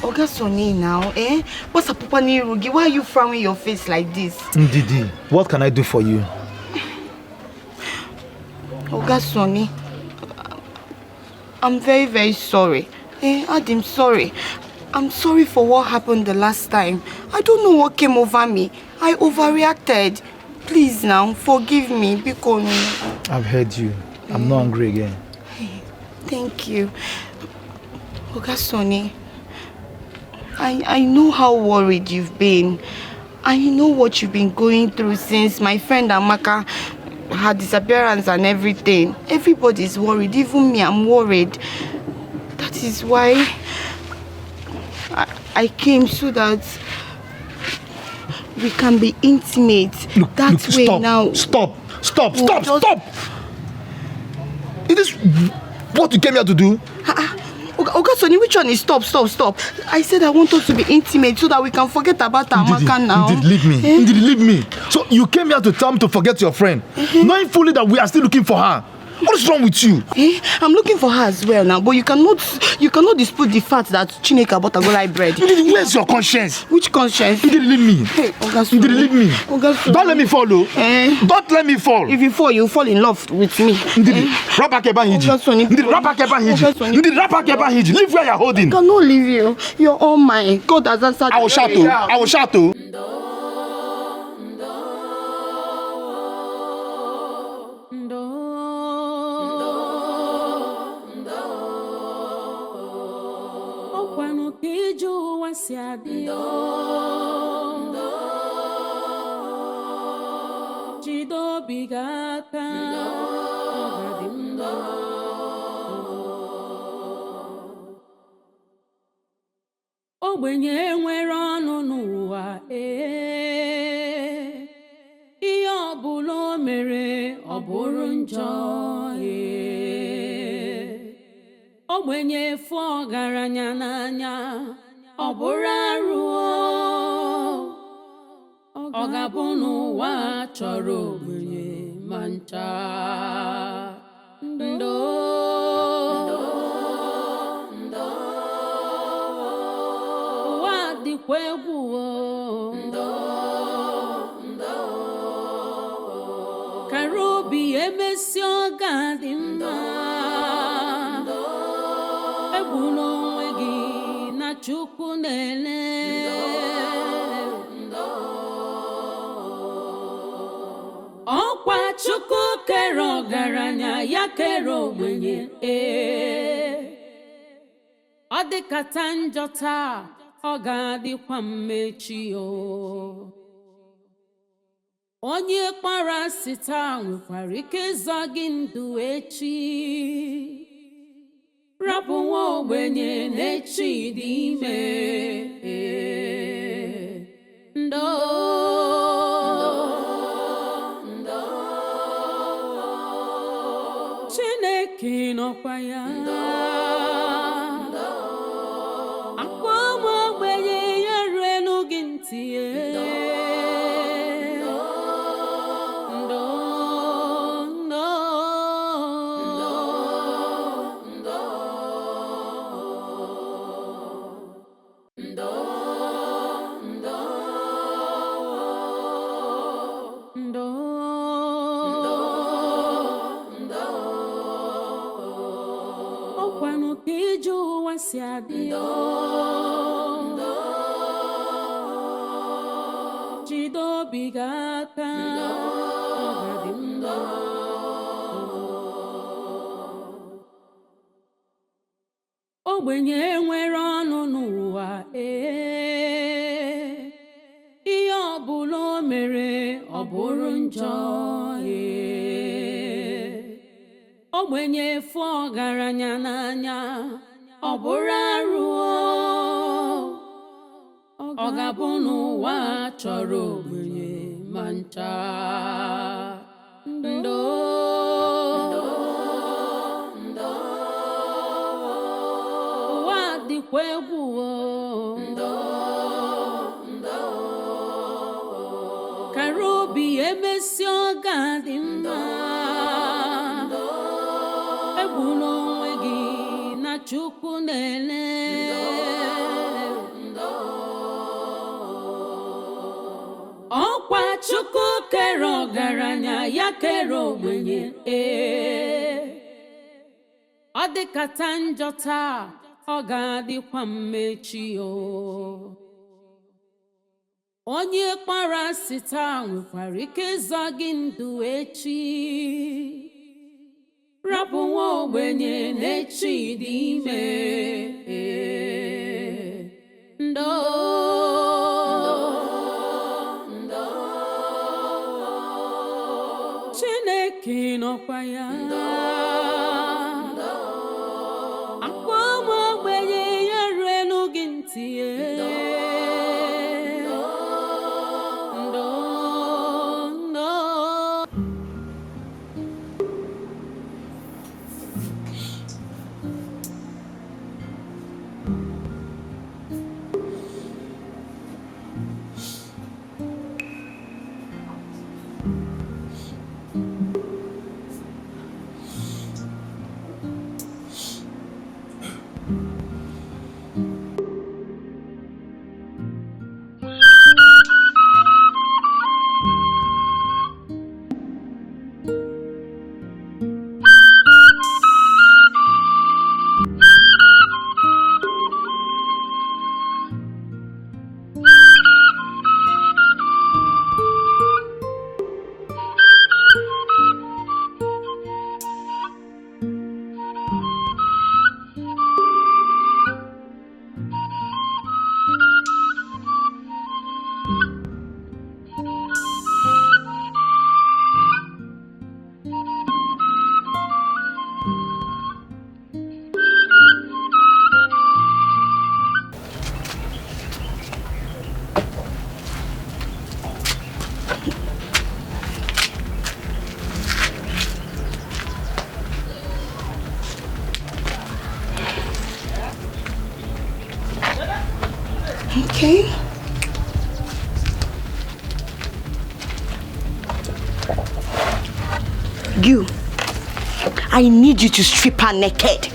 Oga Sonny now, What's up, Papa Nirugi? Why are you frowning your face like this? Ndidi, what can I do for you? Oga Sonny, I'm very, very sorry. Adim, sorry. I'm sorry for what happened the last time. I don't know what came over me. I overreacted. Please now, forgive me, because I've heard you. I'm not angry again. Thank you. Oga Sonny, I know how worried you've been. I know what you've been going through since my friend Amaka, her disappearance and everything. Everybody's worried, even me, I'm worried. That is why I came so that we can be intimate. Look, way stop, now. Stop! Is this what you came here to do? Okay, Sonny, which one is stop? I said I want us to be intimate so that we can forget about Amaka now. Indeed, leave me. So you came here to tell me to forget your friend, knowing fully that we are still looking for her. What is wrong with you? I'm looking for her as well now, but you cannot dispute the fact that Chineke bought a golai bread. Where's your conscience? Which conscience? You didn't leave me. You didn't leave me. Don't let me fall, though. Don't let me fall. If you fall, you fall in love with me. Leave where you're holding. I cannot leave you. You're all mine. God has answered. I will shout. Ogbenye nwere ọnụ n'ụwa ihe ọbụla o mere ọ bụrụ njọ ogbenye fụ ọgaranya n'anya ọ bụrụ arụ ọ ga-abụ n'ụwa chọrọ ogbenye ma ncha Karobi emesi ọga dị mma egwu n'onwe gị na Chukwu na-ele ọkwa Chukwu kere ọgaranya ya kere ogbenye ọ dịkata njọ taa ọ ga-adịkwa mmechi onye kpara asị taa nwekwara ike ịzọ gị ndụ echi rapụ nwa ogbenye n'echi dị ime Chineke nọkwa ya akwa ụmụ ogbenye ya ruelu gị ntị si adị jide obi gị aka ogbenye nwere ọnụ n'ụwa ihe ọbụla o mere ọ bụrụ njọ ogbenye fụ ọgaranya n'anya ọ bụrụ arụ ọ ga-abụ n'ụwa chọrọ ogbenye ma ncha ụwa dịkwa egwu kara obi emesi ọ ga-adị mma egwu n'onwe gị na Chukwu na-ele ọkwa Chukwu kere ọgaranya ya kere ogbenye ọ dịkata njọ taa ọ ga-adịkwa mmechi onye kpara asị taa nwekwara ike ịzọ gị ndụ echi rapụ nwa ogbenye n'echi dị ime nọkwa ya akwa ụmụ ogbenye ya rue n'oge ntị Okay. You, I need you to strip her naked.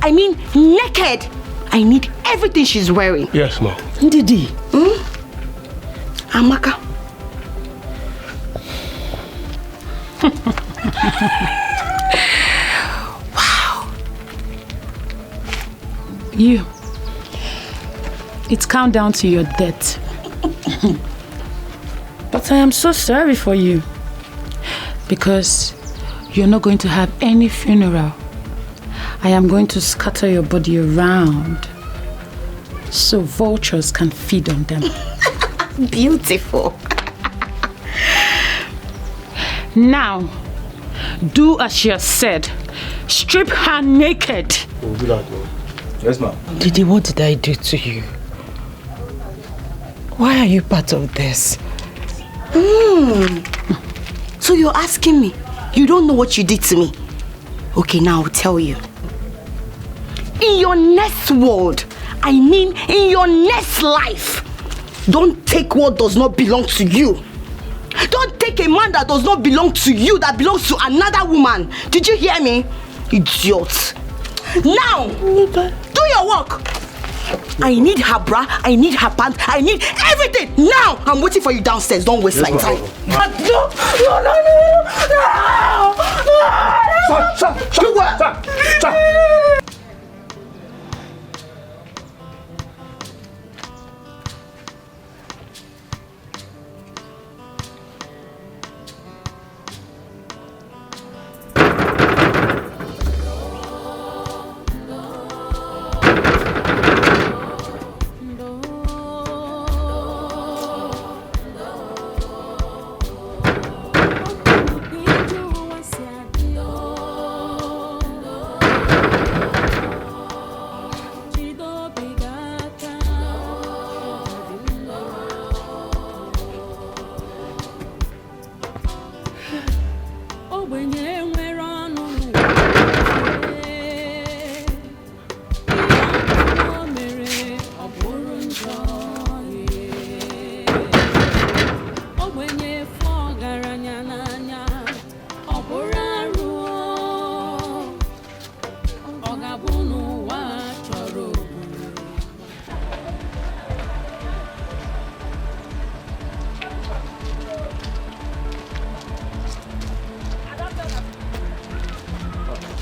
I mean naked. I need everything she's wearing. Yes, ma'am. Ndidi. Amaka. Wow. You. It's countdown to your death. But I am so sorry for you. Because you're not going to have any funeral. I am going to scatter your body around so vultures can feed on them. Beautiful. Now, do as she has said. Strip her naked. We'll do that, ma'am. Yes, ma'am. Didi, what did I do to you? Why are you part of this? So you're asking me? You don't know what you did to me? Okay, now I'll tell you. In your next world, I mean in your next life, don't take what does not belong to you. Don't take a man that does not belong to you, that belongs to another woman. Did you hear me? Idiot. Now, do your work. I need her bra, I need her pants, I need everything. Now, I'm waiting for you downstairs. Don't waste my time. No. Stop.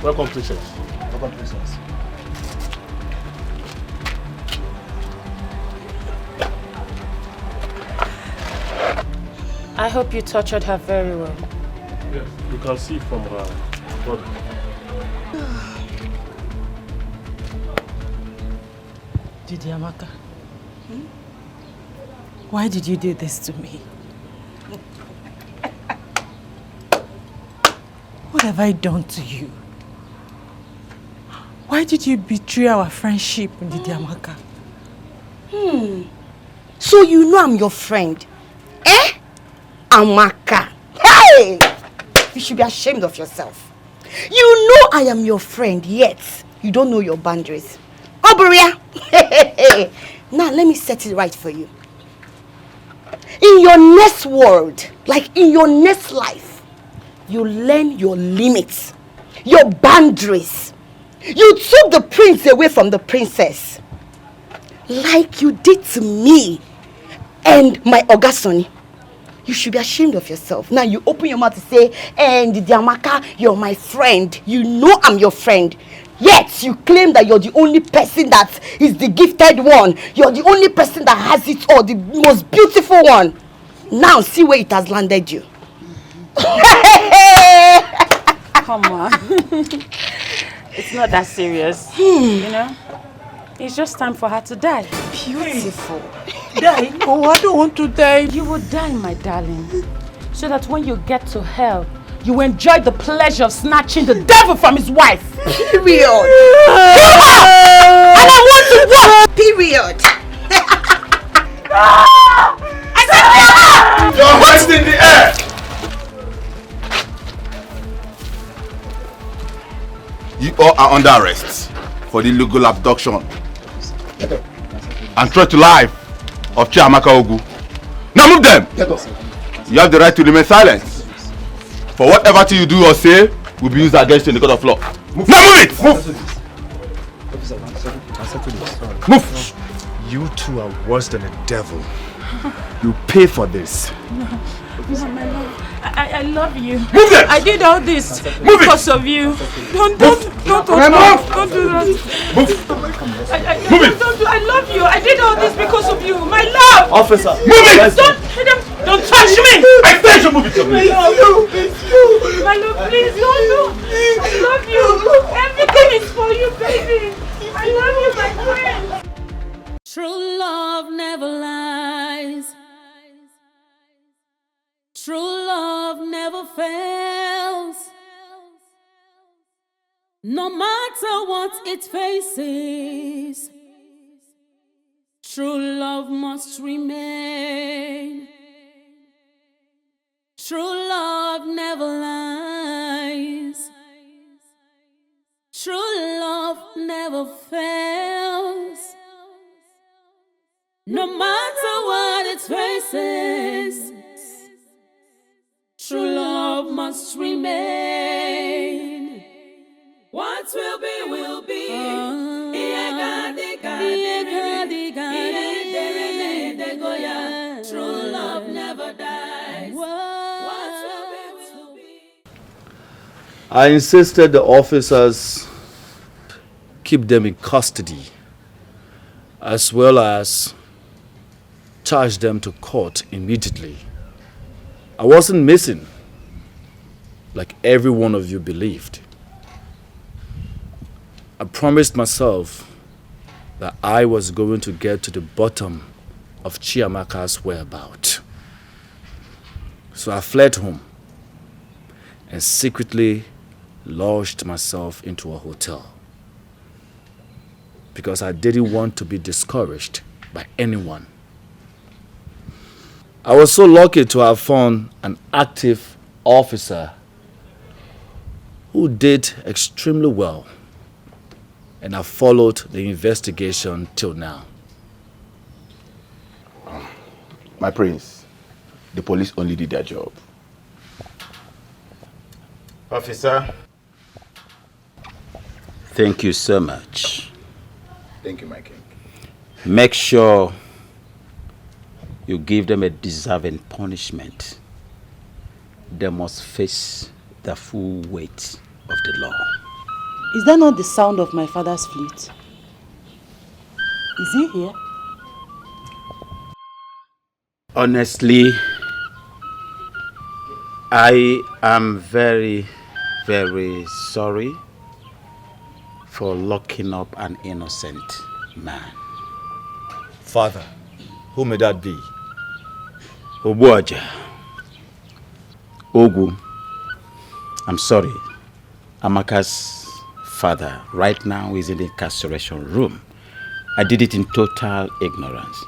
Welcome, princess. Welcome, princess. I hope you tortured her very well. Yes, you can see from her body. Didi Amaka, why did you do this to me? What have I done to you? Why did you betray our friendship, Ndidi Amaka? So you know I'm your friend? Eh? Amaka. Hey! You should be ashamed of yourself. You know I am your friend, yet you don't know your boundaries. Oberia! Now let me set it right for you. In your next world, like in your next life, you learn your limits, your boundaries. You took the prince away from the princess, like you did to me and my Ogasoni. You should be ashamed of yourself. Now you open your mouth to say, Ndidi Amaka, you're my friend. You know I'm your friend. Yet you claim that you're the only person that is the gifted one. You're the only person that has it all, the most beautiful one. Now see where it has landed you. Come on. It's not that serious. You know? It's just time for her to die. Beautiful. Die? Oh, I don't want to die. You will die, my darling. So that when you get to hell, you enjoy the pleasure of snatching the devil from his wife. Period. And I want to walk. Period. I said, your hands in the air. You all are under arrest for the illegal abduction and threat to life of Chiamaka Ogu. Now move them. You have the right to remain silent. For whatever thing you do or say will be used against you in the court of law. Move. Now move it! Move! Move! You two are worse than a devil. You pay for this. No, my love. I love you. Move them! I did all this because of you. Don't do that. Move! I love you. I did all this because of you. My love! Officer! Move it! Don't touch me! I said you move it! My love, please don't do. I love you. Everything is for you, baby. I love you, my friend. True love never lies. True love never fails. No matter what it faces, true love must remain. True love never lies. True love never fails. No matter what it faces, true love must remain. What will be, will be. True love never dies. What will be. I insisted the officers keep them in custody, as well as charge them to court immediately. I wasn't missing, like every one of you believed. I promised myself that I was going to get to the bottom of Chiamaka's whereabouts. So I fled home and secretly lodged myself into a hotel because I didn't want to be discouraged by anyone. I was so lucky to have found an active officer who did extremely well, and I followed the investigation till now. My prince, the police only did their job. Officer. Thank you so much. Thank you, my king. Make sure you give them a deserving punishment. They must face the full weight of the law. Is that not the sound of my father's flute? Is he here? Honestly, I am very, very sorry for locking up an innocent man. Father, who may that be? Obuaja. Ogu. I'm sorry. Amaka's father right now is in the incarceration room. I did it in total ignorance.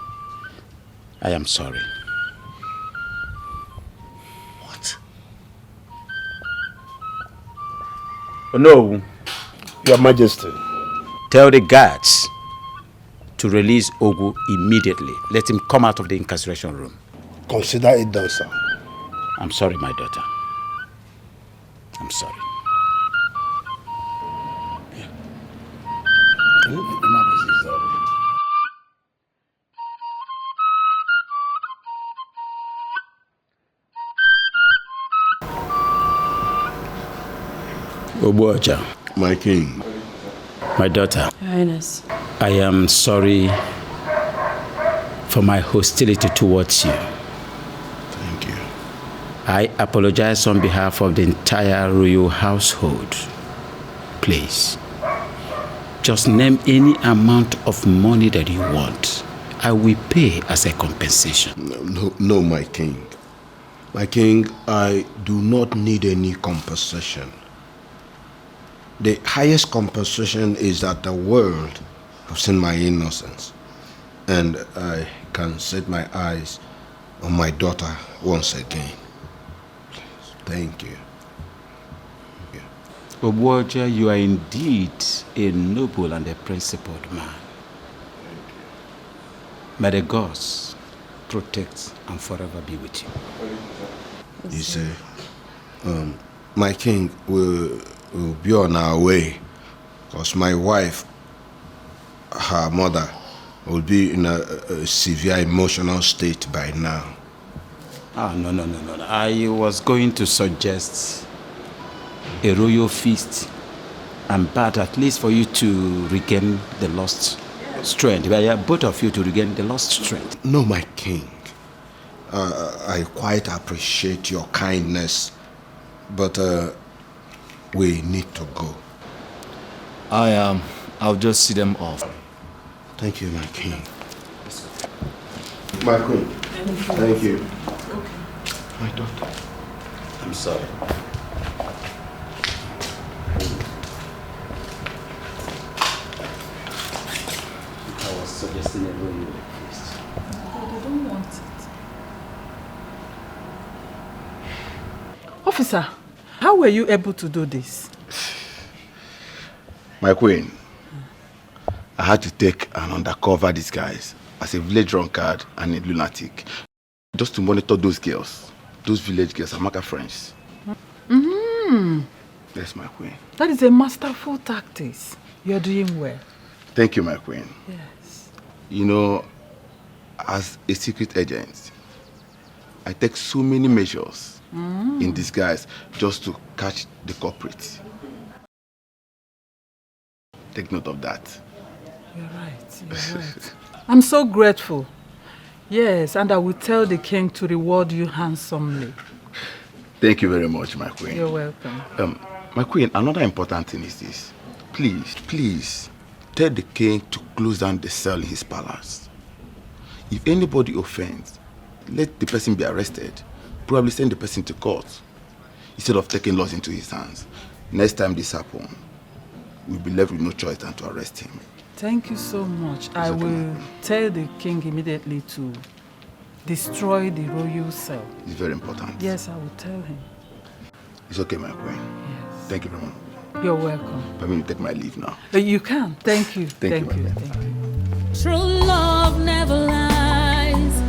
I am sorry. What? Oh, no. Your Majesty. Tell the guards to release Ogu immediately. Let him come out of the incarceration room. Consider it done, sir. I'm sorry, my daughter. I'm sorry. Obuoja. My king. My daughter. Your Highness. I am sorry for my hostility towards you. Thank you. I apologize on behalf of the entire royal household. Please, just name any amount of money that you want. I will pay as a compensation. No, my king. My king, I do not need any compensation. The highest compensation is that the world have seen my innocence, and I can set my eyes on my daughter once again. Please, thank you. Obuoja, you are indeed a noble and a principled man. May the gods protect and forever be with you. You say, my king will be on our way, because my wife, her mother, will be in a severe emotional state by now. No. I was going to suggest a royal feast and bath, at least for you to regain the lost strength. Both of you to regain the lost strength. No, my king. I quite appreciate your kindness, but we need to go. I'll just see them off. Thank you, my king. My queen. Thank you. My daughter. I'm sorry. I was suggesting a royal feast. I don't want it. Officer, how were you able to do this? My queen, I had to take an undercover disguise as a village drunkard and a lunatic, just to monitor those girls, those village girls, Amaka friends. Yes, my queen. That is a masterful tactic. You're doing well. Thank you, my queen. Yes. You know, as a secret agent, I take so many measures in disguise just to catch the culprit. Take note of that. You're right. I'm so grateful. Yes, and I will tell the king to reward you handsomely. Thank you very much, my queen. You're welcome. My queen, another important thing is this. Please, tell the king to close down the cell in his palace. If anybody offends, let the person be arrested. Probably send the person to court instead of taking laws into his hands. Next time this happens, we'll be left with no choice than to arrest him. Thank you so much. I will tell the king immediately to destroy the royal cell. It's very important. Yes, I will tell him. It's okay, my queen. Yes. Thank you very much. You're welcome. I'm going to take my leave now. You can. Thank you. Thank you. True love never lies.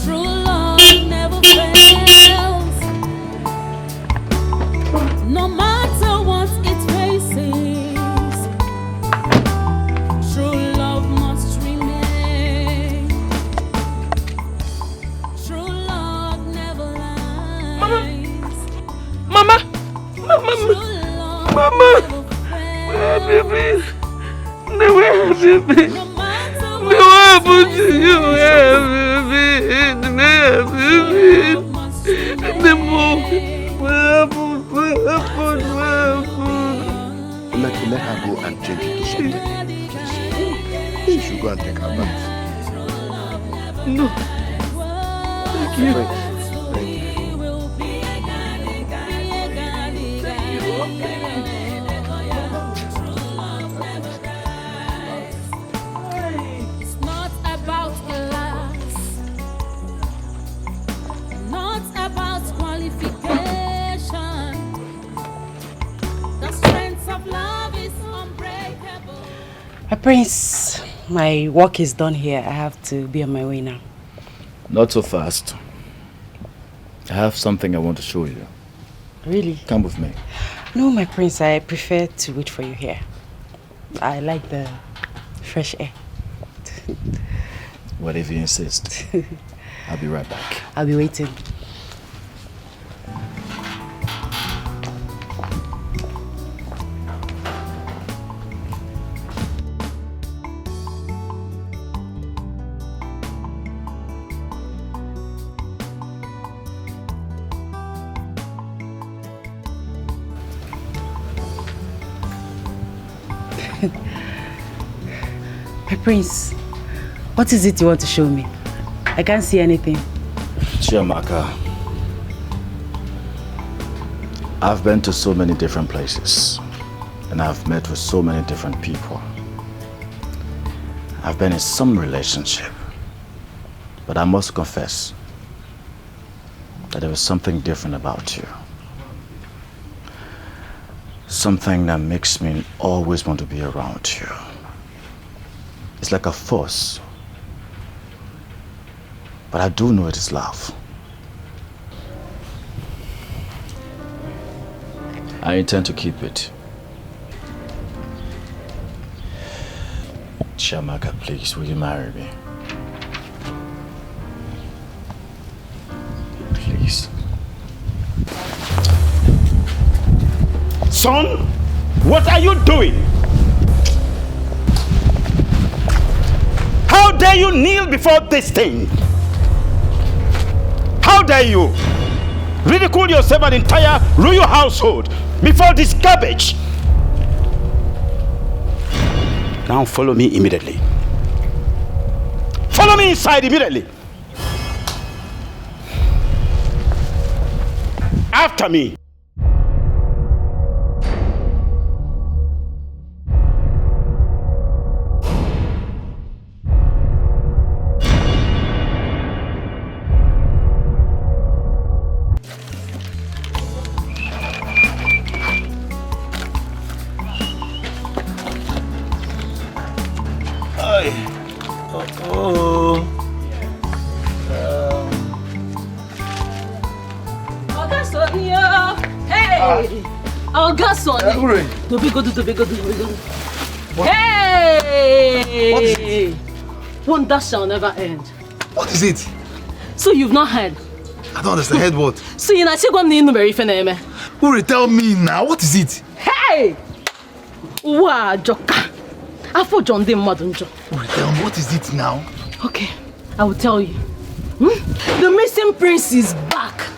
True love never fails. No matter what it faces, true love must remain. True love never lies. Mama! Where baby? Where baby? What happened to you? Where baby? The move. What happened? Let her go and change into something. She should go and take her bath. No. Thank you. It's not about class, not about qualification. The strength of love is unbreakable. Prince, my work is done here. I have to be on my way now. Not so fast. I have something I want to show you. Really? Come with me. No, my prince, I prefer to wait for you here. I like the fresh air. What if you insist? I'll be right back. I'll be waiting. My prince, what is it you want to show me? I can't see anything. Chiamaka, I've been to so many different places and I've met with so many different people. I've been in some relationship, but I must confess that there was something different about you. Something that makes me always want to be around you. It's like a force. But I do know it is love. I intend to keep it. Chiamaka, please, will you marry me? Please. Son, what are you doing? How dare you kneel before this thing? How dare you ridicule yourself and entire royal household before this garbage? Now follow me immediately. Follow me inside immediately. After me. Hey! One that shall never end. What is it? So you've not heard? I don't understand. Heard what? So you not very Uri, tell me now. What is it? Hey! Wow, Joka. I thought John didn't Madunjo. Uri, tell me, what is it now? Okay, I will tell you. The missing prince is back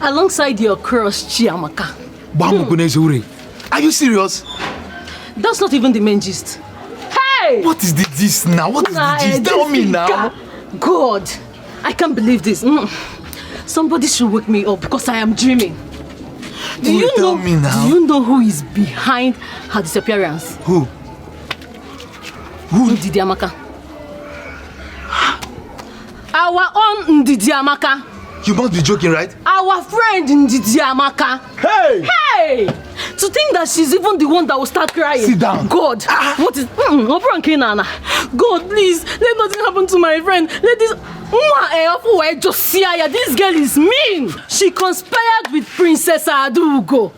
alongside your cross, Chiamaka. Uri, are you serious? That's not even the main gist. Hey! What is this now? What is the gist? Tell me now. God, I can't believe this. Somebody should wake me up because I am dreaming. Do you tell me now. Do you know who is behind her disappearance? Who? Ndidi Amaka. Our own Ndidi Amaka. You must be joking, right? Our friend Ndidi Amaka. Hey! Hey! To think that she's even the one that will start crying. Sit down. God, what is... God, please, let nothing happen to my friend. Let this... This girl is mean. She conspired with Princess Adugo,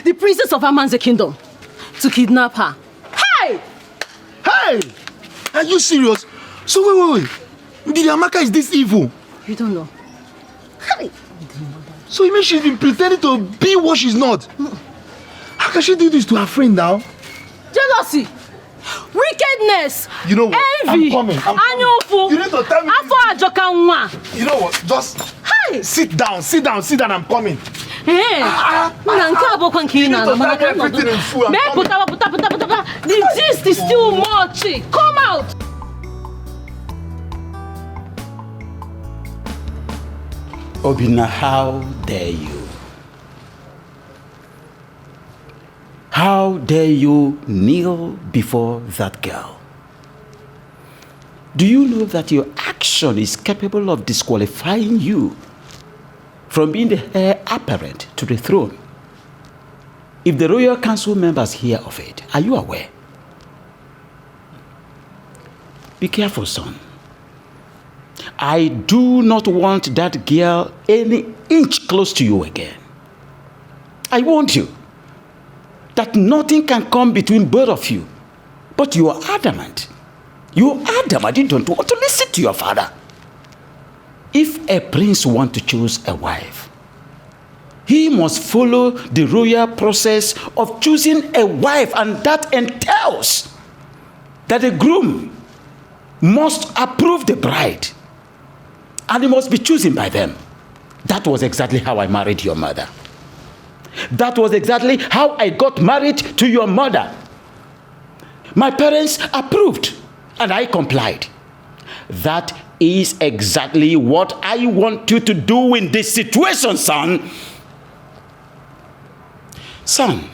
the princess of Amanze kingdom, to kidnap her. Hey! Hey! Are you serious? So wait. Ndidi Amaka is this evil? You don't know. Hey! So you mean she's been pretending to be what she's not? How can she do this to her friend now? Jealousy, wickedness, you know what? envy, I'm coming. You need to tell me. You know what? Just sit down. I'm coming. Hey, you need to tell me everything in full. The gist is still much. Come out. Obina, how dare you? How dare you kneel before that girl? Do you know that your action is capable of disqualifying you from being the heir apparent to the throne? If the royal council members hear of it, are you aware? Be careful, son. I do not want that girl any inch close to you again. I warned you that nothing can come between both of you, but you are adamant. You are adamant. You don't want to listen to your father. If a prince wants to choose a wife, he must follow the royal process of choosing a wife, and that entails that the groom must approve the bride, and he must be chosen by them. That was exactly how I married your mother. That was exactly how I got married to your mother. My parents approved, and I complied. That is exactly what I want you to do in this situation, son. Son,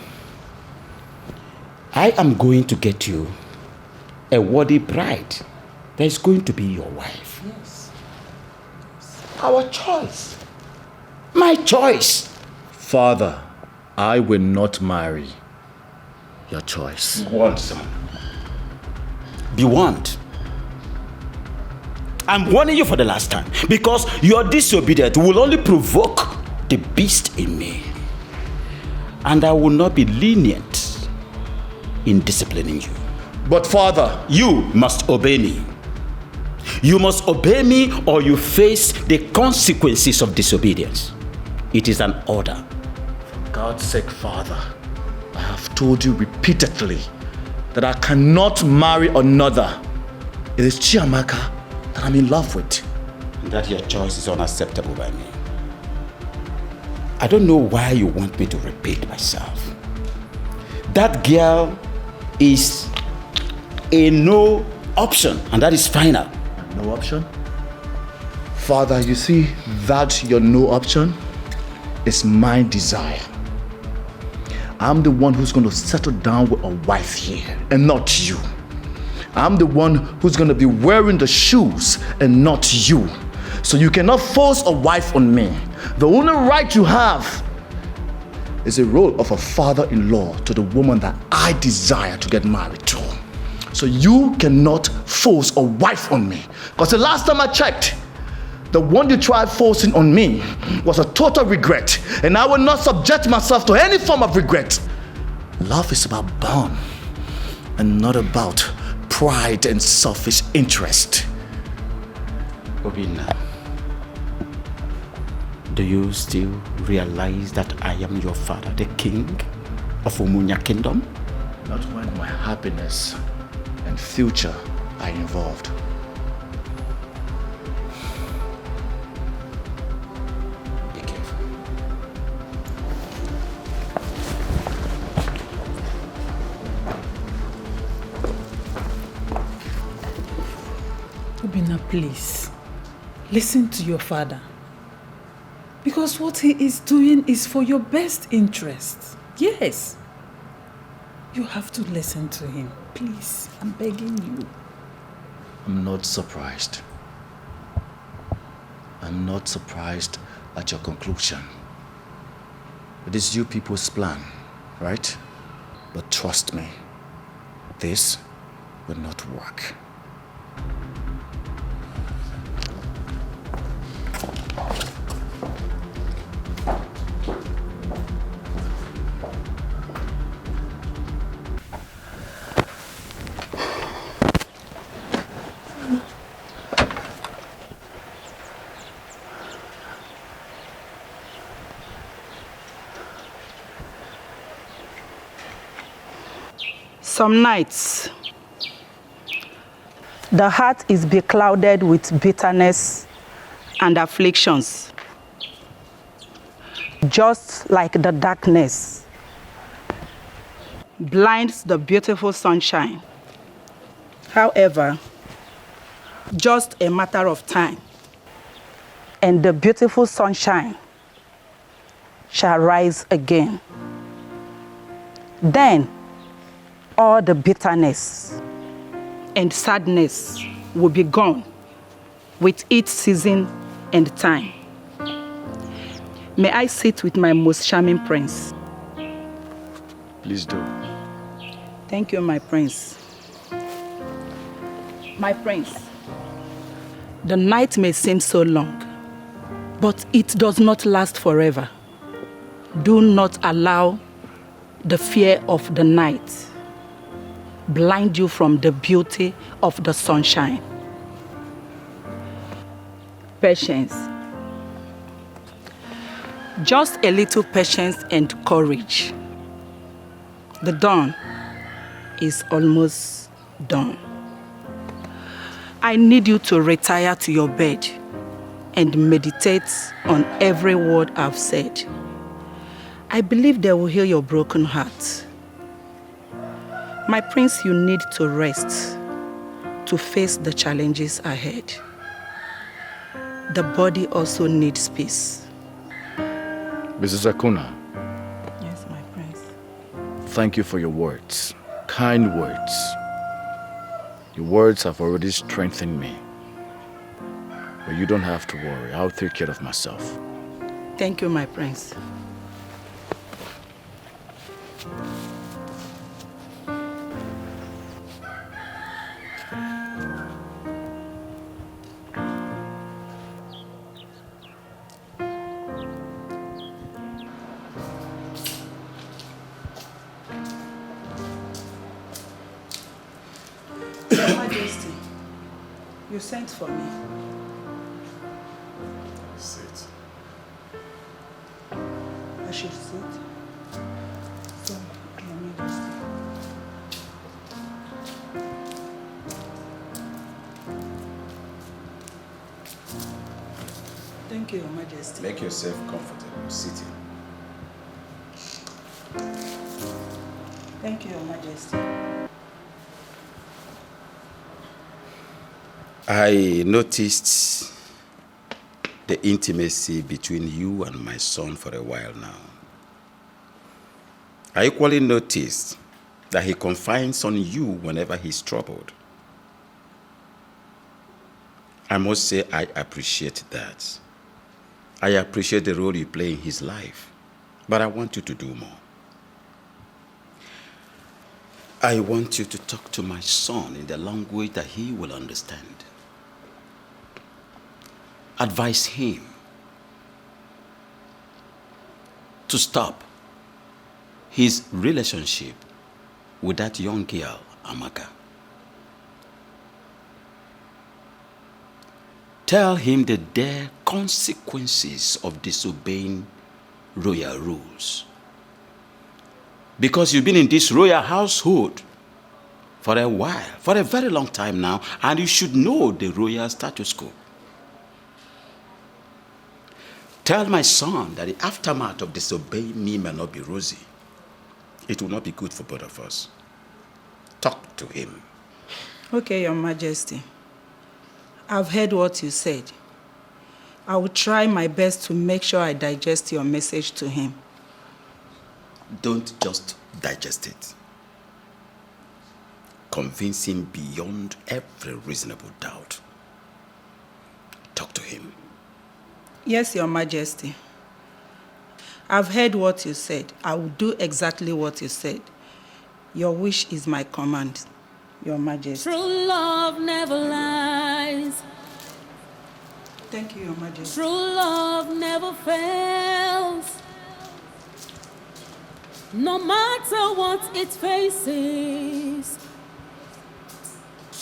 I am going to get you a worthy bride that is going to be your wife. Yes. Our choice. My choice. Father, I will not marry. Your choice. Be warned, son. Be warned. I'm warning you for the last time, because your disobedience will only provoke the beast in me. And I will not be lenient in disciplining you. But Father, you must obey me. You must obey me, or you face the consequences of disobedience. It is an order. For God's sake, Father, I have told you repeatedly that I cannot marry another. It is Chiamaka that I'm in love with. And that your choice is unacceptable by me. I don't know why you want me to repeat myself. That girl is a no option, and that is final. No option? Father, you see that your no option is my desire. I'm the one who's going to settle down with a wife here, and not you. I'm the one who's going to be wearing the shoes, and not you. So you cannot force a wife on me. The only right you have is a role of a father-in-law to the woman that I desire to get married to. So you cannot force a wife on me. Because the last time I checked, the one you tried forcing on me was a total regret. And I will not subject myself to any form of regret. Love is about bond and not about pride and selfish interest. Obinna, do you still realize that I am your father, the king of Umunya Kingdom? Not when my happiness and future are involved. Be careful. Obinna, please, listen to your father. Because what he is doing is for your best interest. Yes. You have to listen to him. Please, I'm begging you. I'm not surprised. I'm not surprised at your conclusion. It is you people's plan, right? But trust me, this will not work. Some nights, the heart is beclouded with bitterness and afflictions, just like the darkness blinds the beautiful sunshine. However, just a matter of time, and the beautiful sunshine shall rise again. Then all the bitterness and sadness will be gone with each season and time. May I sit with my most charming prince? Please do. Thank you, my prince. My prince, the night may seem so long, but it does not last forever. Do not allow the fear of the night blind you from the beauty of the sunshine. Patience. Just a little patience and courage. The dawn is almost done. I need you to retire to your bed and meditate on every word I've said. I believe they will heal your broken heart. My prince, you need to rest to face the challenges ahead. The body also needs peace. Mrs. Akuna. Yes, my prince. Thank you for your words. Kind words. Your words have already strengthened me. But you don't have to worry. I'll take care of myself. Thank you, my prince. Majesty, you sent for me. Sit. I should sit. So, Your Majesty. Thank you, Your Majesty. Make yourself comfortable sitting. Thank you, Your Majesty. I noticed the intimacy between you and my son for a while now. I equally noticed that he confides on you whenever he's troubled. I must say I appreciate that. I appreciate the role you play in his life, but I want you to do more. I want you to talk to my son in the language that he will understand. Advise him to stop his relationship with that young girl, Amaka. Tell him the dire consequences of disobeying royal rules. Because you've been in this royal household for a while, for a very long time now, and you should know the royal status quo. Tell my son that the aftermath of disobeying me may not be rosy. It will not be good for both of us. Talk to him. Okay, Your Majesty. I've heard what you said. I will try my best to make sure I digest your message to him. Don't just digest it. Convince him beyond every reasonable doubt. Talk to him. Yes, Your Majesty. I've heard what you said. I will do exactly what you said. Your wish is my command, Your Majesty. True love never lies. Thank you, Your Majesty. True love never fails. No matter what it faces,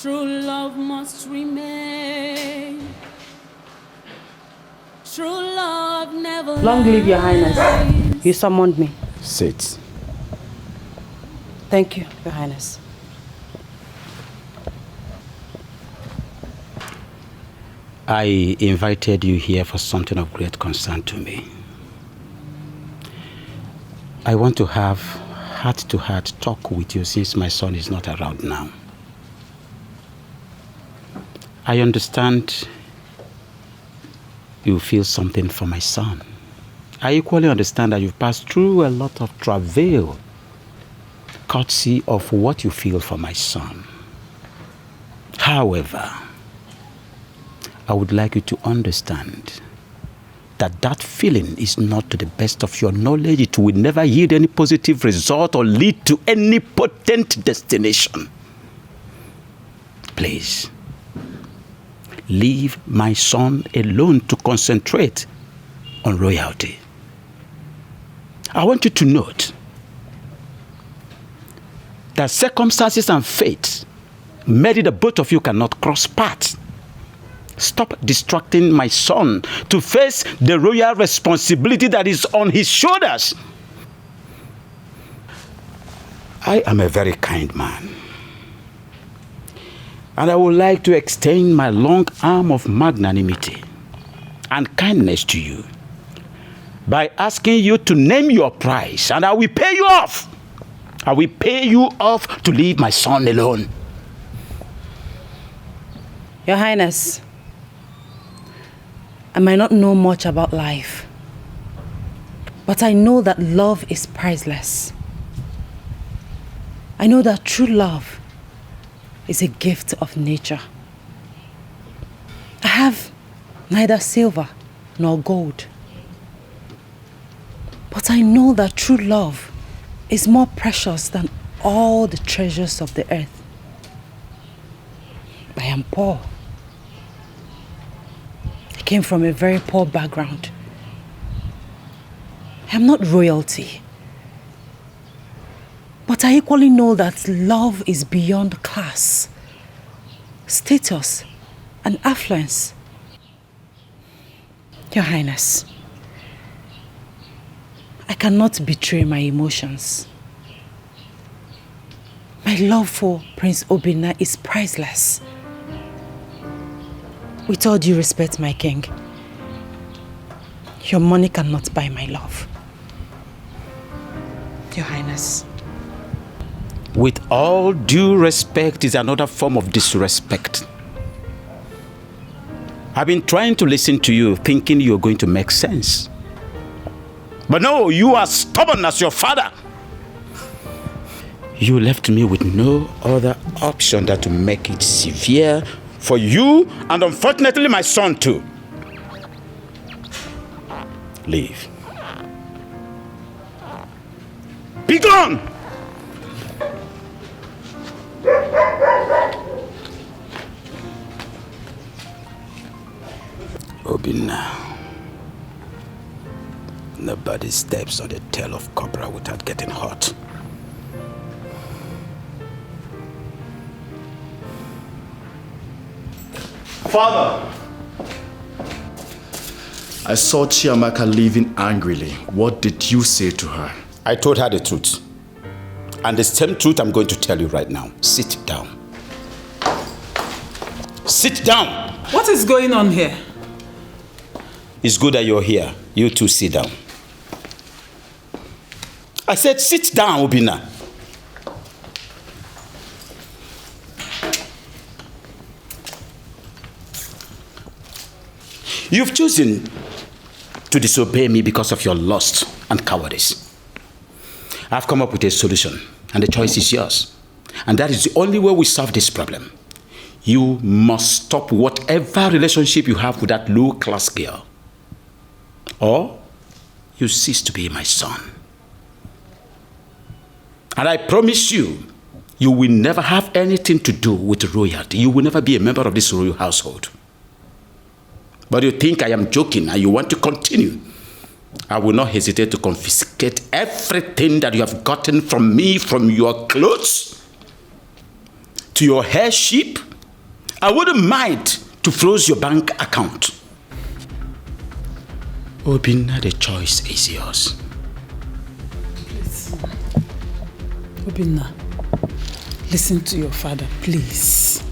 true love must remain. True love never Long live Your Highness. You summoned me. Sit. Thank you, Your Highness. I invited you here for something of great concern to me. I want to have heart-to-heart talk with you since my son is not around now. I understand you feel something for my son. I equally understand that you've passed through a lot of travail courtesy of what you feel for my son. However, I would like you to understand that that feeling is not to the best of your knowledge. It will never yield any positive result or lead to any potent destination. Please, leave my son alone to concentrate on royalty. I want you to note that circumstances and fate made it that both of you cannot cross paths. Stop distracting my son to face the royal responsibility that is on his shoulders. I am a very kind man, and I would like to extend my long arm of magnanimity and kindness to you by asking you to name your price, and I will pay you off. I will pay you off to leave my son alone. Your Highness, I might not know much about life, but I know that love is priceless. I know that true love is a gift of nature. I have neither silver nor gold, but I know that true love is more precious than all the treasures of the earth. I am poor. I came from a very poor background. I am not royalty. But I equally know that love is beyond class, status, and affluence. Your Highness, I cannot betray my emotions. My love for Prince Obinna is priceless. With all due respect, my king, your money cannot buy my love. Your Highness. With all due respect is another form of disrespect. I've been trying to listen to you, thinking you're going to make sense. But no, you are stubborn as your father. You left me with no other option than to make it severe for you and unfortunately my son too. Leave. Be gone! Obinna. Nobody steps on the tail of cobra without getting hurt. Father! I saw Chiamaka leaving angrily. What did you say to her? I told her the truth. And the same truth I'm going to tell you right now. Sit down. Sit down! What is going on here? It's good that you're here. You two sit down. I said sit down, Obinna. You've chosen to disobey me because of your lust and cowardice. I've come up with a solution, and the choice is yours. And that is the only way we solve this problem. You must stop whatever relationship you have with that low-class girl, or you cease to be my son. And I promise you, you will never have anything to do with royalty. You will never be a member of this royal household. But you think I am joking and you want to continue. I will not hesitate to confiscate everything that you have gotten from me, from your clothes to your hairship. I wouldn't mind to freeze your bank account. Obinna, the choice is yours. Please. Obinna, listen to your father, please.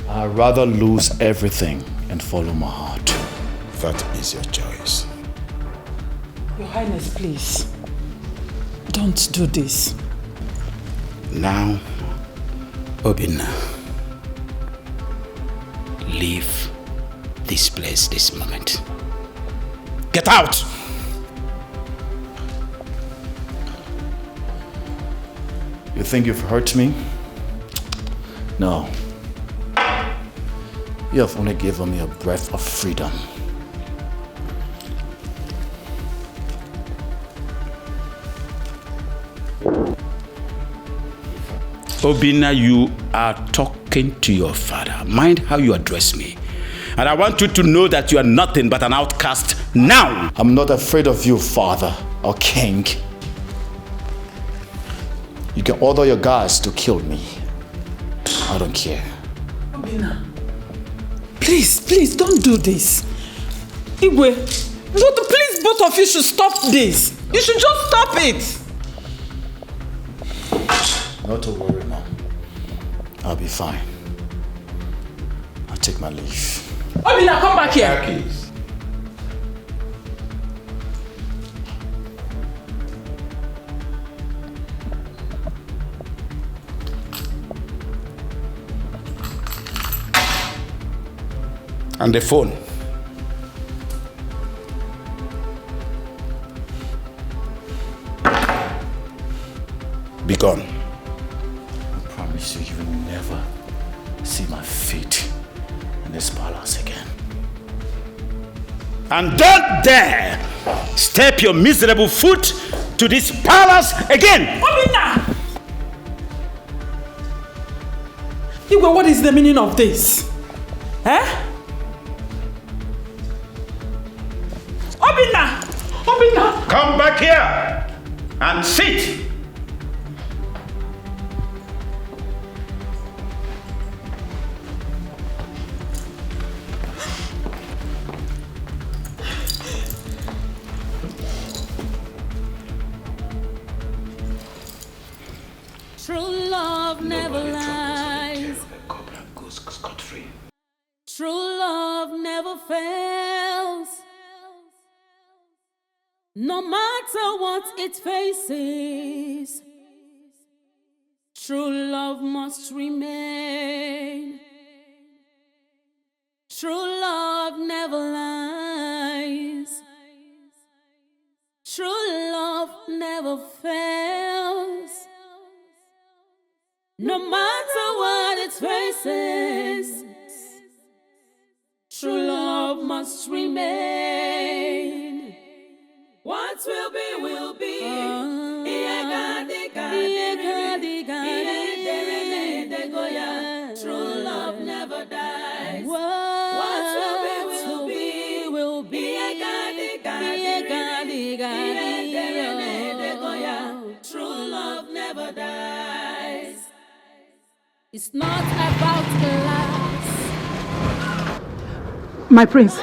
I'd rather lose everything and follow my heart. That is your choice. Your Highness, please. Don't do this. Now, Obinna, leave this place this moment. Get out! You think you've hurt me? No. You have only given me a breath of freedom. Obinna, you are talking to your father. Mind how you address me. And I want you to know that you are nothing but an outcast now. I'm not afraid of you, father or king. You can order your guards to kill me. I don't care. Obinna, please don't do this. Igwe, please both of you should stop this. You should just stop it. Not to worry, Mom. I'll be fine. I'll take my leave. Obinna, come back here. Please. And the phone. Be gone. I promise you, you will never see my feet in this palace again. And don't dare step your miserable foot to this palace again. Obinna! Igwe, what is the meaning of this? Eh? Obinna! Obinna! Come back here and sit. True love never lies. True love never fails. No matter what it faces, true love must remain. True love never lies. True love never fails. No matter what it faces, true love must remain. What will be, will be. True love never dies. What will be, will be. True love never dies. It's not about the last. My prince.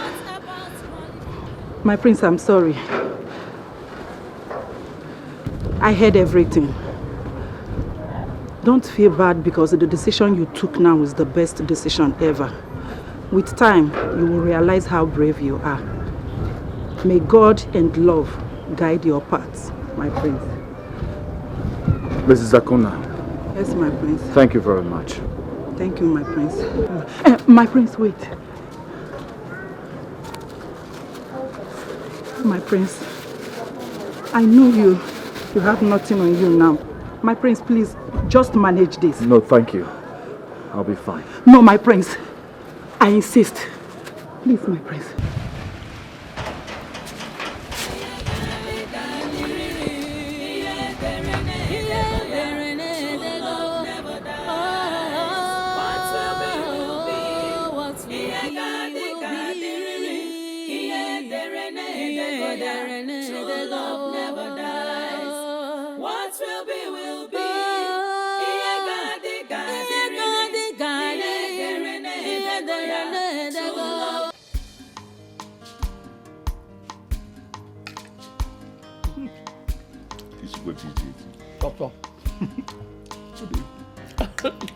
My prince, I'm sorry. I heard everything. Don't feel bad because the decision you took now is the best decision ever. With time, you will realize how brave you are. May God and love guide your paths, my prince. Mrs. Akuna. Yes, my prince. Thank you very much. Thank you, my prince. My prince, wait. My prince, I know you have nothing on you now. My prince, please, just manage this. No, thank you. I'll be fine. No, my prince, I insist. Please, my prince. Doctor.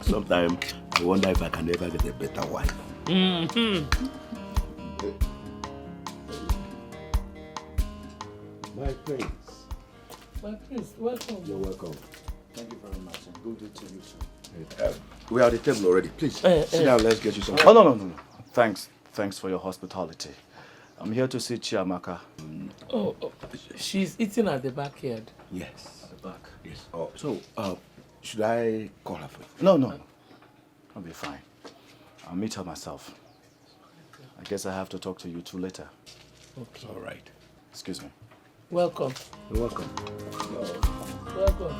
Sometimes I wonder if I can ever get a better wife. My prince. My prince, welcome. You're welcome. Thank you very much, and good day to you, sir. We are at the table already. Please, sit down, let's get you some. Oh, no. Thanks for your hospitality. I'm here to see Chiamaka. Oh, she's eating at the backyard. Yes. At the back. Yes. Oh, so, Should I call her for you? No. I'll be fine. I'll meet her myself. I guess I have to talk to you two later. Okay. All right. Excuse me. Welcome. You're welcome. Welcome.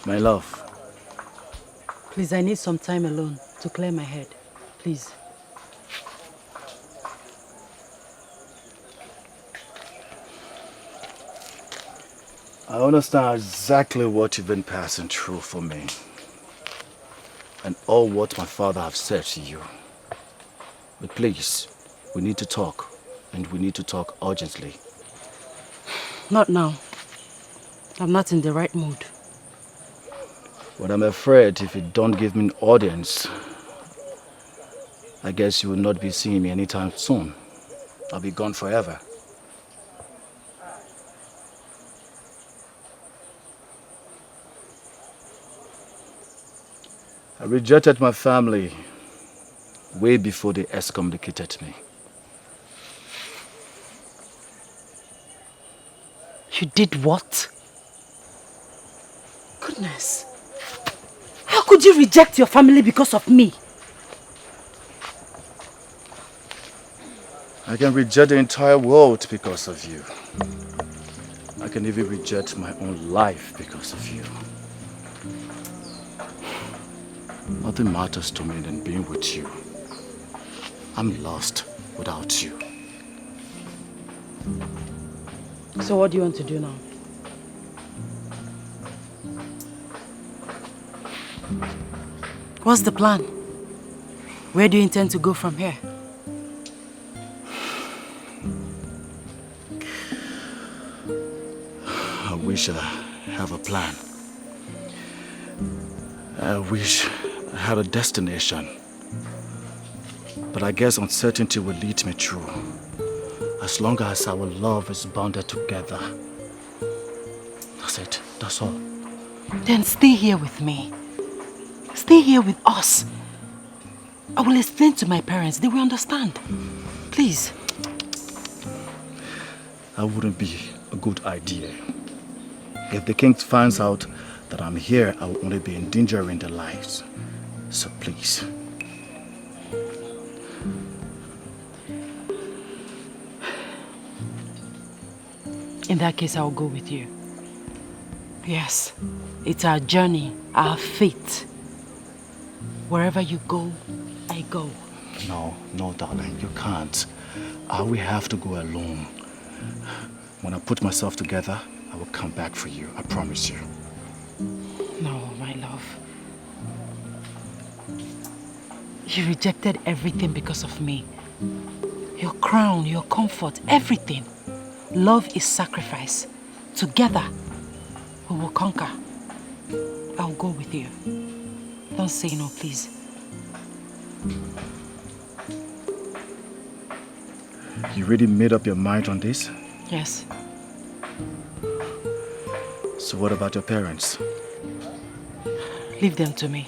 My love. Please, I need some time alone to clear my head. Please. I understand exactly what you've been passing through for me. And all what my father have said to you. But please, we need to talk. And we need to talk urgently. Not now. I'm not in the right mood. But I'm afraid if you don't give me an audience, I guess you will not be seeing me anytime soon. I'll be gone forever. I rejected my family way before they excommunicated me. You did what? Goodness. How could you reject your family because of me? I can reject the entire world because of you. I can even reject my own life because of you. Nothing matters to me than being with you. I'm lost without you. So what do you want to do now? What's the plan? Where do you intend to go from here? I wish I have a plan. I wish I had a destination. But I guess uncertainty will lead me through. As long as our love is bounded together. That's it. That's all. Then stay here with me. Stay here with us. I will explain to my parents. They will understand. Please. That wouldn't be a good idea. If the king finds out that I'm here, I will only be endangering their lives. So please. In that case, I'll go with you. Yes, it's our journey, our fate. Wherever you go, I go. No, darling, you can't. I will have to go alone. When I put myself together, I will come back for you. I promise you. No, my love. You rejected everything because of me. Your crown, your comfort, everything. Love is sacrifice. Together, we will conquer. I'll go with you. Don't say no, please. You really made up your mind on this? Yes. So what about your parents? Leave them to me.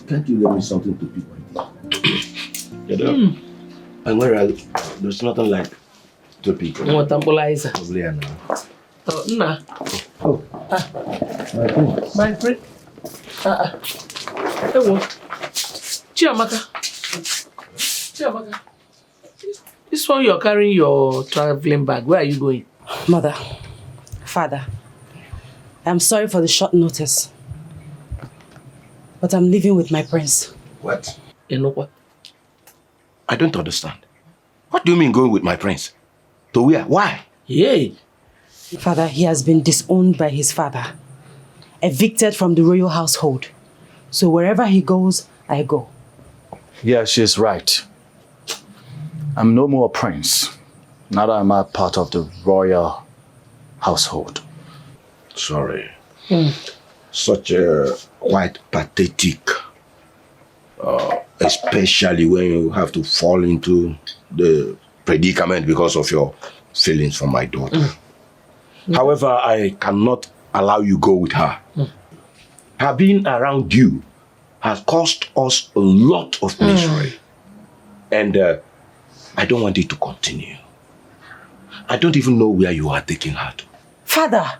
Can't you let me something to pick with you? You know? And where there's nothing like to pick. You want temporizer? Probably now. Oh, nah. Oh. My friend. Hey, what? Chiamaka. This one you're carrying your traveling bag. Where are you going? Mother, Father, I'm sorry for the short notice. But I'm living with my prince. What? You know what? I don't understand. What do you mean going with my prince? To where? Why? Yay! Father, he has been disowned by his father. Evicted from the royal household. So wherever he goes, I go. Yeah, she's right. I'm no more a prince. Neither am I part of the royal household. Sorry. Such a quite pathetic. Especially when you have to fall into the predicament because of your feelings for my daughter. However, I cannot allow you go with her. Her being around you has caused us a lot of misery. And I don't want it to continue. I don't even know where you are taking her to. Father,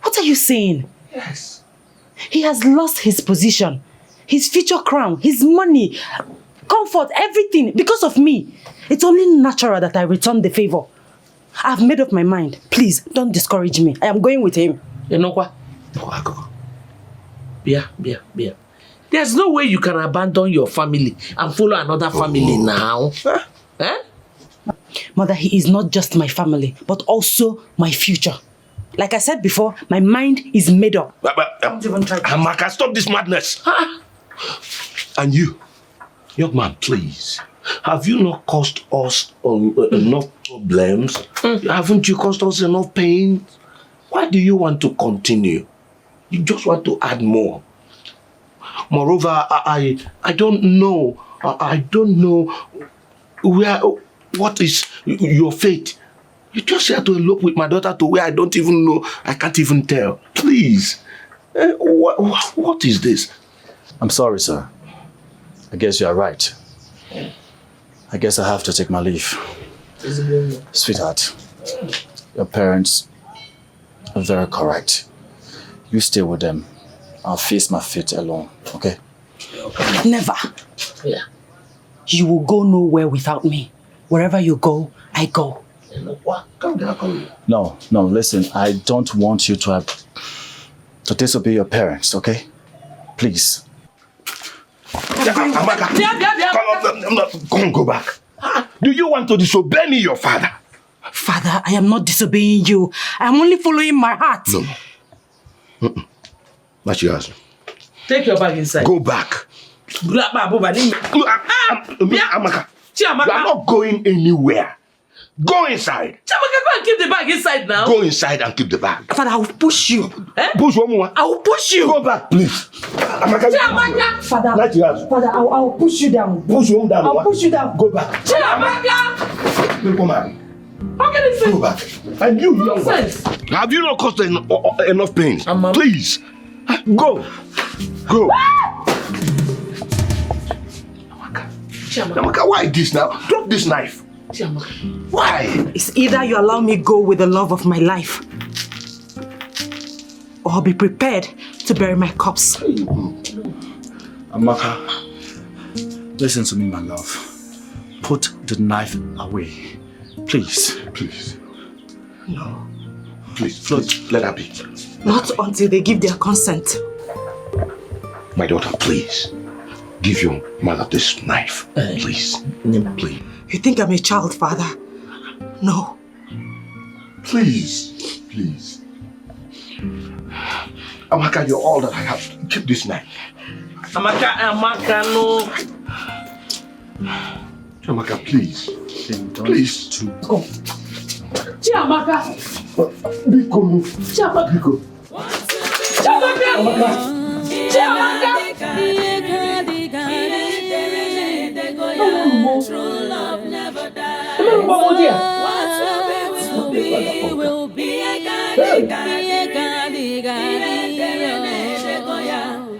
what are you saying? Yes. He has lost his position, his future crown, his money, comfort, everything because of me. It's only natural that I return the favor. I've made up my mind. Please, don't discourage me. I am going with him. You know what? Bia. There's no way you can abandon your family and follow another family now. Eh? Mother, he is not just my family, but also my future. Like I said before, my mind is made up. Don't even try to... Amaka, stop this madness. And you, young man, please. Have you not caused us enough problems? Haven't you caused us enough pain? Why do you want to continue? You just want to add more. Moreover, I don't know. I don't know what is your fate. You just have to elope with my daughter to where I don't even know. I can't even tell. Please. What is this? I'm sorry, sir. I guess you are right. I guess I have to take my leave. Sweetheart, your parents are very correct. You stay with them. I'll face my fate alone, okay? Never. Yeah. You will go nowhere without me. Wherever you go, I go. No, listen, I don't want you to disobey your parents, okay? Please. Amaka, come on, go back. Do you want to disobey me, your father? Father, I am not disobeying you. I am only following my heart. No. That's yours. Take your bag inside. Go back. Amaka, you are not going anywhere. Go inside. Chiamaka, go and keep the bag inside now. Go inside and keep the bag. Father, I will push you. Push one more. I will push you. Go back, please. Chiamaka. Father, I will push you down. Push him down. I'll push you down. Go back. Chiamaka. Come on. How can it Go back. And you, young man, have you not caused enough pain? Please. Go. Amaka, why this now? Drop this knife. Why? It's either you allow me go with the love of my life, or be prepared to bury my corpse. Amaka, listen to me, my love. Put the knife away. Please. No. Please, let her be. Not until they give their consent. My daughter, please. Give your mother this knife. Please. Please. You think I'm a child, Father? No. Please. Amaka, you're all that I have. Keep this knife. Amaka, no. Amaka, please. Please. Go. Chiamaka. Biko. Chiamaka. True love never dies. What will be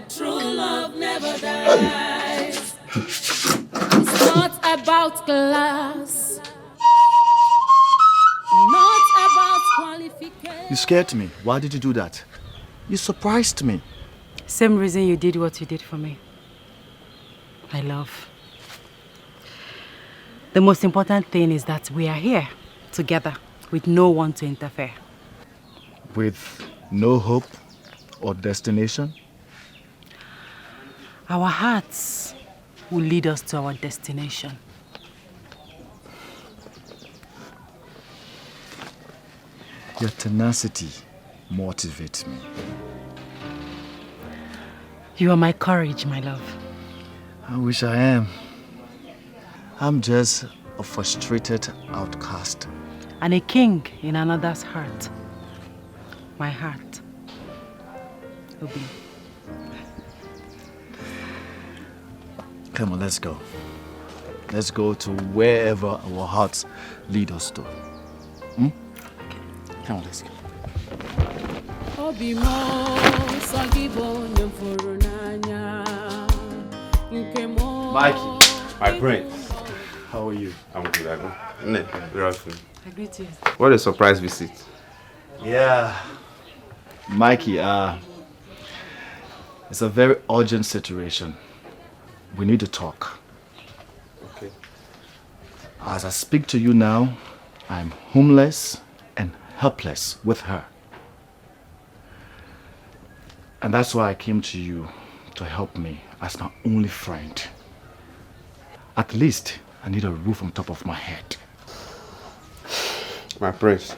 True love never dies. It's not about class, not about qualification. You scared me. Why did you do that? You surprised me. Same reason you did what you did for me. My love. The most important thing is that we are here together with no one to interfere. With No hope or destination? Our hearts will lead us to our destination. Your tenacity motivates me. You are my courage, my love. I wish I am. I'm just a frustrated outcast. And a king in another's heart. My heart. Obi. Come on, let's go. Let's go to wherever our hearts lead us to. Hmm? Okay. Come on, let's go. Mikey, my prince. How are you? I'm good, I'm good. Good afternoon. I greet you. What a surprise visit. Yeah. Mikey, it's a very urgent situation. We need to talk. Okay. As I speak to you now, I'm homeless and helpless with her. And that's why I came to you to help me as my only friend. At least I need a roof on top of my head. My prince,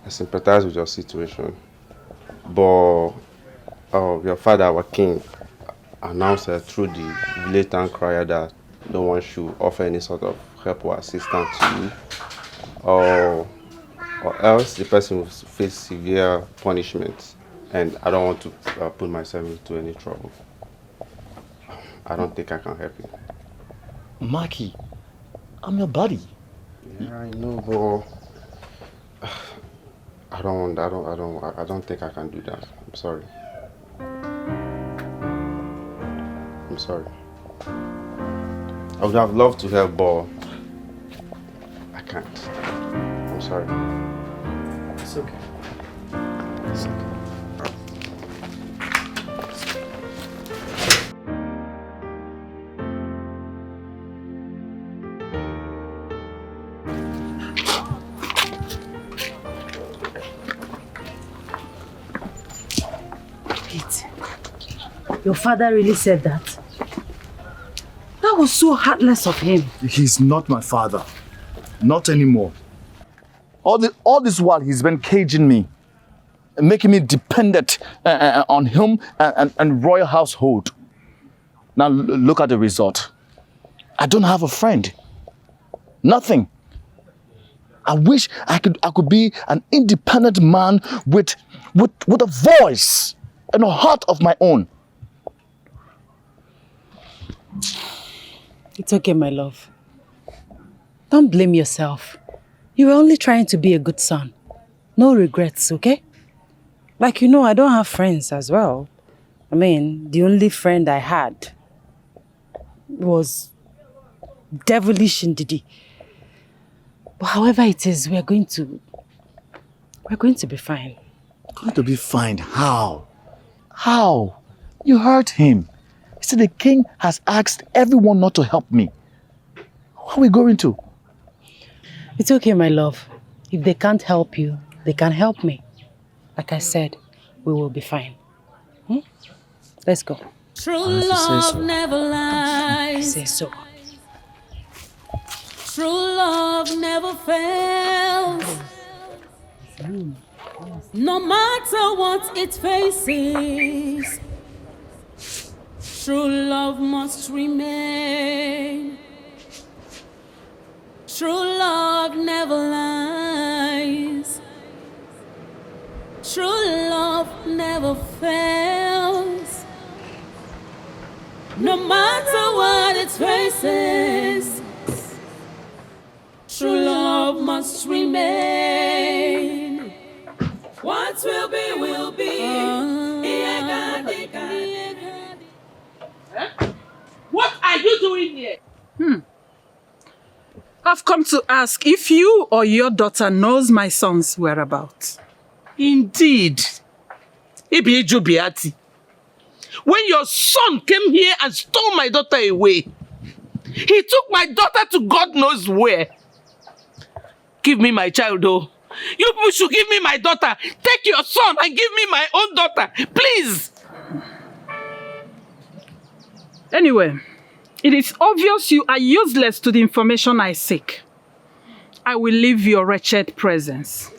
I sympathize with your situation. But your father, our king, announced through the blatant crier that no one should offer any sort of help or assistance to you. Or else the person will face severe punishment. And I don't want to put myself into any trouble. I don't think I can help you. Mikey, I'm your buddy. Yeah, I know, but I don't think I can do that. I'm sorry. I'm sorry. I would have loved to help, but I can't. I'm sorry. It's okay. It's okay. Your father really said that? That was so heartless of him. He's not my father. Not anymore. All this while he's been caging me, making me dependent on him and royal household. Now look at the result. I don't have a friend. Nothing. I wish I could be an independent man with a voice and a heart of my own. It's okay, my love. Don't blame yourself. You were only trying to be a good son. No regrets, okay? Like, you know, I don't have friends as well. I mean, the only friend I had was devilish Ndidi. But however it is, we're going to be fine. Going to be fine? How? How? You hurt him. He said the king has asked everyone not to help me. How are we going to? It's okay, my love. If they can't help you, they can help me. Like I said, we will be fine. Let's go. True love never lies. Say so. True love never fails. No matter what it faces, true love must remain. True love never lies. True love never fails. No matter what it faces, true love must remain. What will be, will be. What are you doing here? I've come to ask if you or your daughter knows my son's whereabouts. Indeed. Ibi Jubiati. When your son came here and stole my daughter away, he took my daughter to God knows where. Give me my child, though. You people should give me my daughter. Take your son and give me my own daughter. Please. Anyway, it is obvious you are useless to the information I seek. I will leave your wretched presence.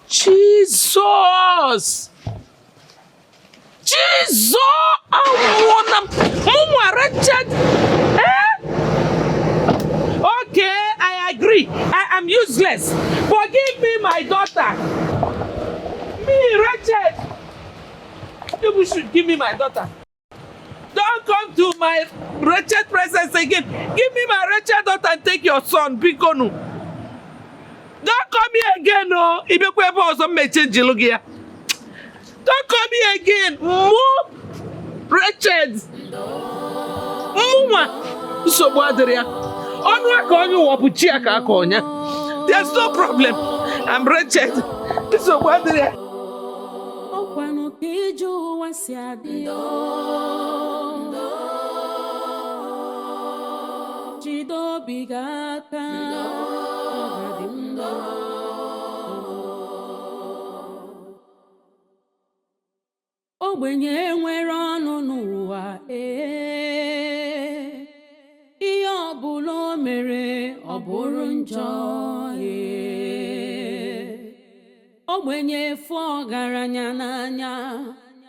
Jesus! Jesus! I wretched. Okay, I agree. I am useless. But give me my daughter. Me, wretched. You should give me my daughter. Don't come to my wretched presence again. Give me my wretched daughter and take your son, Bikonu. Don't come here again, no. Don't come here again. More wretched. There's no problem. I'm wretched. Ogbenye nwere ọnụ n'ụwa ihe ọbụla o mere ọ bụrụ njọ ogbenye efu ọgaranya n'anya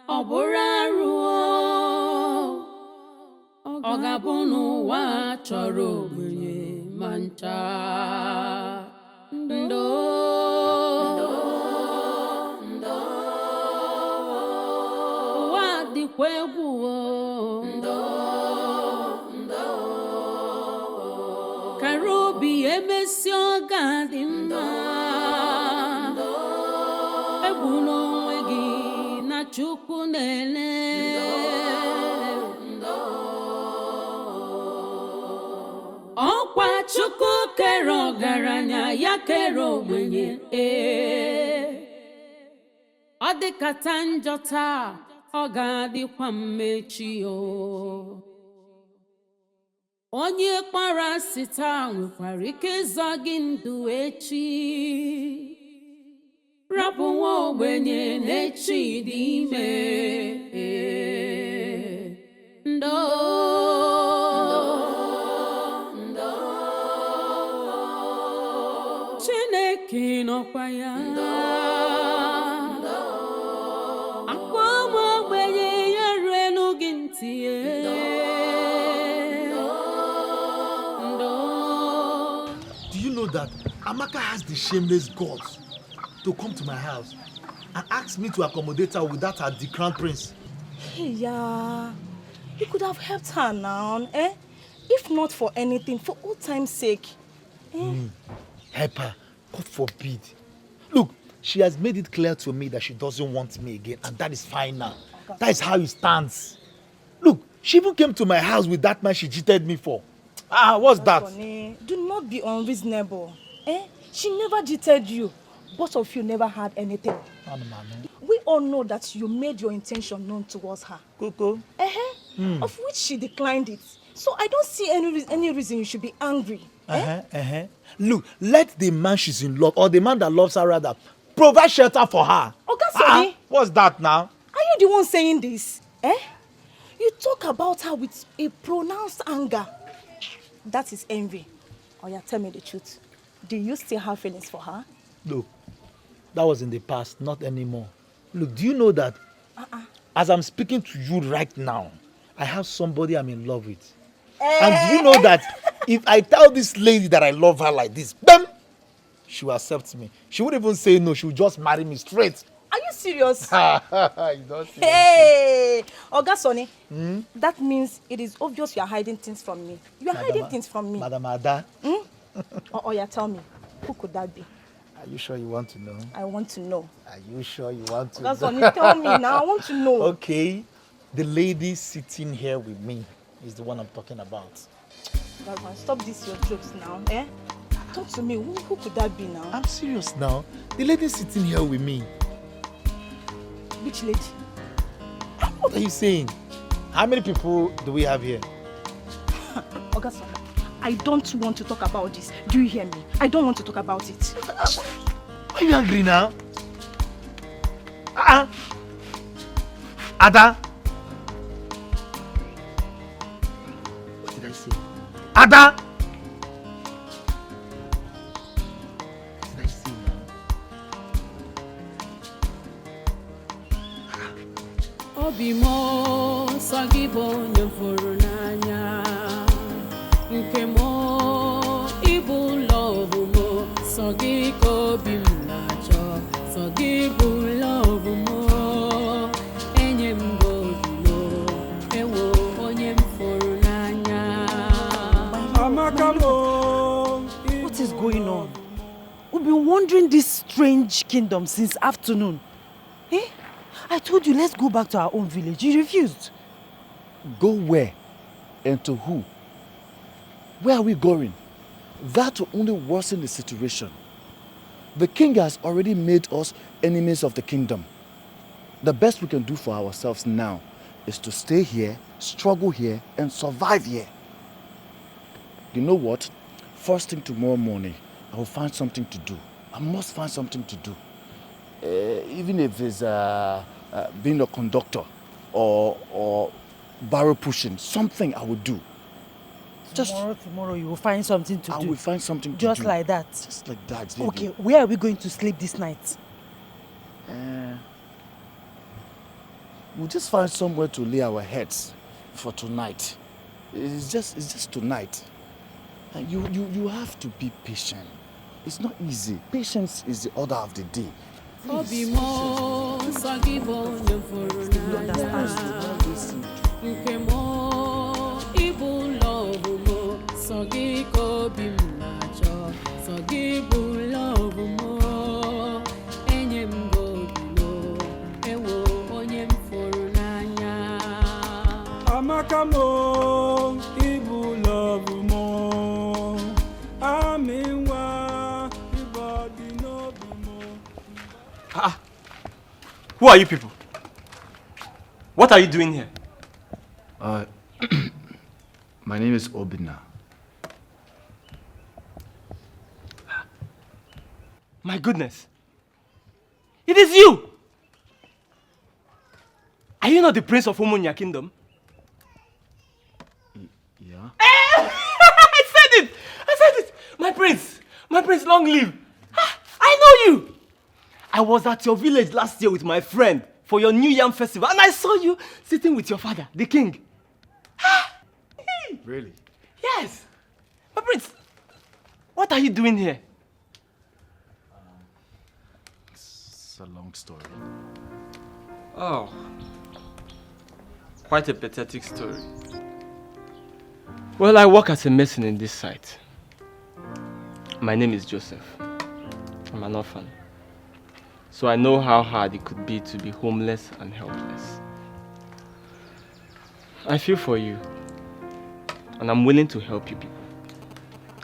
ọ bụrụ arụ ọ ga-abụ n'ụwa chọrọ ogbenye ma ncha Karobi emesi ọga dị mma egwu n'onwe gị na Chukwu na-ele ọkwa Chukwu kere ọgaranya ya kere ogbenye ọ dịkata njọ taa ọ ga-adịkwa mmechi onye kpara asị taa nwekwara ike ịzọ gị ndụ echi rapụ nwa ogbenye n'echi dị ime Chineke nọkwa ya Do you know that Amaka has the shameless guts to come to my house and ask me to accommodate her with that the crown prince? Hey, yeah. You could have helped her now, eh? If not for anything, for old time's sake. Help her. God forbid. Look, she has made it clear to me that she doesn't want me again, and that is fine now. That is how it stands. Look, she even came to my house with that man she cheated me for. What's that? Funny. Do not be unreasonable. She never cheated you. Both of you never had anything. We all know that you made your intention known towards her. Coco. Of which she declined it. So I don't see any reason you should be angry. Look, let the man she's in love, or the man that loves her rather, provide shelter for her. Sorry. What's that now? Are you the one saying this? You talk about her with a pronounced anger. That is envy. Oya, tell me the truth. Do you still have feelings for her? Look, that was in the past, not anymore. Look, do you know that as I'm speaking to you right now, I have somebody I'm in love with. And do you know that if I tell this lady that I love her like this, bam, she will accept me. She won't even say no, she will just marry me straight. Are you serious? You don't see Hey, Oga Sonny, that means it is obvious you are hiding things from me. You are hiding things from me. Madam Ada. Oya, tell me, who could that be? Are you sure you want to know? I want to know. Are you sure you want to Oga know? Sonny, tell me now, I want to know. Okay, the lady sitting here with me is the one I'm talking about. Oga, stop this your jokes now, Talk to me, who could that be now? I'm serious now. The lady sitting here with me. Which lady? What are you saying? How many people do we have here? Oga Sonny, I don't want to talk about this. Do you hear me? I don't want to talk about it. Why are you angry now? Ada? What did I say? Ada? What did I say now? Obimo sagibo nyefuru n'anya nke mo ibu love mo sagi ko bi mnacho sagi bu love mo enye mbo no ewo onye mfuru n'anya. What is going on? We've been wandering this strange kingdom since afternoon. Eh? I told you, let's go back to our own village. You refused. Go where? And to who? Where are we going? That will only worsen the situation. The king has already made us enemies of the kingdom. The best we can do for ourselves now is to stay here, struggle here, and survive here. You know what? First thing tomorrow morning, I will find something to do. I must find something to do. Even if it's being a conductor or barrel pushing, something I will do. Tomorrow you will find something to do. I will find something to do. Just like that. Just like that, baby. Okay, where are we going to sleep this night? We'll just find somewhere to lay our heads for tonight. It's just tonight. And you have to be patient. It's not easy. Patience is the order of the day. Obimo sagibo nyefuru n'anya nke mo ibu love mo sagi ko bi mnacho sagi bu love mo enye mbo no ewo onye mfuru n'anya. Amaka mo ibu love mo aminwa ibadi no mo. Who are you people? What are you doing here? My name is Obina. My goodness. It is you! Are you not the prince of Umunya kingdom? Yeah? I said it! My prince, long live. I know you! I was at your village last year with my friend for your New Yam festival and I saw you sitting with your father, the king. Really? Yes! My prince, what are you doing here? It's a long story. Oh, quite a pathetic story. Well, I work as a mason in this site. My name is Joseph. I'm an orphan. So I know how hard it could be to be homeless and helpless. I feel for you. And I'm willing to help you people.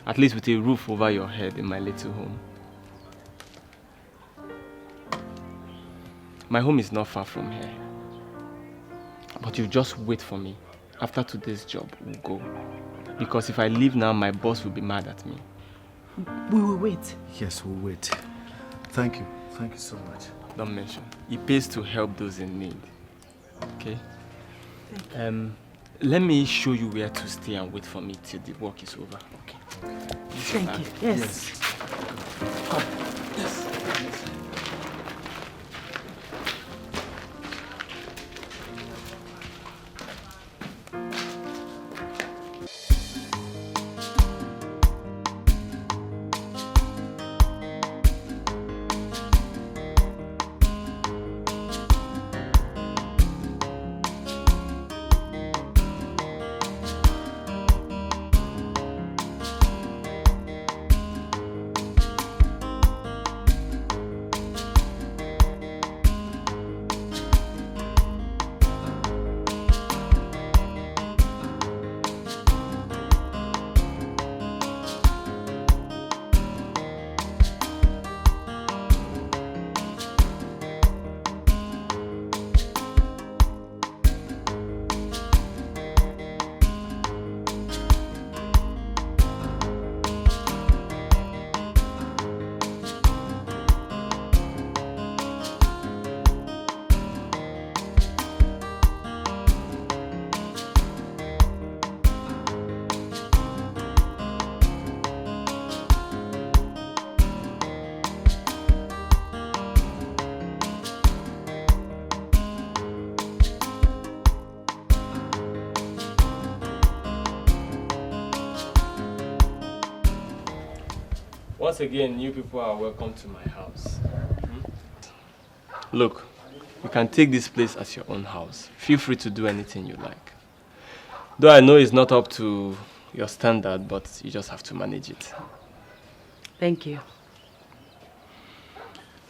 At least with a roof over your head in my little home. My home is not far from here. But you just wait for me. After today's job, we'll go. Because if I leave now, my boss will be mad at me. We will wait. Yes, we'll wait. Thank you. Thank you so much. Don't mention. It pays to help those in need. Okay? Let me show you where to stay and wait for me till the work is over. Okay. Thank you. Yes. Come. Yes. Once again, you people are welcome to my house. Look, you can take this place as your own house. Feel free to do anything you like. Though I know it's not up to your standard, but you just have to manage it. Thank you.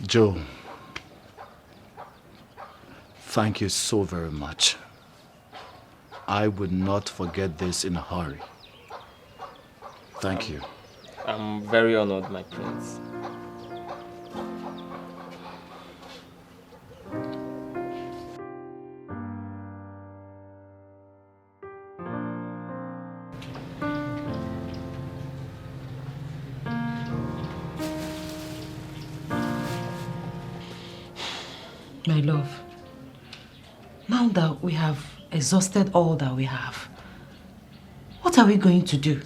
Joe, thank you so very much. I would not forget this in a hurry. Thank you. I'm very honored, my prince. My love, now that we have exhausted all that we have, what are we going to do?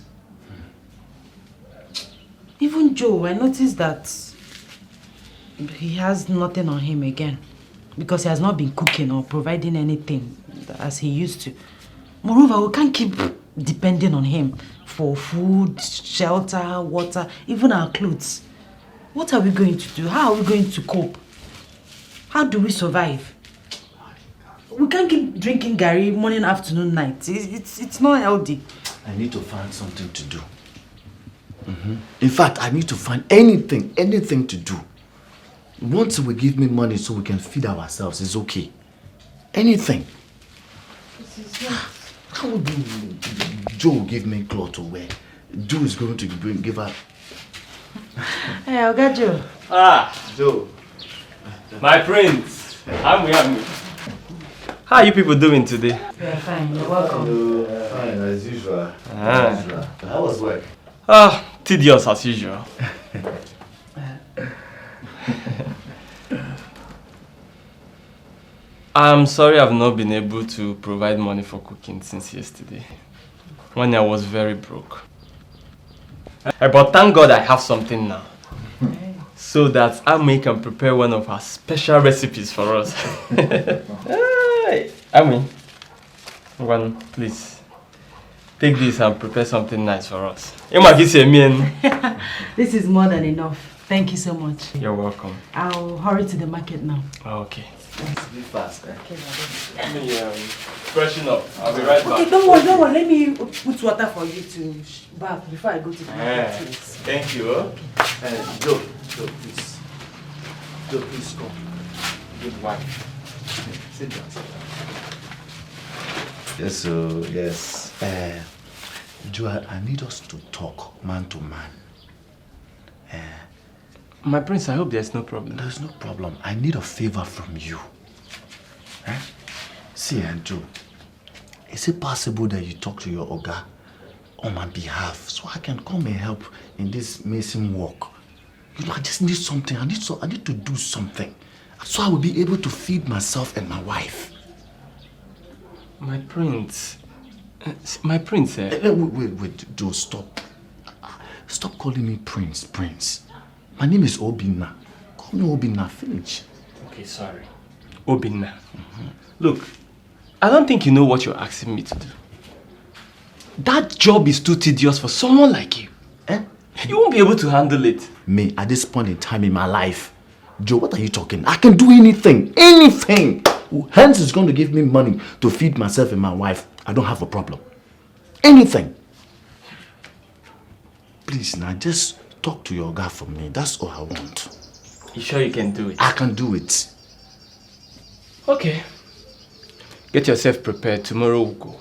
Even Joe, I noticed that he has nothing on him again because he has not been cooking or providing anything as he used to. Moreover, we can't keep depending on him for food, shelter, water, even our clothes. What are we going to do? How are we going to cope? How do we survive? We can't keep drinking Gary morning, afternoon, night. It's not healthy. I need to find something to do. In fact, I need to find anything to do. Once we give me money so we can feed ourselves, it's okay. Anything. How would Joe give me clothes to wear? Joe is going to give her... Hey, I got Joe. Joe. My prince, how are you people doing today? We are fine, you're welcome. Fine, as usual. How was work? Tedious as usual. I'm sorry I've not been able to provide money for cooking since yesterday, when I was very broke. But thank God I have something now, so that Ami can prepare one of her special recipes for us. Ami, please, take this and prepare something nice for us. This is more than enough. Thank you so much. You're welcome. I'll hurry to the market now. Okay. Be fast. Okay, Let me freshen up. I'll be right back. Okay, don't worry. Let me put water for you to bath before I go to the market. Thank you. Joe, please. Joe, please come. Good wife. Sit down. Yes. Joe, I need us to talk man to man. My prince, I hope there's no problem. There's no problem. I need a favor from you. See, Joe, is it possible that you talk to your Oga on my behalf so I can come and help in this mason work? You know, I just need something. I need to do something so I will be able to feed myself and my wife. My prince. Wait, Joe, stop. Stop calling me Prince. My name is Obinna. Call me Obinna, finish. Okay, sorry. Obinna. Look, I don't think you know what you're asking me to do. That job is too tedious for someone like you. You won't be able to handle it. Me, at this point in time in my life, Joe, what are you talking? I can do anything. Hence is going to give me money to feed myself and my wife. I don't have a problem. Anything. Please, now just talk to your guy for me. That's all I want. You sure you can do it? I can do it. Okay. Get yourself prepared. Tomorrow we'll go.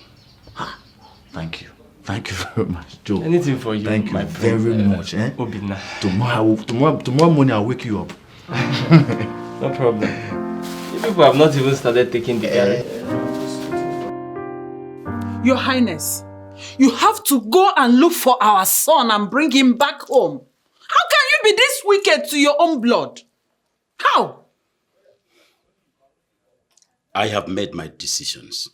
Thank you. Thank you very much, Joe. Anything for you. Thank you very much. Obinna. Tomorrow morning I'll wake you up. No problem. You people have not even started taking the garri. Your Highness, you have to go and look for our son and bring him back home. How can you be this wicked to your own blood? How? I have made my decisions.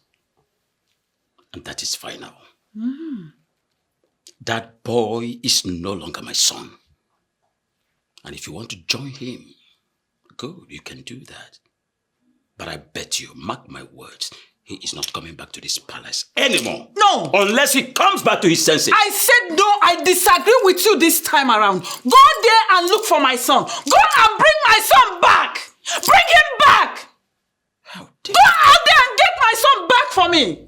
And that is final. That boy is no longer my son. And if you want to join him, good, you can do that. But I bet you, mark my words, he is not coming back to this palace anymore. No! Unless he comes back to his senses. I said no, I I disagree with you this time around. Go there and look for my son. Go and bring my son back. Bring him back. Go out there and get my son back for me.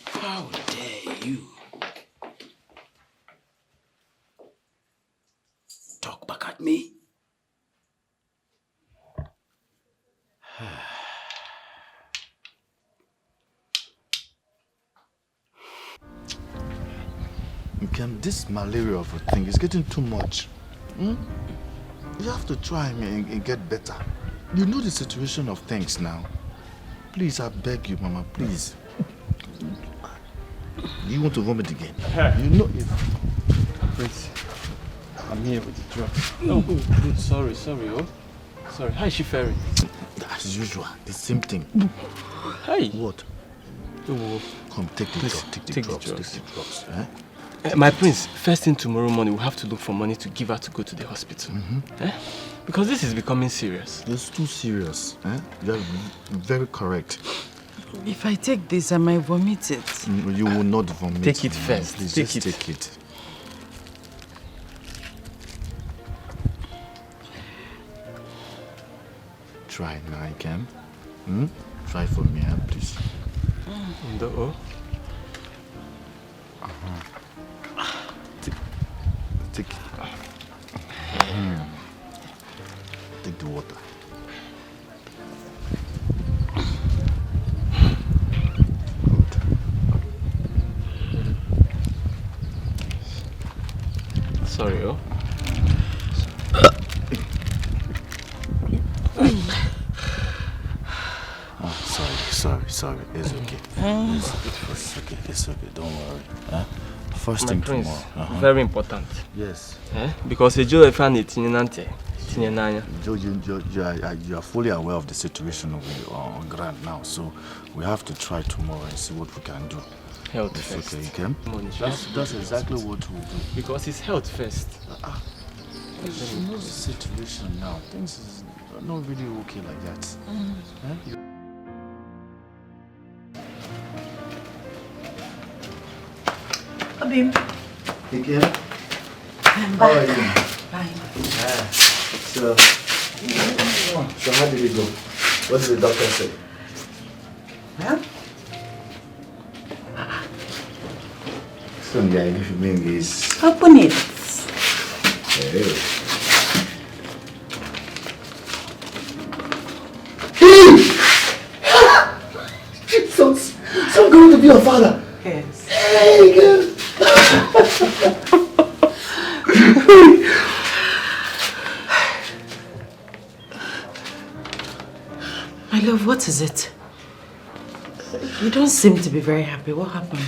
How dare you? Talk back at me. This malaria of a thing is getting too much. You have to try and get better. You know the situation of things now. Please, I beg you, Mama, please. You want to vomit again? You know if... Prince, I'm here with the drugs. Oh, good. Sorry, oh. Sorry. How is she faring? As usual, the same thing. Hey. What? Oh. Come, take the drugs. Take the drugs. My prince, first thing tomorrow morning, we'll have to look for money to give her to go to the hospital. Because this is becoming serious. It's too serious. You're very correct. If I take this, I might vomit it. You will not vomit. Take it first. Please, take it. Try now, I can. Try for me, please. Take it. Take the water. Sorry, oh. Sorry. It's okay. It's okay. Don't worry. First thing prince, tomorrow. Very important. Yes. Because you are fully aware of the situation on ground now, so we have to try tomorrow and see what we can do. Health first. Okay, Kem? That's exactly what we'll do. Because it's health first. You know the situation now. Things is not really okay like that. Abim. Hey, Kem? I'm How are back. you? Fine. So how did it go? What did the doctor say? Huh? Some guy, if you mean is... Open it. Hey. Jesus! So I'm going to be your father. Yes. Hey, girl. My love, what is it? You don't seem to be very happy. What happened?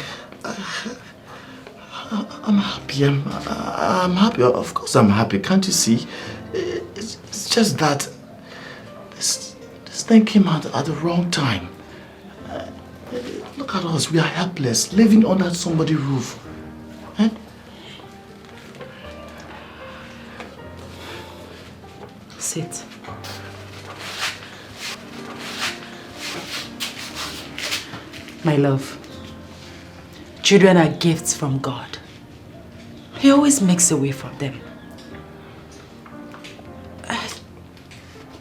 I'm happy. I'm happy. Of course I'm happy. Can't you see? It's just that this thing came out at the wrong time. Look at us. We are helpless, living under somebody's roof. Sit. My love, children are gifts from God. He always makes a way for them.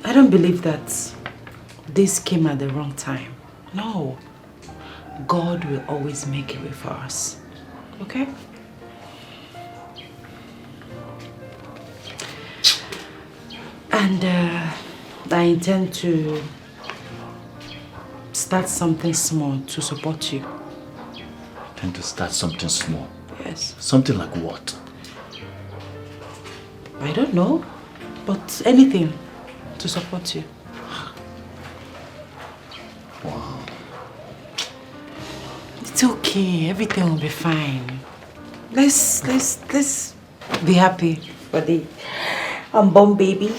I don't believe that this came at the wrong time. No. God will always make a way for us. Okay? And I intend to start something small to support you. Tend to start something small. Yes. Something like what? I don't know, but anything to support you. Wow. It's okay. Everything will be fine. Let's be happy for the unborn baby.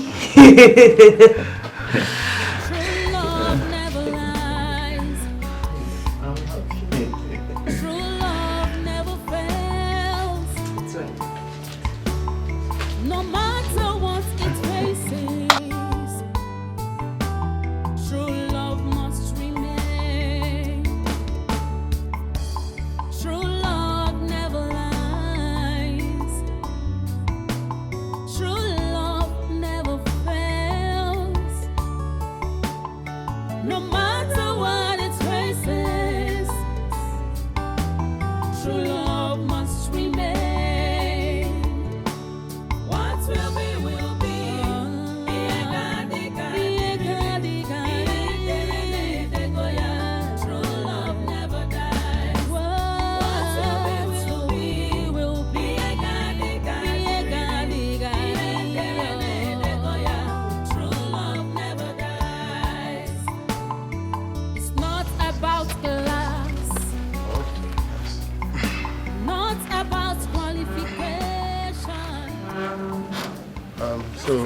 So,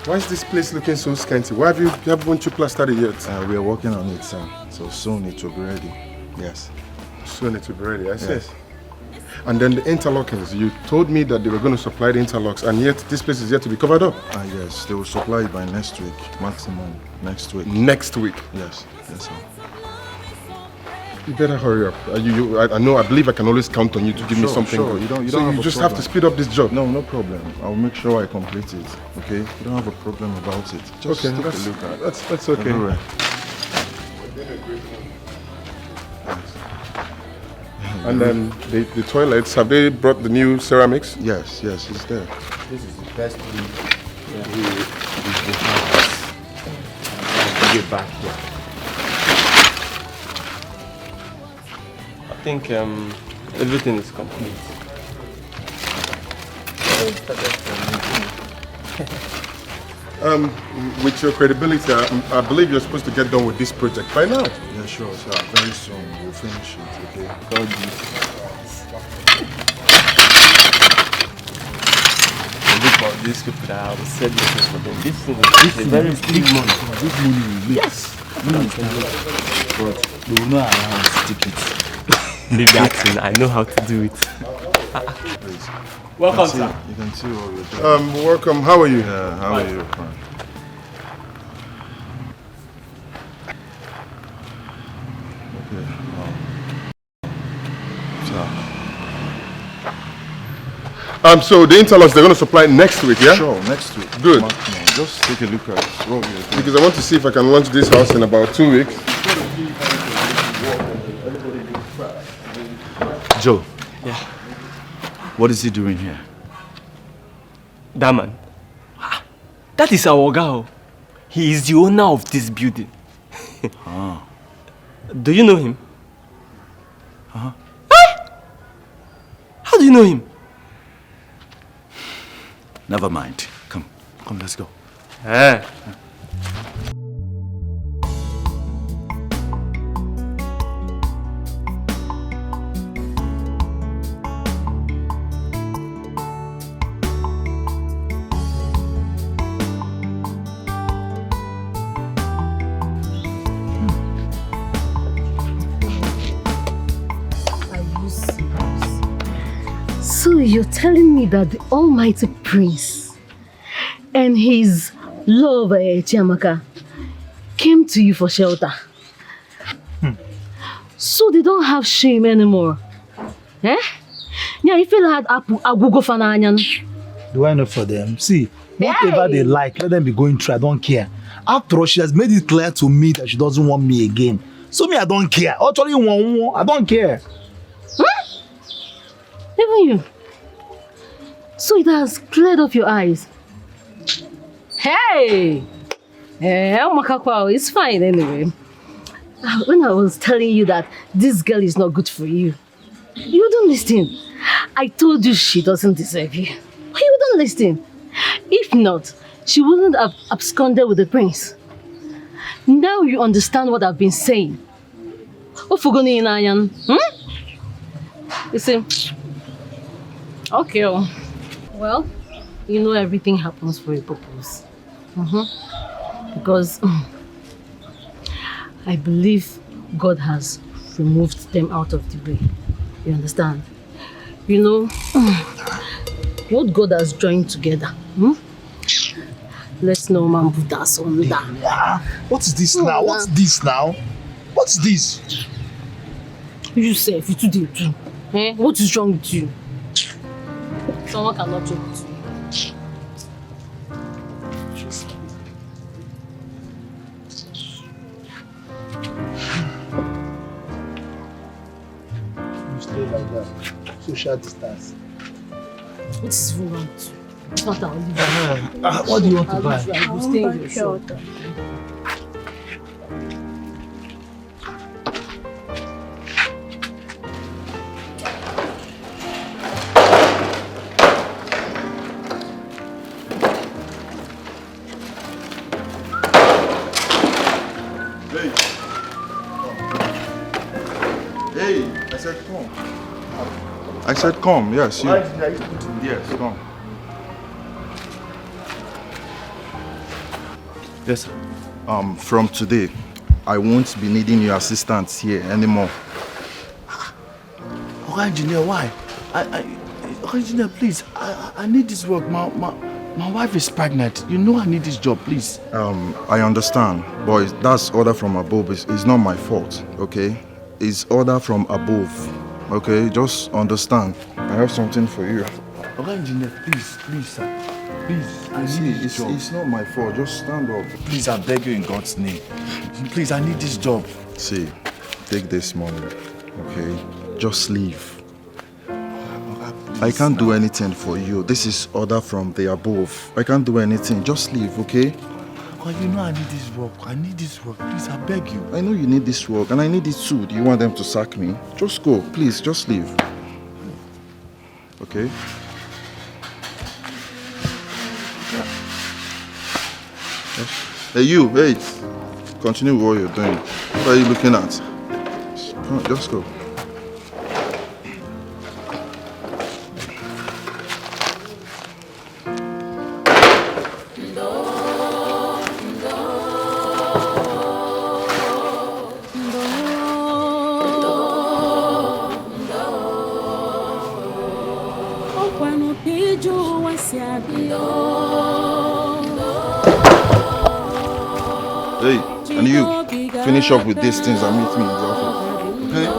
why is this place looking so scanty? Why haven't you plastered it yet? We are working on it, sir. So soon it will be ready. Yes. Soon it will be ready, I see. Yes. And then the interlockings. You told me that they were going to supply the interlocks, and yet this place is yet to be covered up. Yes, they will supply it by next week, maximum next week. Next week? Yes, yes, sir. You better hurry up. I believe I can always count on you to give me something Sure. good. You don't so have you a just problem. have to speed up this job. No problem. I'll make sure I complete it. Okay? You don't have a problem about it. Just okay, take that's, a look at it. That's okay. Everywhere. And then the toilets, have they brought the new ceramics? Yes, it's there. This is the best we have. I'll bring it back here. I think everything is complete. With your credibility, I believe you're supposed to get done with this project by now. Yeah, sure, sir. Very soon we'll finish it, okay? God Look at these people that I will sell this for them. This is a very big money. This money will make. Yes. But they will not allow us to take it. Leave that thing. I know how to do it. Welcome, sir. You can see what we're doing. Welcome. How are you? Yeah, how are you? Fine. So the interlocks they're going to supply next week, yeah? Sure, next week. Good. Just take a look at what we're doing. Because I want to see if I can launch this house in about 2 weeks. Joe. Yeah. What is he doing here? That man. That is our guy. He is the owner of this building. Do you know him? How do you know him? Never mind. Come, let's go. So you're telling me that the almighty prince and his lover, Chiamaka, came to you for shelter? So they don't have shame anymore? Eh? Yeah, if you had agugo fananyan. Do I know for them? See, whatever they like, let them be going through. I don't care. After all, she has made it clear to me that she doesn't want me again. So me, I don't care. Actually, I don't care. Even you. So it has cleared up your eyes. Hey! It's fine anyway. When I was telling you that this girl is not good for you, you don't listen. I told you she doesn't deserve you. Why you don't listen? If not, she wouldn't have absconded with the prince. Now you understand what I've been saying. What for going in iron? You see? Okay. Well, you know everything happens for a purpose. Because I believe God has removed them out of the way. You understand? You know, what God has joined together. Let's no man put us on that. What is this now? What's this now? What's this? You say, if you do too. What is wrong with you? Someone cannot joke with you. You stay like that. Social distance. What is wrong with you? It's not our living. What do you want to buy? You stay in your shop. I said come, yes. Why did I put in? Yes, come. Yes, sir. From today, I won't be needing your assistance here anymore. Okay, engineer, why? Okay, engineer, please. I need this work. My wife is pregnant. You know I need this job, please. I understand, but that's order from above. It's not my fault, okay? It's order from above, okay? Just understand. I have something for you. Okay, engineer, please, sir. Please, I See, need this job. it's not my fault. Just stand up. Please, I beg you in God's name. Please, I need this job. See, take this money, okay? Just leave. I can't do anything for you. This is order from the above. I can't do anything. Just leave, okay? Oh, you know I need this work. I need this work. Please, I beg you. I know you need this work, and I need it too. Do you want them to sack me? Just go. Please, just leave. Okay? Hey, you, wait. Continue what you're doing. What are you looking at? Come on, just go. Hey, and you, finish up with these things and meet me in the office, okay?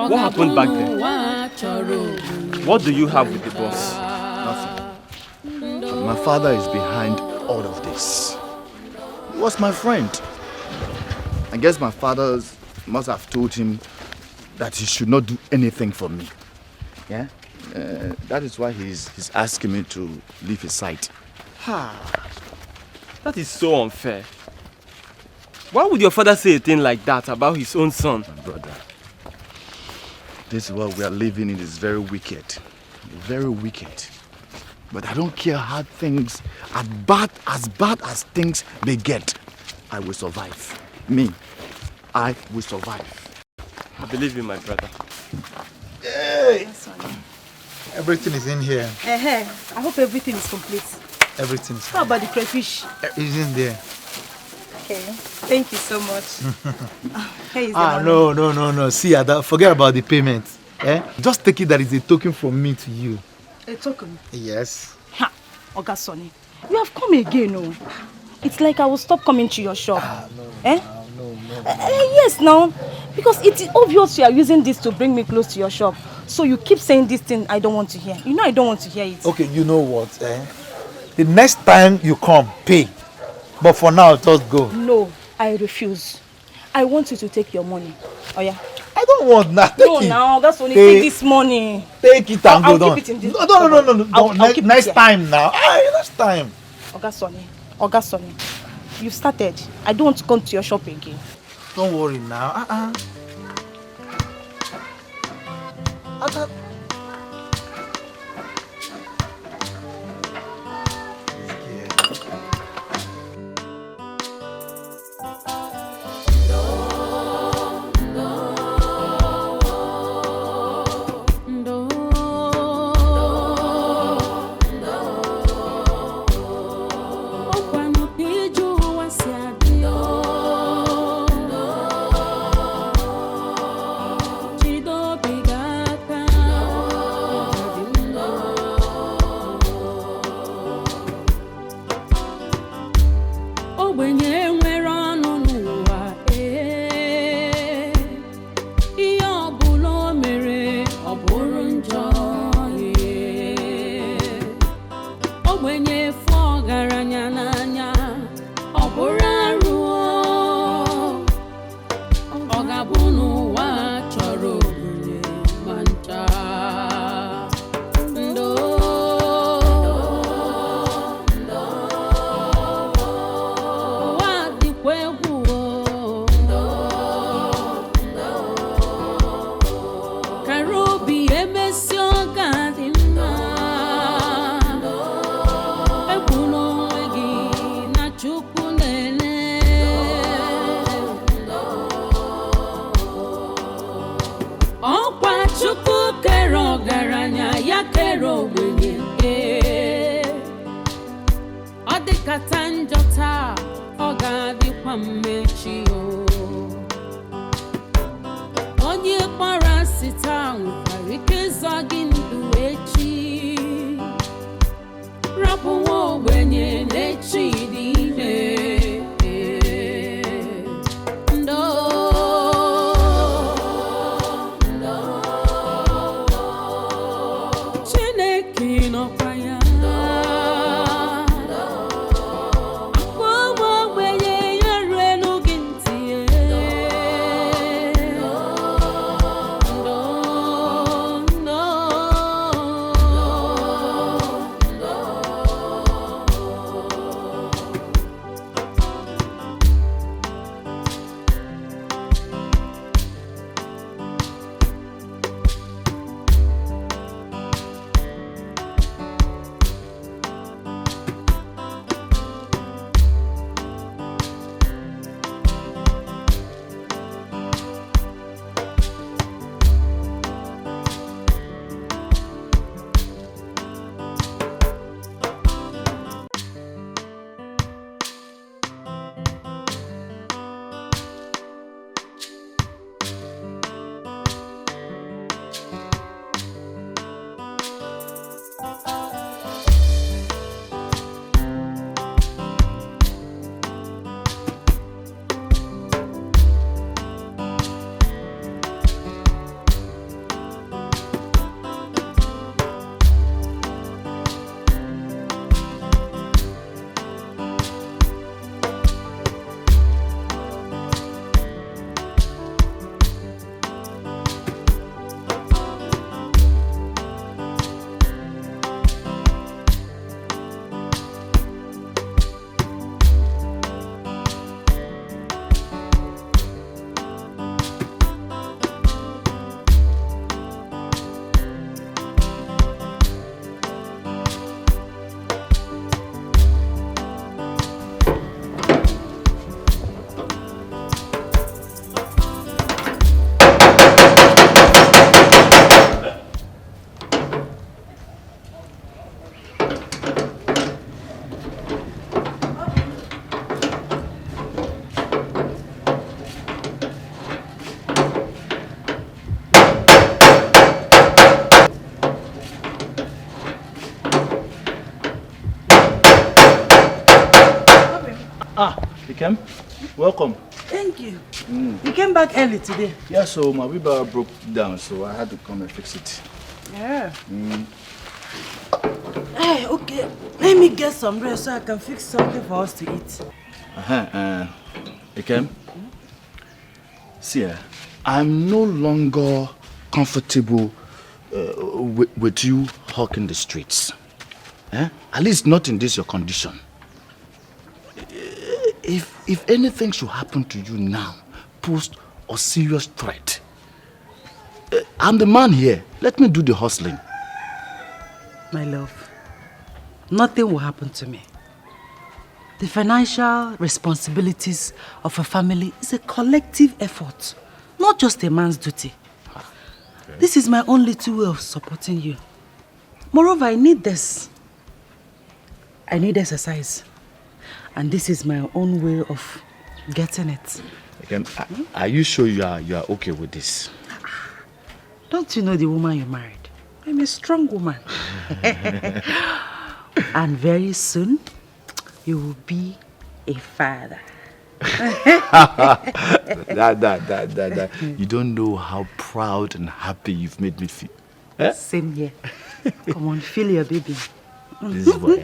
What happened back then? What do you have with the boss? Nothing. My father is behind all of this. He was my friend. I guess my father must have told him that he should not do anything for me. Yeah? That is why he's asking me to leave his side. That is so unfair. Why would your father say a thing like that about his own son? My brother, this world we are living in is very wicked. Very wicked. But I don't care how things, as bad as things may get, I will survive. Me, I will survive. I believe you, my brother. Hey! Everything is in here. I hope everything is complete. Everything is How about the crayfish? It's in there. Okay, thank you so much. Here is the money. No. See, Ada, forget about the payment. Just take it that it's a token from me to you. A token? Yes. Ha! Oga Sonny, you have come again, no? It's like I will stop coming to your shop. No. Yes, now. Because it is obvious you are using this to bring me close to your shop. So you keep saying this thing I don't want to hear. You know I don't want to hear it. Okay, you know what? The next time you come, pay. But for now, just go. No, I refuse. I want you to take your money. Oh yeah. I don't want that. No, now that's only take this money. Take it and go down. Keep it in this. No. Next time now. Next time. Oga Sonny, you started. I don't want to come to your shop again. Don't worry now. Katanjota ogadi kwamechi o onye kpara sita nwekwara zagi ndụ echi rapụ nwa ogbenye n'echi dị ime Chineke nọkwa ya Ikem, welcome. Thank you. You came back early today. Yeah, so my wheelbarrow broke down, so I had to come and fix it. Yeah. Hey, okay. Let me get some rest so I can fix something for us to eat. Ikem, see, I'm no longer comfortable with you hawking the streets. At least not in this your condition. If anything should happen to you now, pose a serious threat, I'm the man here. Let me do the hustling. My love, nothing will happen to me. The financial responsibilities of a family is a collective effort, not just a man's duty. Okay. This is my only way of supporting you. Moreover, I need this. I need exercise. And this is my own way of getting it. Again, are you sure you are okay with this? Don't you know the woman you married? I'm a strong woman. And very soon, you will be a father. You don't know how proud and happy you've made me feel. Eh? Same here. Come on, feel your baby. This is what.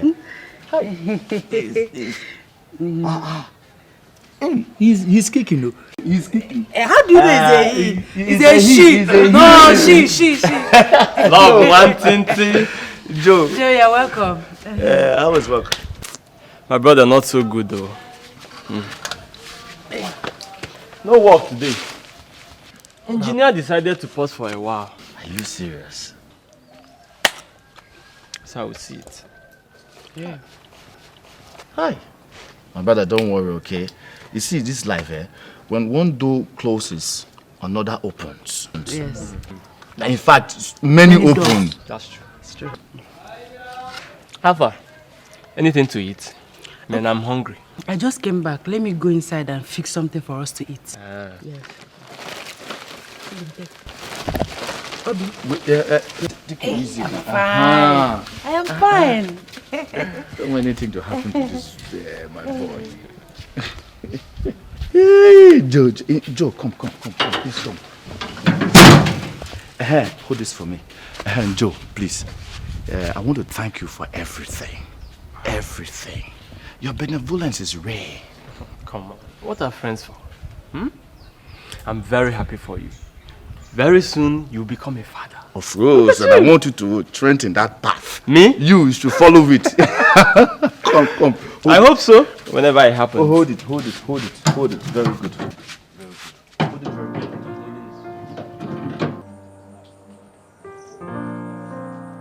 He's kicking, though. He's kicking. How do you know he's a she? No, she. Love, one tinty. Joe, you're welcome. I was welcome. My brother, not so good though. No work today. Engineer decided to pause for a while. Are you serious? That's how we see it. Yeah. Hi. My brother, don't worry, okay? You see, this life, when one door closes, another opens. Yes. In fact, many open. That's true. It's true. How far? Anything to eat? Man, I'm hungry. I just came back. Let me go inside and fix something for us to eat. Yes. Obi. Take it easy. I'm fine. I am fine. Don't want anything to happen to this, my boy. Hey, Joe, come, please come. Hold this for me. Joe, please. I want to thank you for everything. Everything. Your benevolence is rare. Come on. What are friends for? I'm very happy for you. Very soon, you'll become a father. Of course, and I want you to trend in that path. Me? You should follow it. Come. I hope so, whenever it happens. Oh, hold it. Very good. Hold it very good.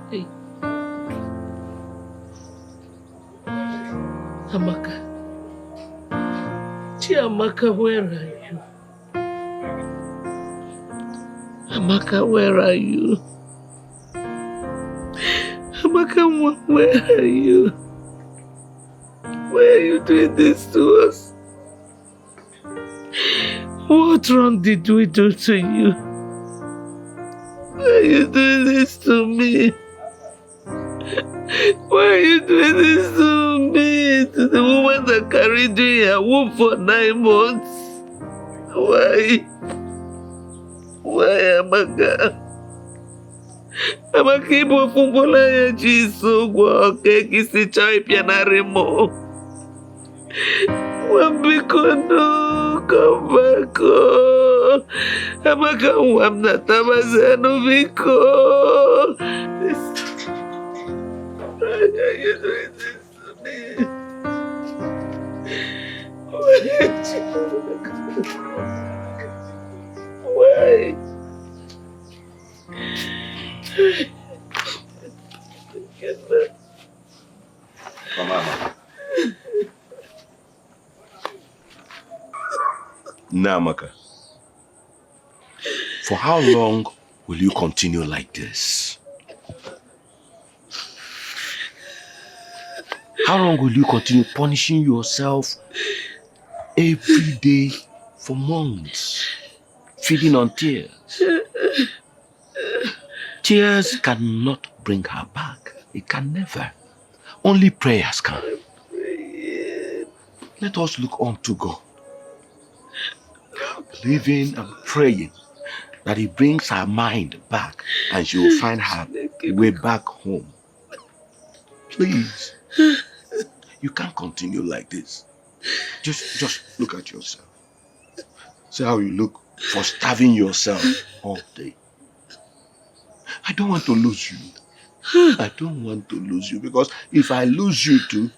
Hey. Amaka. Chiamaka, where are you? Amaka, where are you? Amaka, where are you? Why are you doing this to us? What wrong did we do to you? Why are you doing this to me? Why are you doing this to me? To the woman that carried you in her womb for 9 months? Why? Why, Amaka? Amaka, ibo fungola ya jiso gwa keki si chai pianare mo. Wambiko no, come back. Amaka, wamna tabazano biko. Why are you doing this to me? Why? Mama. Namaka, for how long will you continue like this? How long will you continue punishing yourself every day for months, feeding on tears? Tears cannot bring her back. It can never. Only prayers can. Let us look unto God, believing and praying that He brings her mind back and she will find her way back home. Please, you can't continue like this. Just look at yourself. See how you look for starving yourself all day. I don't want to lose you. I don't want to lose you, because if I lose you too,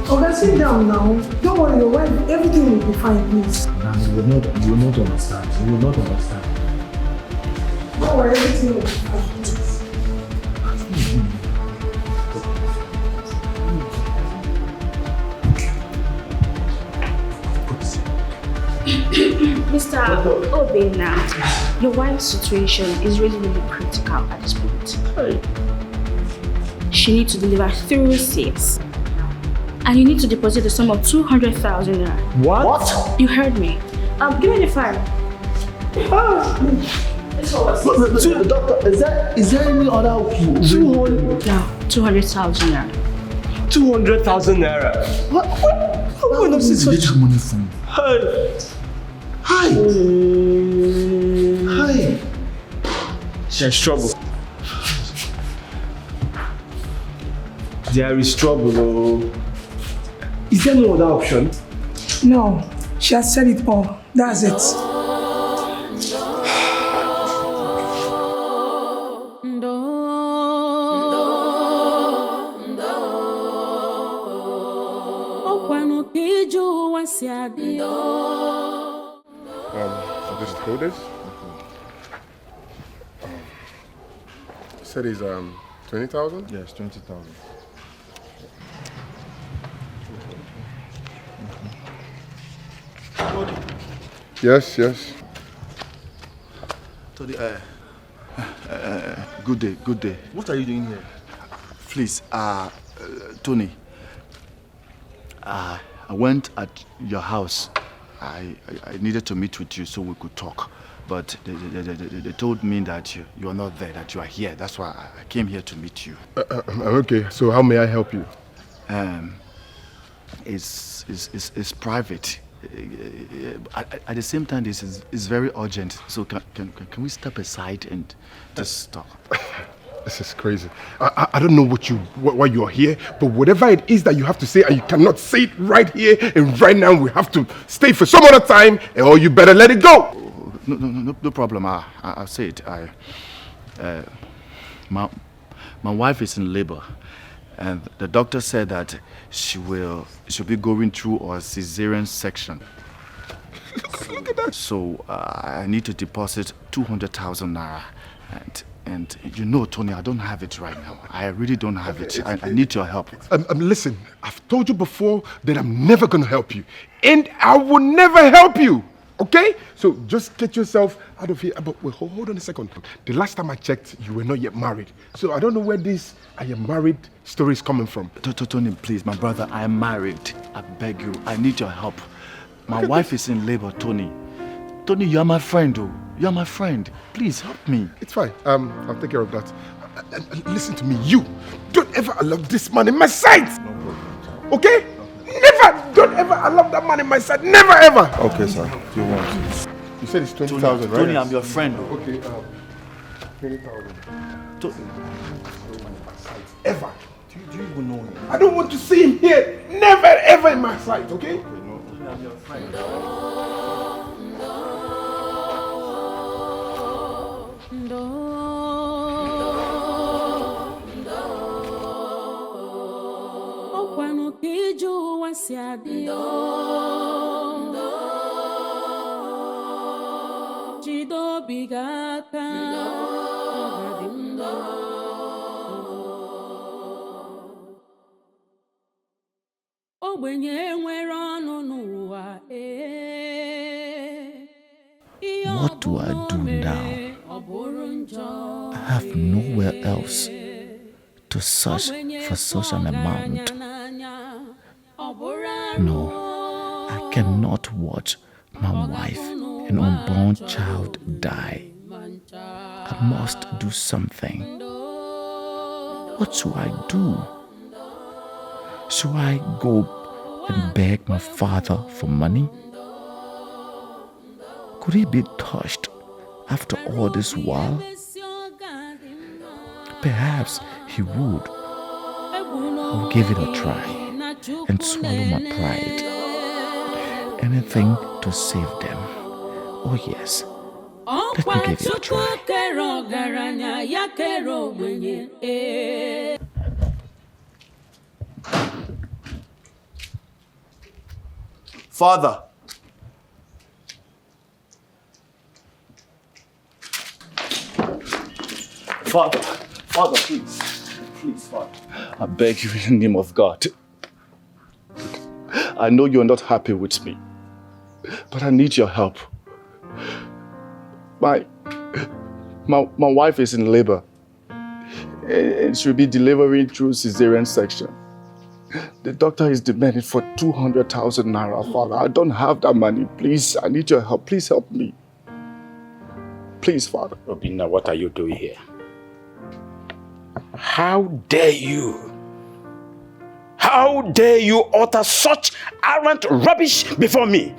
Okay, sit down now. Don't worry, your wife, everything will be fine, please. Nah, you will not understand. You will not understand. Don't worry, everything will be fine, please. Mr. Obey now, your wife's situation is really critical at this point. She needs to deliver through 6. And you need to deposit the sum of 200,000 naira. What? You heard me. Give me the file. Doctor, is there any other way? 200,000 naira. 200,000 naira. What? Where did you get that money from? Hi. There's trouble. There is trouble. Oh. Is there no other option? No, she has said it all. That's it. This code is? Said he's 20,000? Yes, 20,000. Yes. Tony, good day. What are you doing here? Please, Tony, I went at your house. I needed to meet with you so we could talk. But they told me that you are not there, that you are here. That's why I came here to meet you. Okay, so how may I help you? It's private. At the same time, this is very urgent. So can we step aside and just talk? This is crazy. I don't know why you are here, but whatever it is that you have to say, and you cannot say it right here and right now, we have to stay for some other time, or you better let it go. No problem. I'll say it. My wife is in labor, and the doctor said that she'll be going through a cesarean section. Look at that. So I need to deposit 200,000 naira, and you know, Tony, I don't have it right now. I really don't have it. I need your help. Listen, I've told you before that I'm never going to help you, and I will never help you. Okay? So just get yourself out of here. But wait, hold on a second. The last time I checked, you were not yet married. So I don't know where this I am married story is coming from. Tony, please, my brother, I am married. I beg you. I need your help. My wife is in labor, Tony. Tony, you are my friend, oh. You are my friend. Please help me. It's fine. I'll take care of that. Listen to me. You don't ever allow this man in my sight. No problem. Okay? Never! Don't ever allow that man in my sight. Never ever! Okay, sir. Do you want? You said it's 20,000, right? Tony, I'm your friend. Okay, 20,000. Ever. Do you even know him? I don't want to see him here. Never ever in my sight, okay? I'm your friend. What do I do now? I have nowhere else to search for such an amount. No, I cannot watch my wife and unborn child die. I must do something. What should I do? Should I go and beg my father for money? Could he be touched after all this while? Perhaps he would. I'll give it a try and swallow my pride. Anything to save them. Oh yes, let me give it a try. Father. Father, please, Father. I beg you in the name of God. I know you're not happy with me, but I need your help. My wife is in labor, and she'll be delivering through cesarean section. The doctor is demanding for 200,000 naira, Father. I don't have that money. Please, I need your help. Please help me. Please, Father. Obinna, what are you doing here? How dare you? How dare you utter such arrant rubbish before me?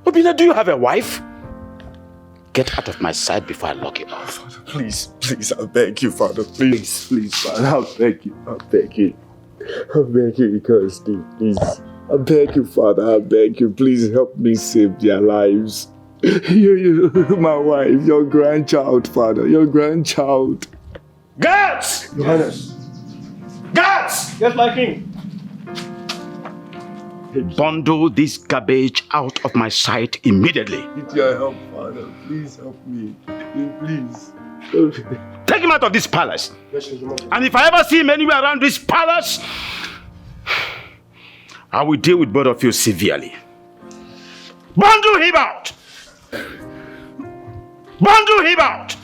Obinna, do you have a wife? Get out of my sight before I lock you up. Father, please, I beg you, Father. Please, Father. I beg you. I beg you, Kirsty, please. I beg you, Father. I beg you. Please help me save their lives. You, my wife, your grandchild, Father. Your grandchild. Guards! Your Highness. Guards! Yes, my king. Bundle this garbage out of my sight immediately. Need your help, Father. Please help me. Please. Take him out of this palace. And if I ever see him anywhere around this palace, I will deal with both of you severely. Bundle him out! Bundle him out!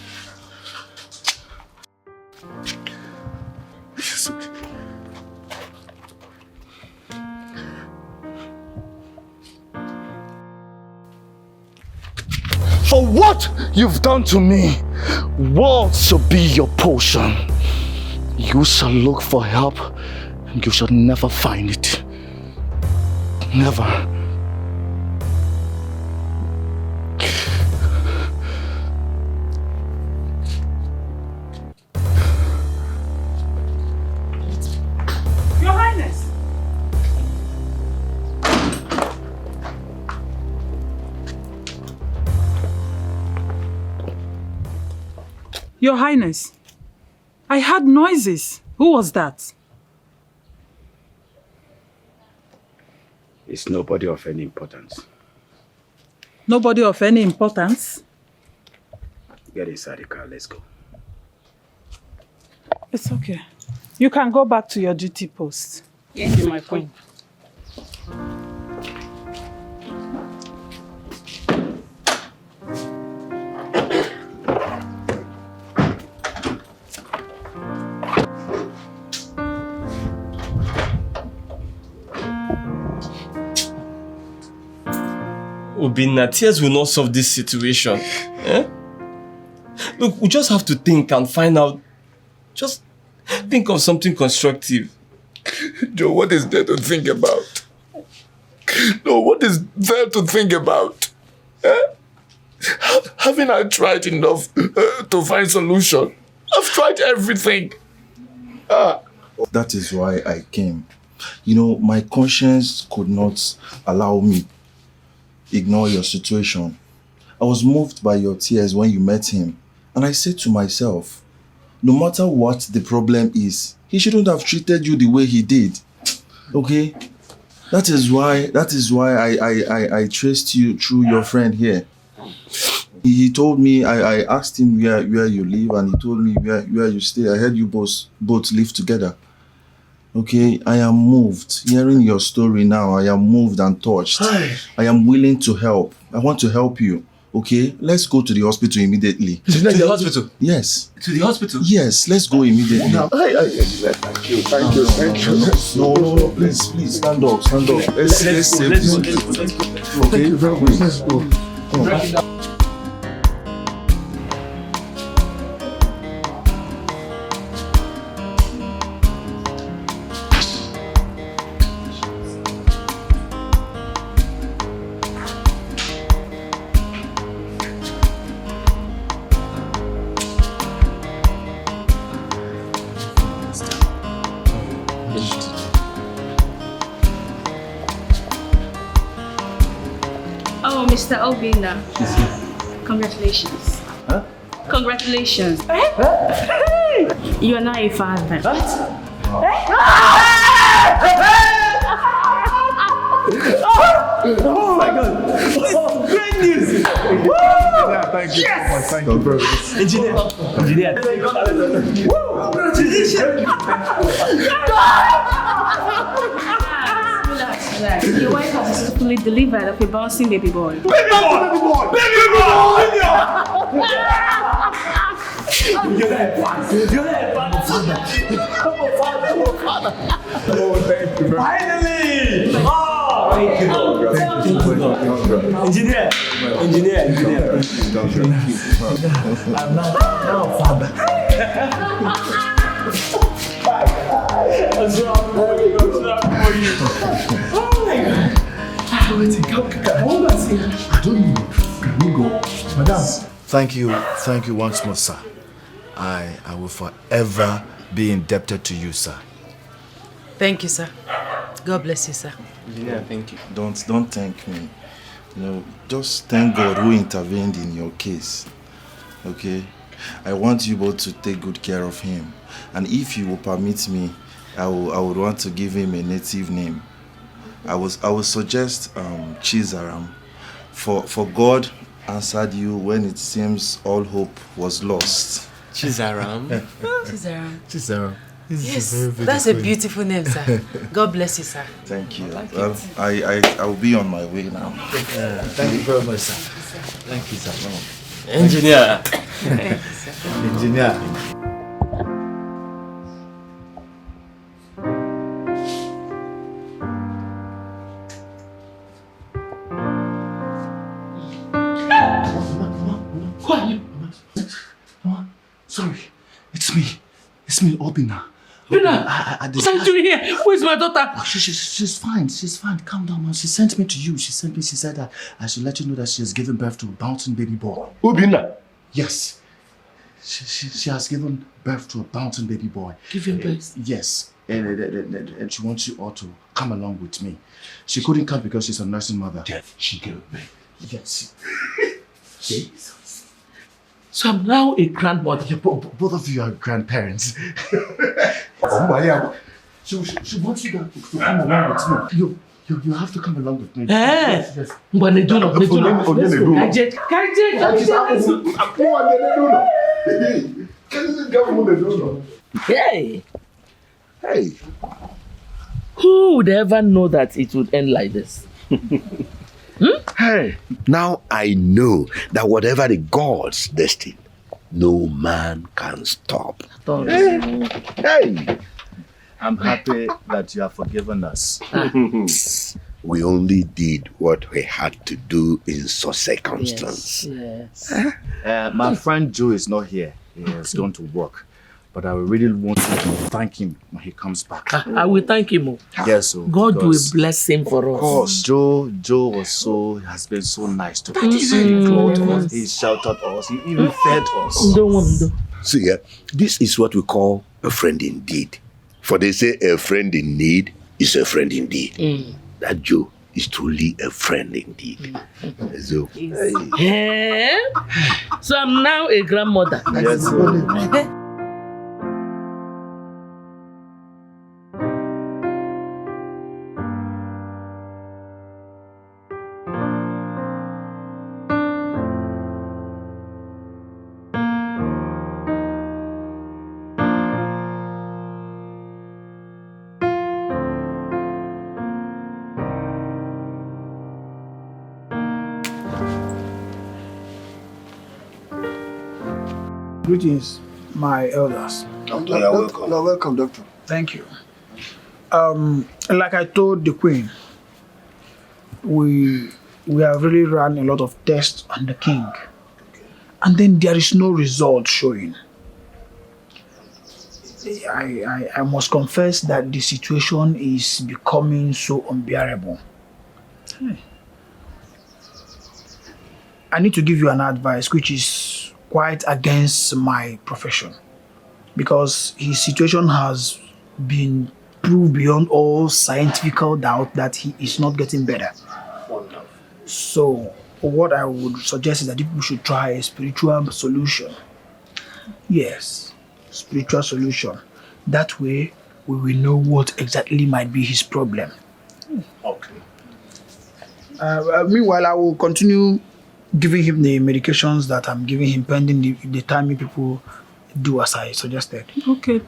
For what you've done to me, war shall be your portion. You shall look for help, and you shall never find it. Never. Your Highness. Your Highness, I heard noises. Who was that? It's nobody of any importance. Nobody of any importance? Get inside the car, let's go. It's okay. You can go back to your duty post. Yes, my queen. Obinna, tears will not solve this situation. Eh? Look, we just have to think and find out. Just think of something constructive. Joe, what is there to think about? No, what is there to think about? Eh? Haven't I tried enough to find solution? I've tried everything. That is why I came. You know, my conscience could not allow me ignore your situation. I was moved by your tears when you met him. And I said to myself, no matter what the problem is, he shouldn't have treated you the way he did. Okay? That is why I traced you through your friend here. He told me, I asked him where you live, and he told me where you stay. I heard you both live together. Okay, I am moved. Hearing your story now, I am moved and touched. I am willing to help. I want to help you. Okay, let's go to the hospital immediately. To the hospital? Yes. To the hospital? Yes, let's go immediately. Thank you. No, please, stand up. Let's save this. Okay, let's go. Come on. Mr. Obinna, congratulations. Huh? Congratulations. You are now a father. Thank you. Yes! Thank you, bro. Engineer. Your wife has successfully delivered of a bouncing baby boy. Baby boy! Baby boy! You're there, father. Oh, thank you, bro. Finally! Oh, thank you, bro. Engineer. I'm now father. What's wrong for you? Oh my God. I don't know. Can we go? Madam. Thank you once more, sir. I will forever be indebted to you, sir. Thank you, sir. God bless you, sir. Yeah, thank you. Don't thank me. Just thank God who intervened in your case. Okay? I want you both to take good care of him. And if you will permit me, I would want to give him a native name. I would suggest Chizaram. For God answered you when it seems all hope was lost. Chizaram? Chizaram. Yes, that's a beautiful name, sir. God bless you, sir. Thank you. Well, I will be on my way now. Thank you very much, sir. Thank you, sir. Engineer. Thank you, sir. Engineer. Who are you? Mama, sorry. It's me, Obina. Bina, what are you doing here? Where's my daughter? Oh, she's fine. Calm down, man. She sent me to you. She said that I should let you know that she has given birth to a bouncing baby boy. Obina? Yes. She has given birth to a bouncing baby boy. Given birth? Yes. And she wants you all to come along with me. She couldn't come because she's a nursing mother. She gave birth. Yes. Jesus. So I'm now a grandmother. Both of you are grandparents. She wants you to come along with me. You have to come along with me. Yes. Hey. Who would ever know that it would end like this? Hey, now I know that whatever the gods destined, no man can stop. Hey! I'm happy that you have forgiven us. We only did what we had to do in such circumstance. Yes. My friend Joe is not here. He has gone to work. But I really want you to thank him when he comes back. I will thank him. Yes, God will bless him for us. Of course, Joe has been so nice to us. He clothed us, he sheltered us, he even fed us. See, this is what we call a friend indeed. For they say a friend in need is a friend indeed. That Joe is truly a friend indeed. So, so I'm now a grandmother. Yes, sir. Greetings, my elders. Doctor, you're welcome. You're welcome, Doctor. Thank you. Like I told the Queen, we have really run a lot of tests on the King. And then there is no result showing. I must confess that the situation is becoming so unbearable. I need to give you an advice which is quite against my profession, because his situation has been proved beyond all scientific doubt that he is not getting better. So what I would suggest is that people should try a spiritual solution. Yes, spiritual solution. That way we will know what exactly might be his problem. Okay. Meanwhile, I will continue giving him the medications that I'm giving him pending the time you people do as I suggested. Okay.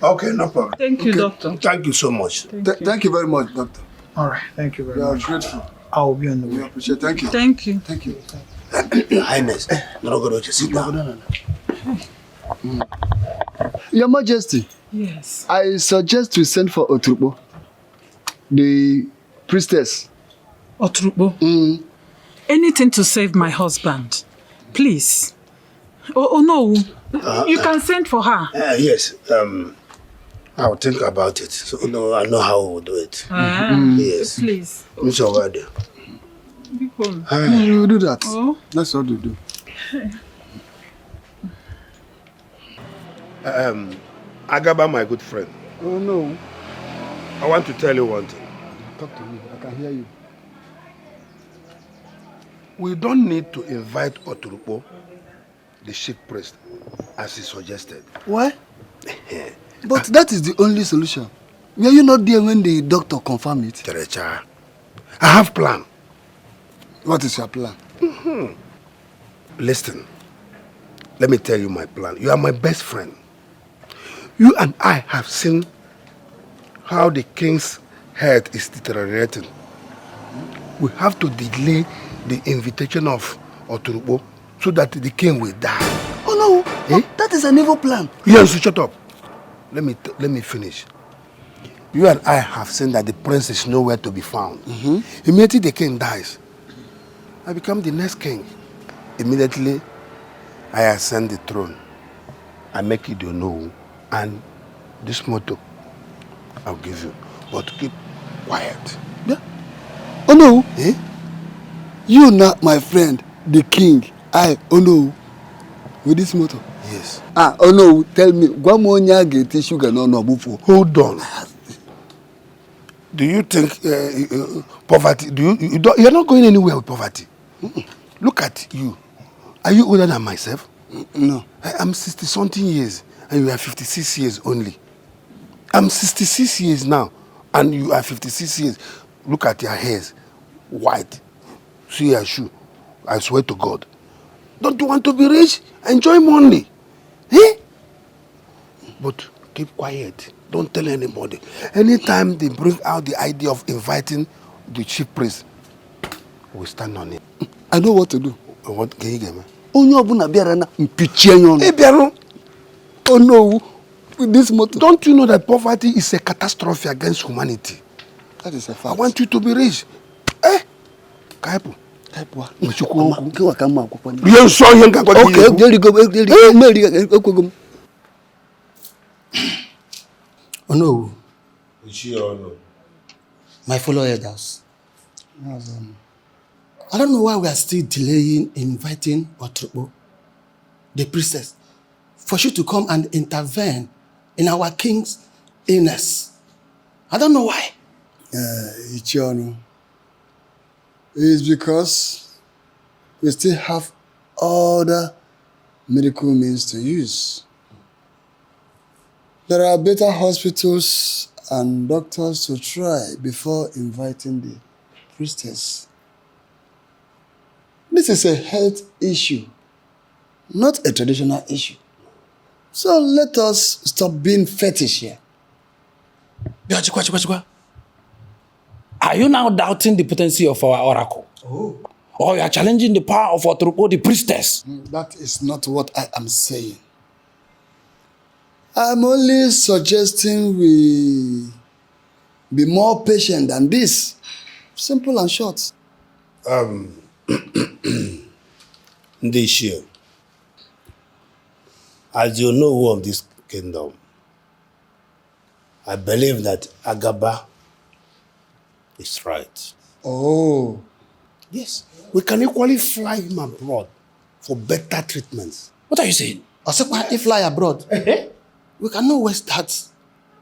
Okay, no problem. Thank you, doctor. Thank you so much. Thank you very much, doctor. All right, thank you very We are much. grateful. I'll be on the way. We appreciate it. Thank you. Thank you. Thank you. Highness, sit down. Your Majesty. Yes. I suggest we send for Otrubo, the priestess. Otrubo? Anything to save my husband. Please. Oh no. You can send for her. Yes. I'll think about it. So no, I know how we'll do it. Yes. Please. It's already. We will do that. Oh. That's what we do. Agaba, my good friend. Oh no. I want to tell you one thing. Talk to me. I can hear you. We don't need to invite Oturupo, the chief priest, as he suggested. Why? But that is the only solution. Were you not there when the doctor confirmed it? Terecha, I have a plan. What is your plan? Listen, let me tell you my plan. You are my best friend. You and I have seen how the king's health is deteriorating. We have to delay the invitation of Oturupo so that the king will die. Oh no, that is an evil plan. Yes, shut up. Let me finish. You and I have seen that the prince is nowhere to be found. Immediately the king dies, I become the next king. Immediately, I ascend the throne. I make it know, and this motto I'll give you. But keep quiet. Yeah. Oh no. You not my friend, the king. Oh no. With this motto. Yes. Oh no, tell me, Guamonia get sugar no bufo. Hold on. Do you think poverty? You're not going anywhere with poverty. Look at you. Are you older than myself? No. I'm 60-something years, and you are 56 years only. I'm 66 years now, and you are 56 years. Look at your hairs, white. See your shoe. I swear to God. Don't you want to be rich? Enjoy money. But keep quiet. Don't tell anybody. Anytime they bring out the idea of inviting the chief priest, we stand on it. I know what to do. What can you get me? Oh no, oh no, with this motto. Don't you know that poverty is a catastrophe against humanity? That is a fact. I want you to be rich. Kaipu. Okay, there you go. Oh no. My fellow elders. I don't know why we are still delaying inviting Oturupo, the priestess, for you to come and intervene in our king's illness. I don't know why. Ichiono. It's because we still have other medical means to use. There are better hospitals and doctors to try before inviting the priestess. This is a health issue, not a traditional issue. So let us stop being fetish here. Are you now doubting the potency of our oracle? Or you are challenging the power of Oturupo, the priestess? That is not what I am saying. I'm only suggesting we be more patient than this. Simple and short. This year, as you know who of this kingdom, I believe that Agaba is right. Oh. Yes. We can equally fly him abroad for better treatments. What are you saying? If we fly abroad, we cannot waste that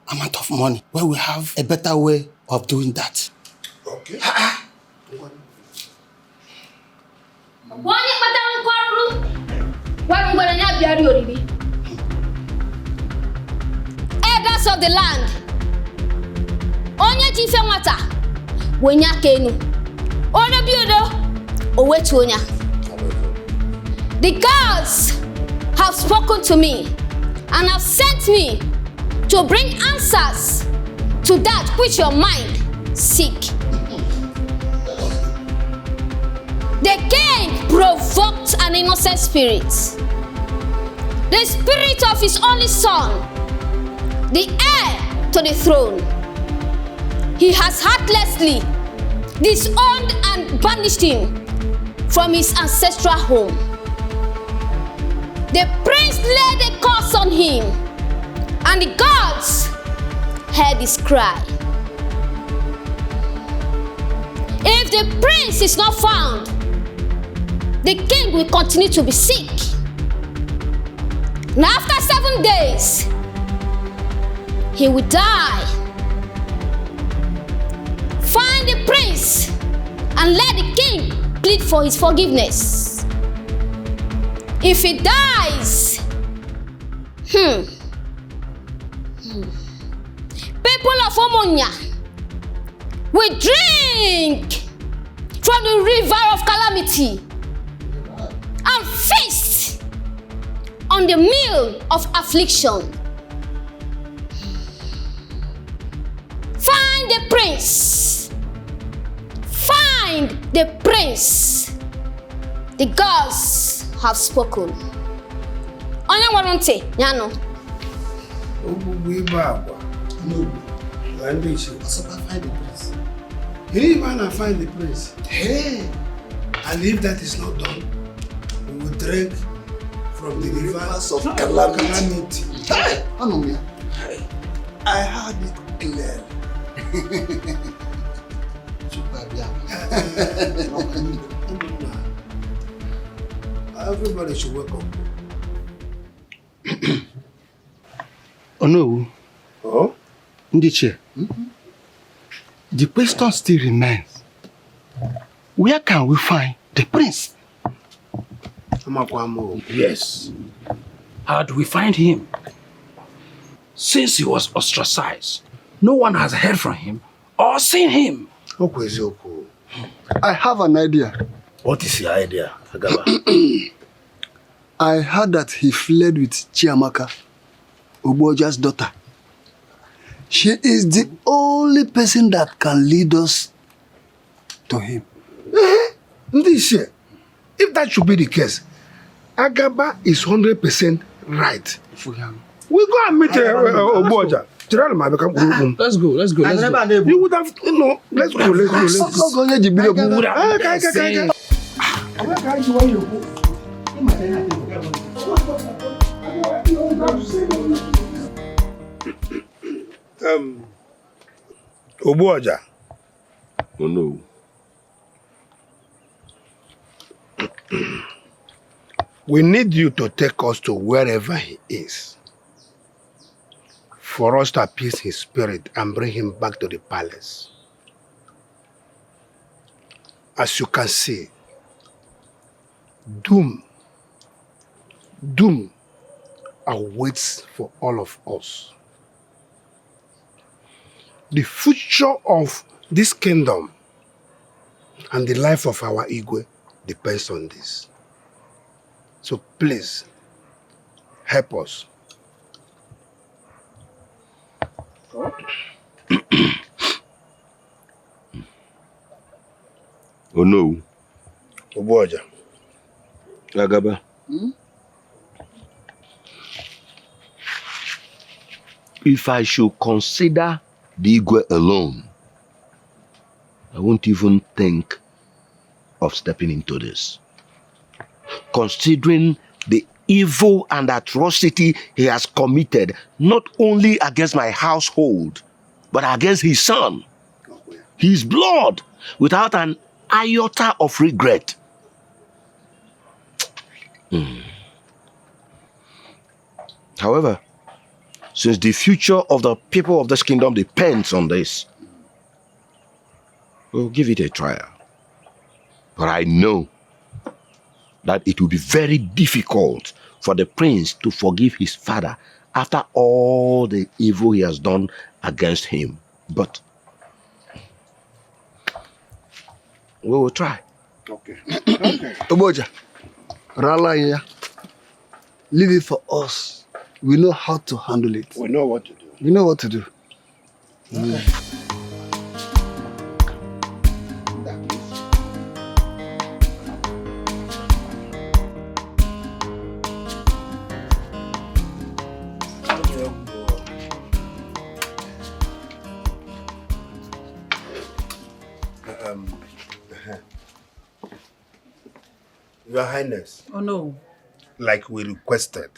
amount of money when we have a better way of doing that. Okay. Elders of the land, onye jife nwata, wonya kenu, ono biodo, owetu onya. The gods have spoken to me and have sent me to bring answers to that which your mind seek. The king provoked an innocent spirit, the spirit of his only son, the heir to the throne. He has heartlessly disowned and banished him from his ancestral home. The prince laid a curse on him, and the gods heard his cry. If the prince is not found, the king will continue to be sick. And after 7 days, he will die. Find the prince and let the king plead for his forgiveness. If he dies, people of Omonia will drink from the river of calamity and feast on the meal of affliction. Find the prince. Find the prince. The gods have spoken. Onye warranty, Nyano. No. Find the prince. You need to find the prince. Hey! And if that is not done, we will drink from the rivers of calamity. Hey! I heard it clear. Everybody should wake up. Oh no. Oh? Ndiche. The question still remains. Where can we find the prince? Yes. How do we find him? Since he was ostracized, no one has heard from him or seen him. I have an idea. What is your idea, Agaba? I heard that he fled with Chiamaka, Uboja's daughter. She is the only person that can lead us to him. Ndiche, if that should be the case, Agaba is 100% right. We go and meet Oboja. Let's go. You would have, let's go. Oboja. Oh no. We need you to take us to wherever he is, for us to appease his spirit and bring him back to the palace. As you can see, doom awaits for all of us. The future of this kingdom and the life of our Igwe depends on this. So please, help us. Oh no. Oboja. Agaba. If I should consider the Igwe alone, I won't even think of stepping into this. Considering the evil and atrocity he has committed, not only against my household, but against his son, his blood, without an iota of regret. However, since the future of the people of this kingdom depends on this, we'll give it a trial. But I know that it will be very difficult for the prince to forgive his father after all the evil he has done against him. But we will try. Okay. Oboja, Ralaya, leave it for us. We know how to handle it. We know what to do. We know what to do. Okay. Your Highness. Oh no. Like we requested,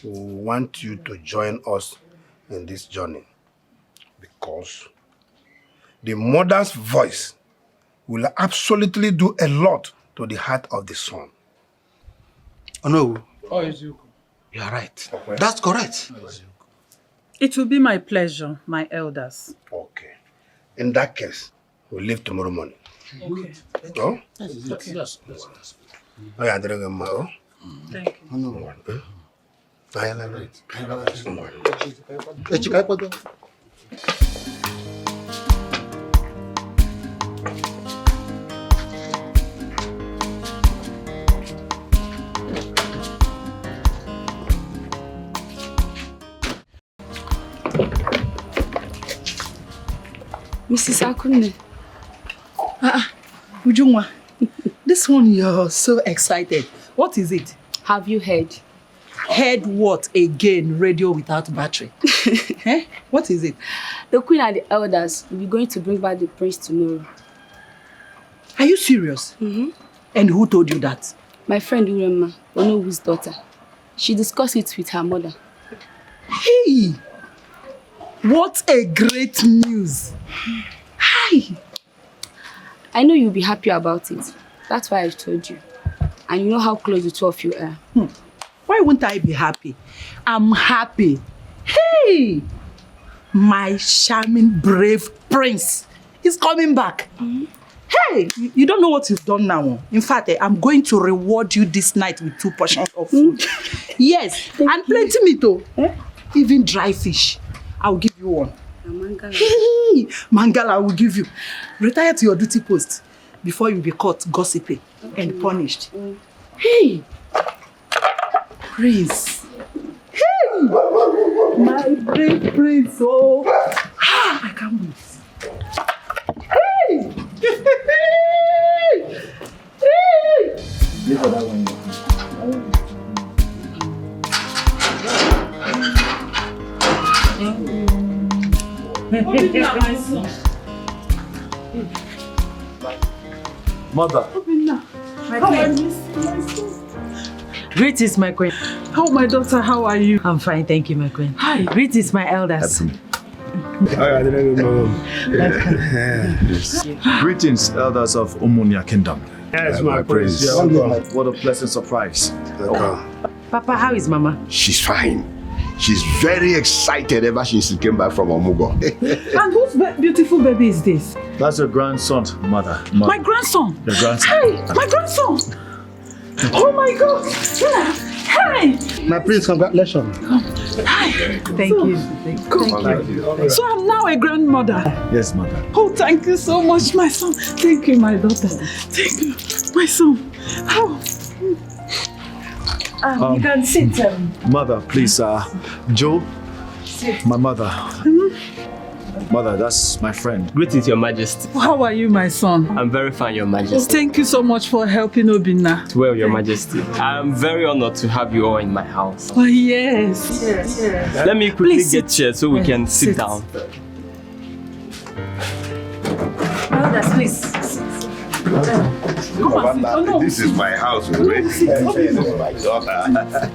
we want you to join us in this journey because the mother's voice will absolutely do a lot to the heart of the son. Oh no. Oh, you are right. That's correct. It will be my pleasure, my elders. Okay. In that case, we'll leave tomorrow morning. Okay. Oh? Yes. Oh, yeah, drink a mo. Thank you. No. I am right. Mrs. Akunne. Ujungwa, this one you're so excited. What is it? Have you heard? Heard what again? Radio without battery. Eh? What is it? The queen and the elders will be going to bring back the prince tomorrow. Are you serious? Mm-hmm. And who told you that? My friend Urema, Onowu's daughter. She discussed it with her mother. Hey! What a great news! Hi! I know you'll be happy about it. That's why I told you. And you know how close the two of you are. Why wouldn't I be happy? I'm happy. Hey! My charming, brave prince is coming back. Mm-hmm. Hey! You don't know what you've done now. In fact, I'm going to reward you this night with 2 portions of food. Yes, and plenty meat too. Even dry fish. I'll give you one. Mangala. Hey! Mangala, I will give you. Retire to your duty post before you be caught gossiping and punished. Hey! Prince. Hey! My brave prince. Oh! I can't wait. Hey! Hey! Give her that one. Mother. My queen. Greetings, my queen. How, my daughter, how are you? I'm fine, thank you, my queen. Hi. Greetings, my elders. Greetings, elders of Umunia Kingdom. Yes, my prince. What a pleasant surprise. Papa, how is Mama? She's fine. She's very excited ever since she came back from Omugo. And whose beautiful baby is this? That's your grandson, mother. My grandson. Your grandson. Hey, my grandson. Oh my God. Hey. My prince, congratulations. Hi. Thank you. Thank you. So I'm now a grandmother. Yes, mother. Oh, thank you so much, my son. Thank you, my daughter. Thank you, my son. Oh. You can sit. Mother, please, Joe, my mother. Mother, that's my friend. Greetings, Your Majesty. How are you, my son? I'm very fine, Your Majesty. Thank you so much for helping Obinna. Well, Your Majesty, I'm very honored to have you all in my house. Oh, yes. Yes. Let me quickly Please get chairs so we can sit down. Elders, please. This is my house already. This is my daughter.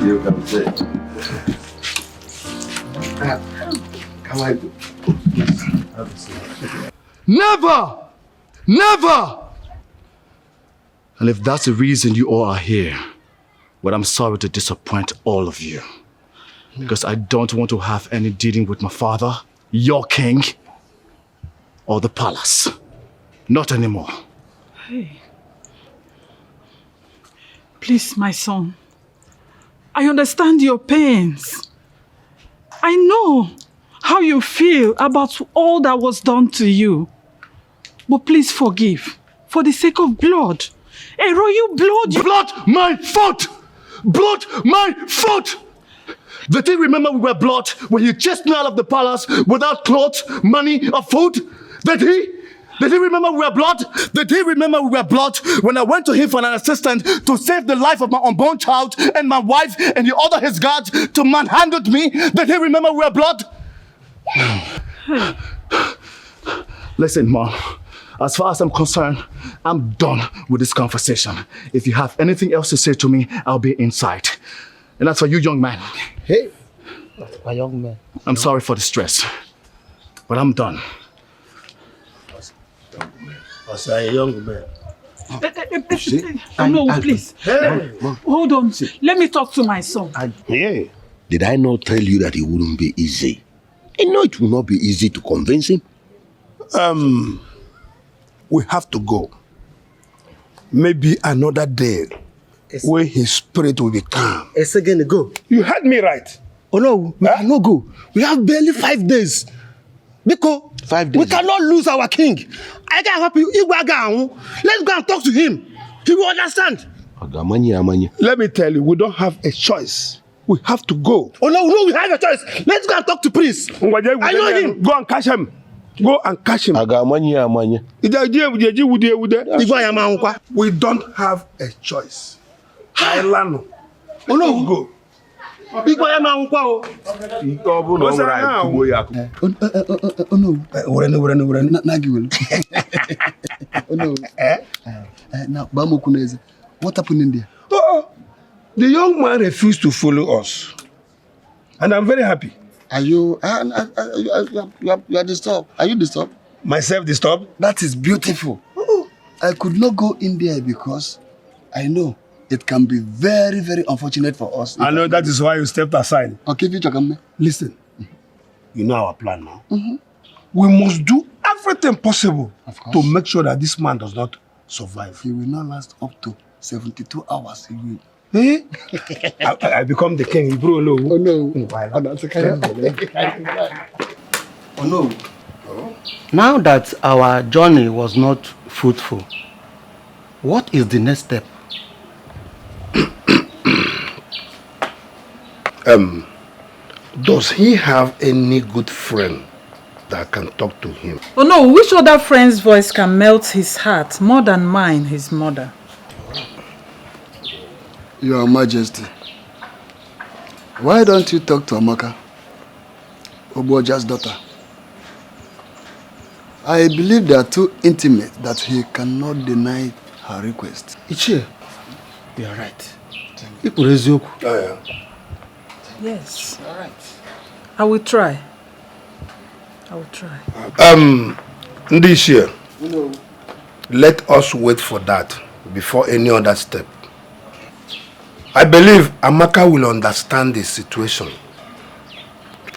You can sit. Come on. Never! Never! And if that's the reason you all are here, well, I'm sorry to disappoint all of you. Because I don't want to have any dealing with my father, your king, or the palace. Not anymore. Hey. Please, my son. I understand your pains. I know how you feel about all that was done to you. But please forgive. for the sake of blood. A royal blood. Blood my foot! Blood my foot! Did he remember we were blood when he chased me out of the palace without clothes, money, or food? Did he? Did he remember we were blood? Did he remember we were blood when I went to him for an assistant to save the life of my unborn child and my wife, and he ordered his guards to manhandle me? Did he remember we were blood? Listen, Mom. As far as I'm concerned, I'm done with this conversation. If you have anything else to say to me, I'll be inside. And that's for you, young man. Hey, my young man. I'm sorry for the stress, but I'm done. As a young man. No, please. Hold on. Let me talk to my son. Yeah. Did I not tell you that it wouldn't be easy? I know it will not be easy to convince him. We have to go. Maybe another day where his spirit will be calm. A second ago. You heard me right. Oh no, we cannot go. We have barely 5 days. Because 5 days. We cannot lose our king. I can help you. Let's go and talk to him. He will understand. Let me tell you, we don't have a choice. We have to go. Oh no, we have a choice. Let's go and talk to Prince. I know him. Go and catch him. Go and catch him. We don't have a choice. Oh no, go. Oh no. Now, what happened in there? The young man refused to follow us. And I'm very happy. Are you are disturbed? Are you disturbed? Myself disturbed? That is beautiful. I could not go in there because I know it can be very, very unfortunate for us. I know that is why you stepped aside. Okay, listen. You know our plan now. We must do everything possible to make sure that this man does not survive. He will not last up to 72 hours. He will. Hey? I become the king. Oh no. Oh, that's okay. Oh no. Now that our journey was not fruitful, what is the next step? Does he have any good friend that can talk to him? Oh no, which other friend's voice can melt his heart more than mine, his mother? Your Majesty, why don't you talk to Amaka, Oboja's daughter? I believe they are too intimate that he cannot deny her request. Ichie, you are right. Yes. All right. I will try. Ndishia, let us wait for that before any other step. I believe Amaka will understand the situation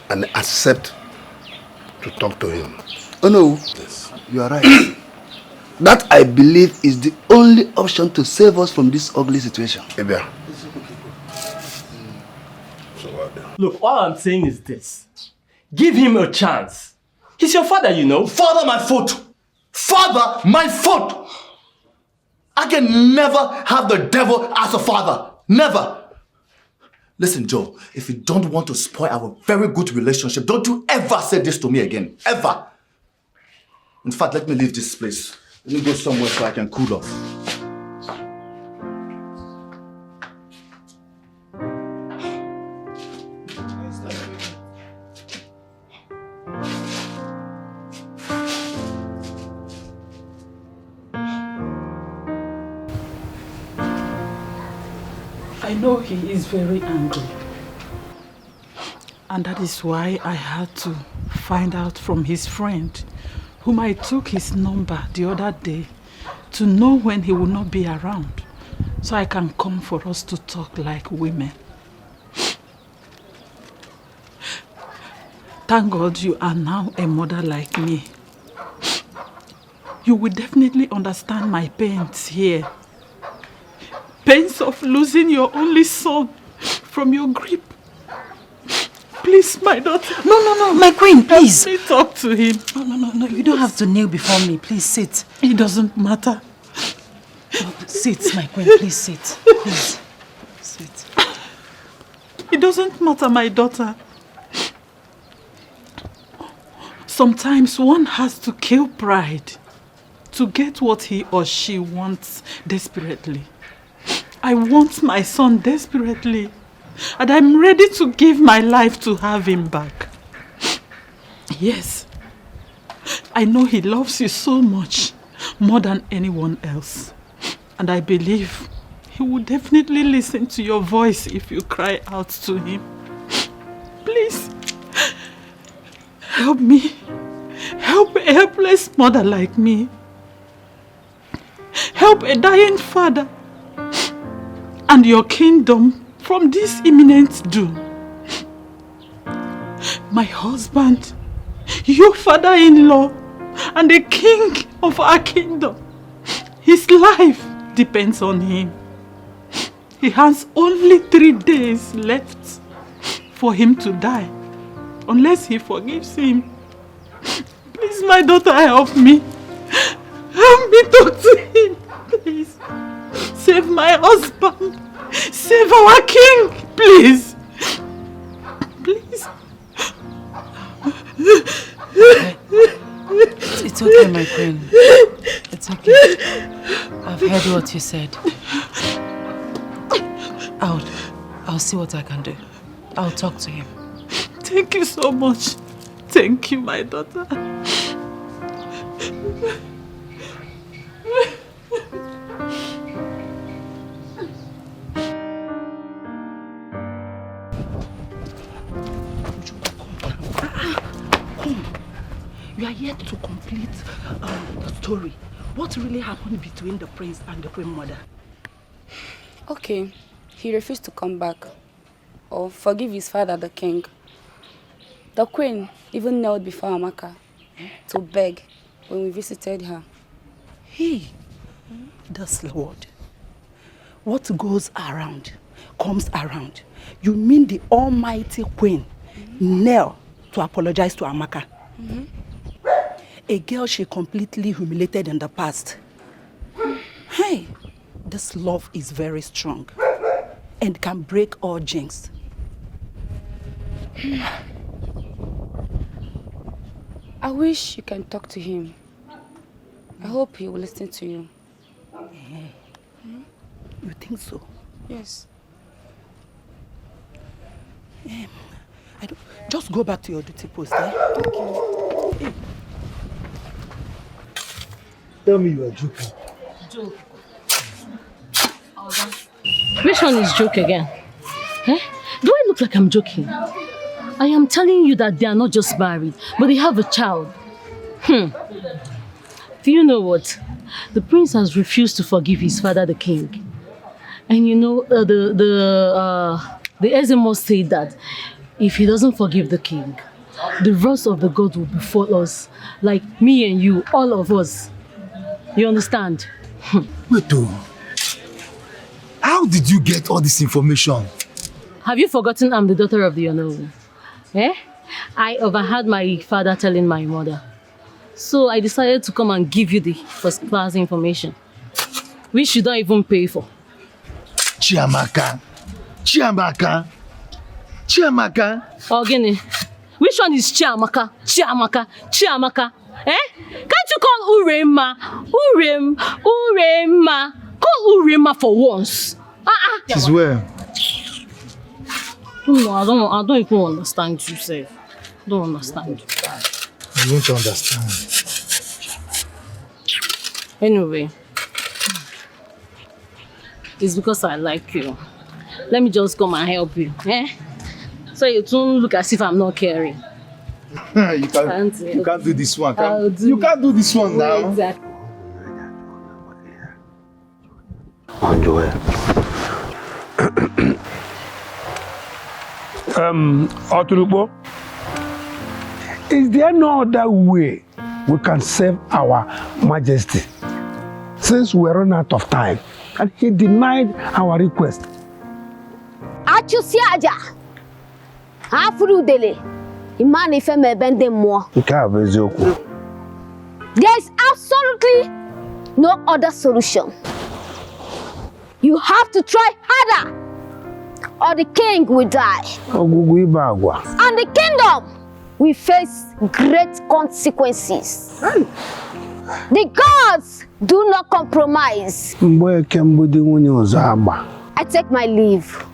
and accept to talk to him. Oh no, yes. You are right. That I believe is the only option to save us from this ugly situation. Ebia. Look, all I'm saying is this. Give him a chance. He's your father, you know. Father, my foot! Father, my foot! I can never have the devil as a father. Never. Listen, Joe, if you don't want to spoil our very good relationship, don't you ever say this to me again. Ever. In fact, let me leave this place. Let me go somewhere so I can cool off. I know he is very angry. And that is why I had to find out from his friend, whom I took his number the other day, to know when he will not be around, so I can come for us to talk like women. Thank God you are now a mother like me. You will definitely understand my pains here. Pains of losing your only son from your grip. Please, my daughter. No, my queen, please. Let me talk to him. No, you don't have to kneel before me. Please sit. It doesn't matter. Sit, my queen, please sit. Please. Sit. It doesn't matter, my daughter. Sometimes one has to kill pride to get what he or she wants desperately. I want my son desperately, and I'm ready to give my life to have him back. Yes, I know he loves you so much, more than anyone else. And I believe he will definitely listen to your voice if you cry out to him. Please, help me. Help a helpless mother like me. Help a dying father and your kingdom from this imminent doom. My husband, your father-in-law, and the king of our kingdom. His life depends on him. He has only 3 days left for him to die, unless he forgives him. Please, my daughter, help me. Help me talk to him, please. Save my husband. Save our king, please. Please. It's okay, my queen. It's okay. I've heard what you said. I'll see what I can do. I'll talk to him. Thank you so much. Thank you, my daughter. You are yet to complete the story. What really happened between the prince and the queen mother? Okay, he refused to come back or forgive his father, the king. The queen even knelt before Amaka to beg when we visited her. Hey, that's the word. What goes around comes around. You mean the almighty queen knelt to apologize to Amaka? A girl she completely humiliated in the past. Hey, this love is very strong and can break all jinx. I wish you can talk to him. I hope he will listen to you. You think so? Yes. Just go back to your duty post, eh? Okay. Tell me you are joking. Joke. Which one is joke again? Eh? Do I look like I'm joking? I am telling you that they are not just married, but they have a child. Do you know what? The prince has refused to forgive his father, the king. And you know, the Ezemo said that if he doesn't forgive the king, the wrath of the God will befall us, like me and you, all of us. You understand? Wait, how did you get all this information? Have you forgotten I'm the daughter of the Yonowu? Eh? I overheard my father telling my mother. So I decided to come and give you the first class information, which you don't even pay for. Chiamaka. Ogini, which one is Chiamaka? Eh? Can't you call Urema? Call Urema for once. She's well. No, I don't even understand you, sir. Don't understand. You won't understand. Anyway, it's because I like you. Let me just come and help you. Eh? So you don't look as if I'm not caring. You can't do this one. You can't do this one now. Exactly. Oturubo, is there no other way we can save our majesty? Since we run out of time and he denied our request. Achusiaja. Afurudele. Imani feme bende mo. There is absolutely no other solution. You have to try harder, or the king will die. And the kingdom will face great consequences. The gods do not compromise. I take my leave.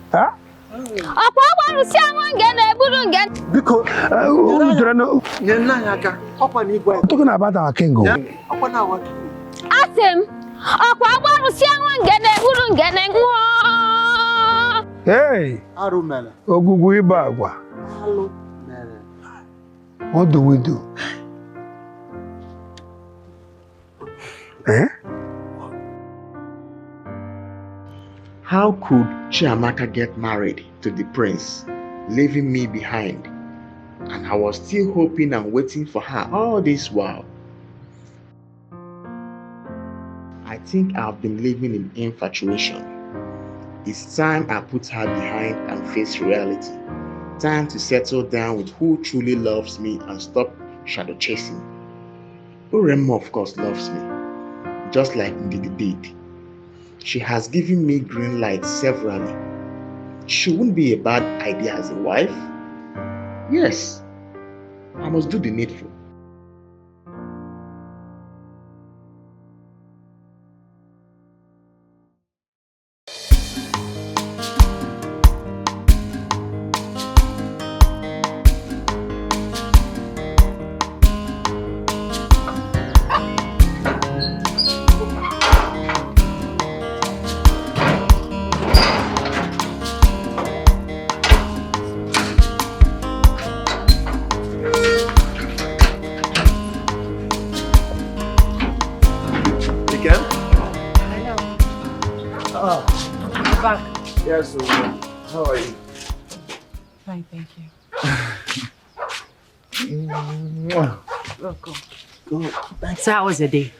Talking about our king. Ask him. Hey, what do we do? Eh? How could Chiamaka get married to the prince, leaving me behind? And I was still hoping and waiting for her all this while. I think I've been living in infatuation. It's time I put her behind and face reality. Time to settle down with who truly loves me and stop shadow chasing. Uremma, of course, loves me, just like Ndidi did. She has given me green light severally. She wouldn't be a bad idea as a wife. Yes, I must do the needful. Yes, how are you? Fine, thank you. Welcome. Good. So how was your day?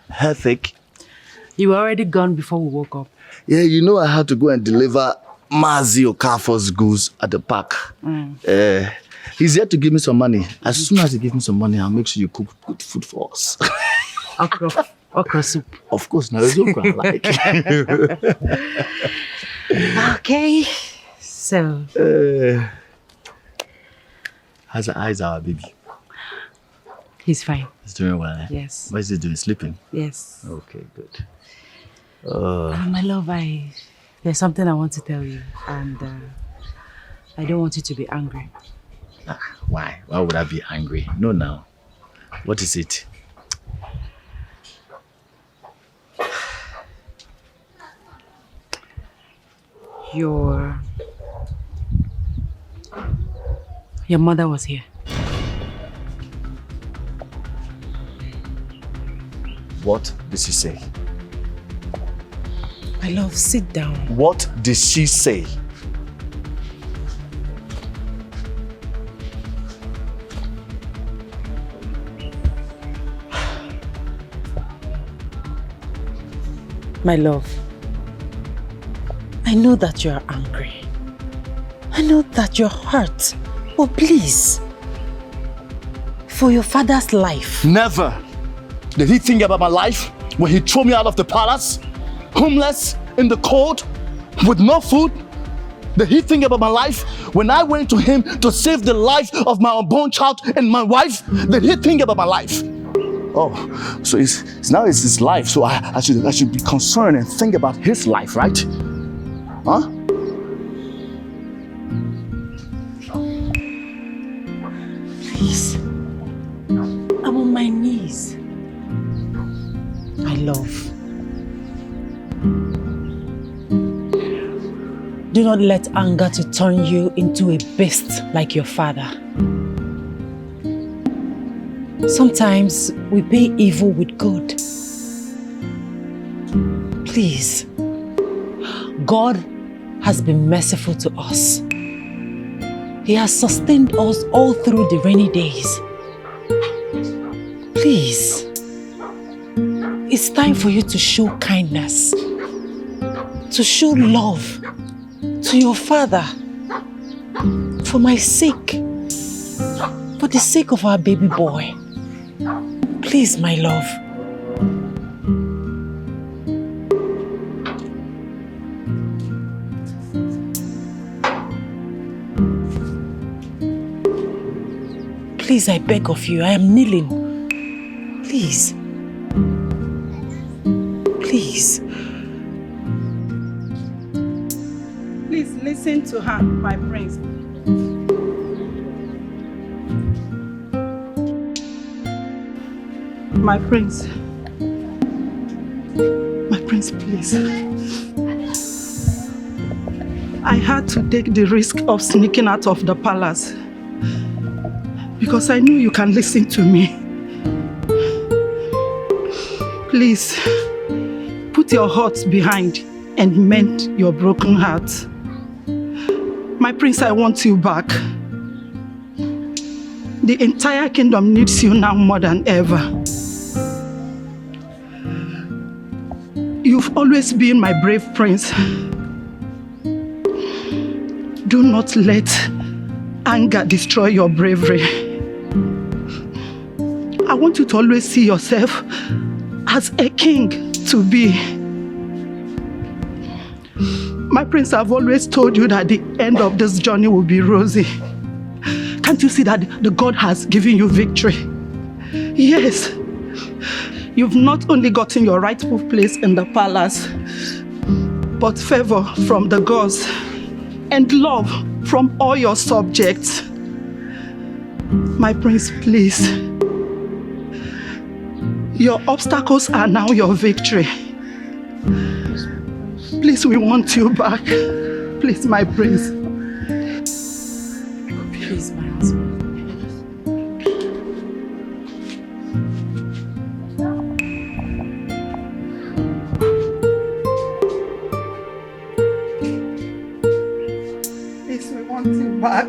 Hectic. You were already gone before we woke up. Yeah, you know I had to go and deliver Mazi Okafor's goods at the park. He's here to give me some money. As soon as he gives me some money, I'll make sure you cook good food for us. Okra soup. Of course, now it's okra I like. Okay, so how's our baby? He's fine. He's doing well. Eh? Yes. What is he doing? Sleeping? Yes. Okay, good. My love, there's something I want to tell you, and I don't want you to be angry. Why? Why would I be angry? No, now. What is it? Your mother was here. What did she say? My love, sit down. What did she say? My love, I know that you are angry. I know that you're hurt. But please, for your father's life. Never did he think about my life when he threw me out of the palace, homeless, in the cold, with no food. Did he think about my life when I went to him to save the life of my unborn child and my wife? Did he think about my life? Oh, so now it's his life, so I should be concerned and think about his life, right? Huh? Please, I'm on my knees. My love, do not let anger to turn you into a beast like your father. Sometimes we pay evil with good. Please, God has been merciful to us. He has sustained us all through the rainy days. Please, it's time for you to show kindness, to show love to your father, for my sake, for the sake of our baby boy. Please, my love. Please, I beg of you, I am kneeling. Please. Please. Please listen to her, my prince. My prince. My prince, please. I had to take the risk of sneaking out of the palace because I knew you can listen to me. Please, put your hearts behind and mend your broken heart. My prince, I want you back. The entire kingdom needs you now more than ever. You've always been my brave prince. Do not let anger destroy your bravery. I want you to always see yourself as a king to be. My prince, I've always told you that the end of this journey will be rosy. Can't you see that the God has given you victory? Yes. You've not only gotten your rightful place in the palace, but favor from the gods and love from all your subjects. My prince, please. Your obstacles are now your victory. Please, we want you back. Please, my prince. Please, my husband. Please, we want you back.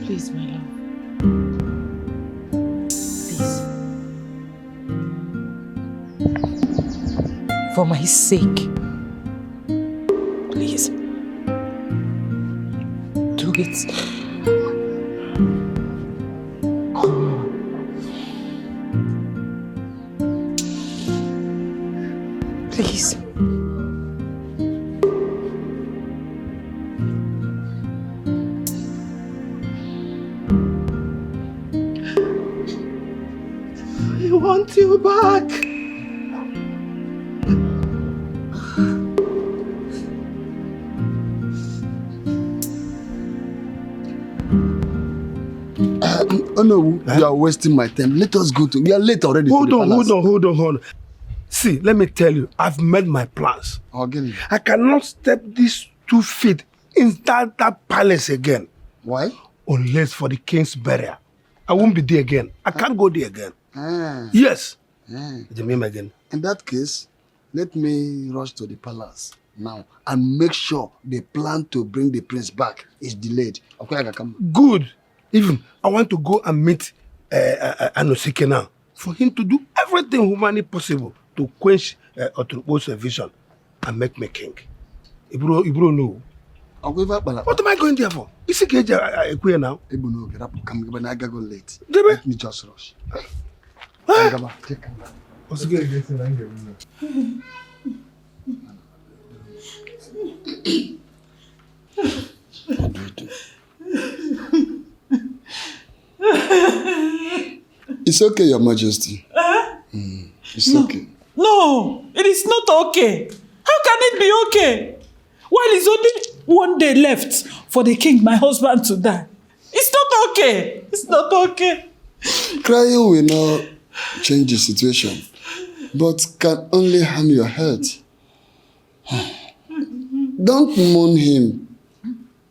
Please, my love. Please. For my sake. Please. Do it. Come on. Please. We want you back. Oh no, you are wasting my time. Let us go to. We are late already. Hold on. See, let me tell you, I've made my plans. Again. I cannot step these 2 feet inside that palace again. Why? Unless for the king's burial. I won't be there again. I can't go there again. Yes. Again. In that case, let me rush to the palace now and make sure the plan to bring the prince back is delayed. Okay, I can come. Good. Even I want to go and meet Anosike now for him to do everything humanly possible to quench Oturukpo's vision and make me king. Ibro know. What am I going there for? Is it queer now? I go late. Let me just rush. It's okay, Your Majesty. It's okay. No, it is not okay. How can it be okay? While it's only one day left for the king, my husband, to die. It's not okay. It's not okay. Crying will not change the situation, but can only harm your health. Don't mourn him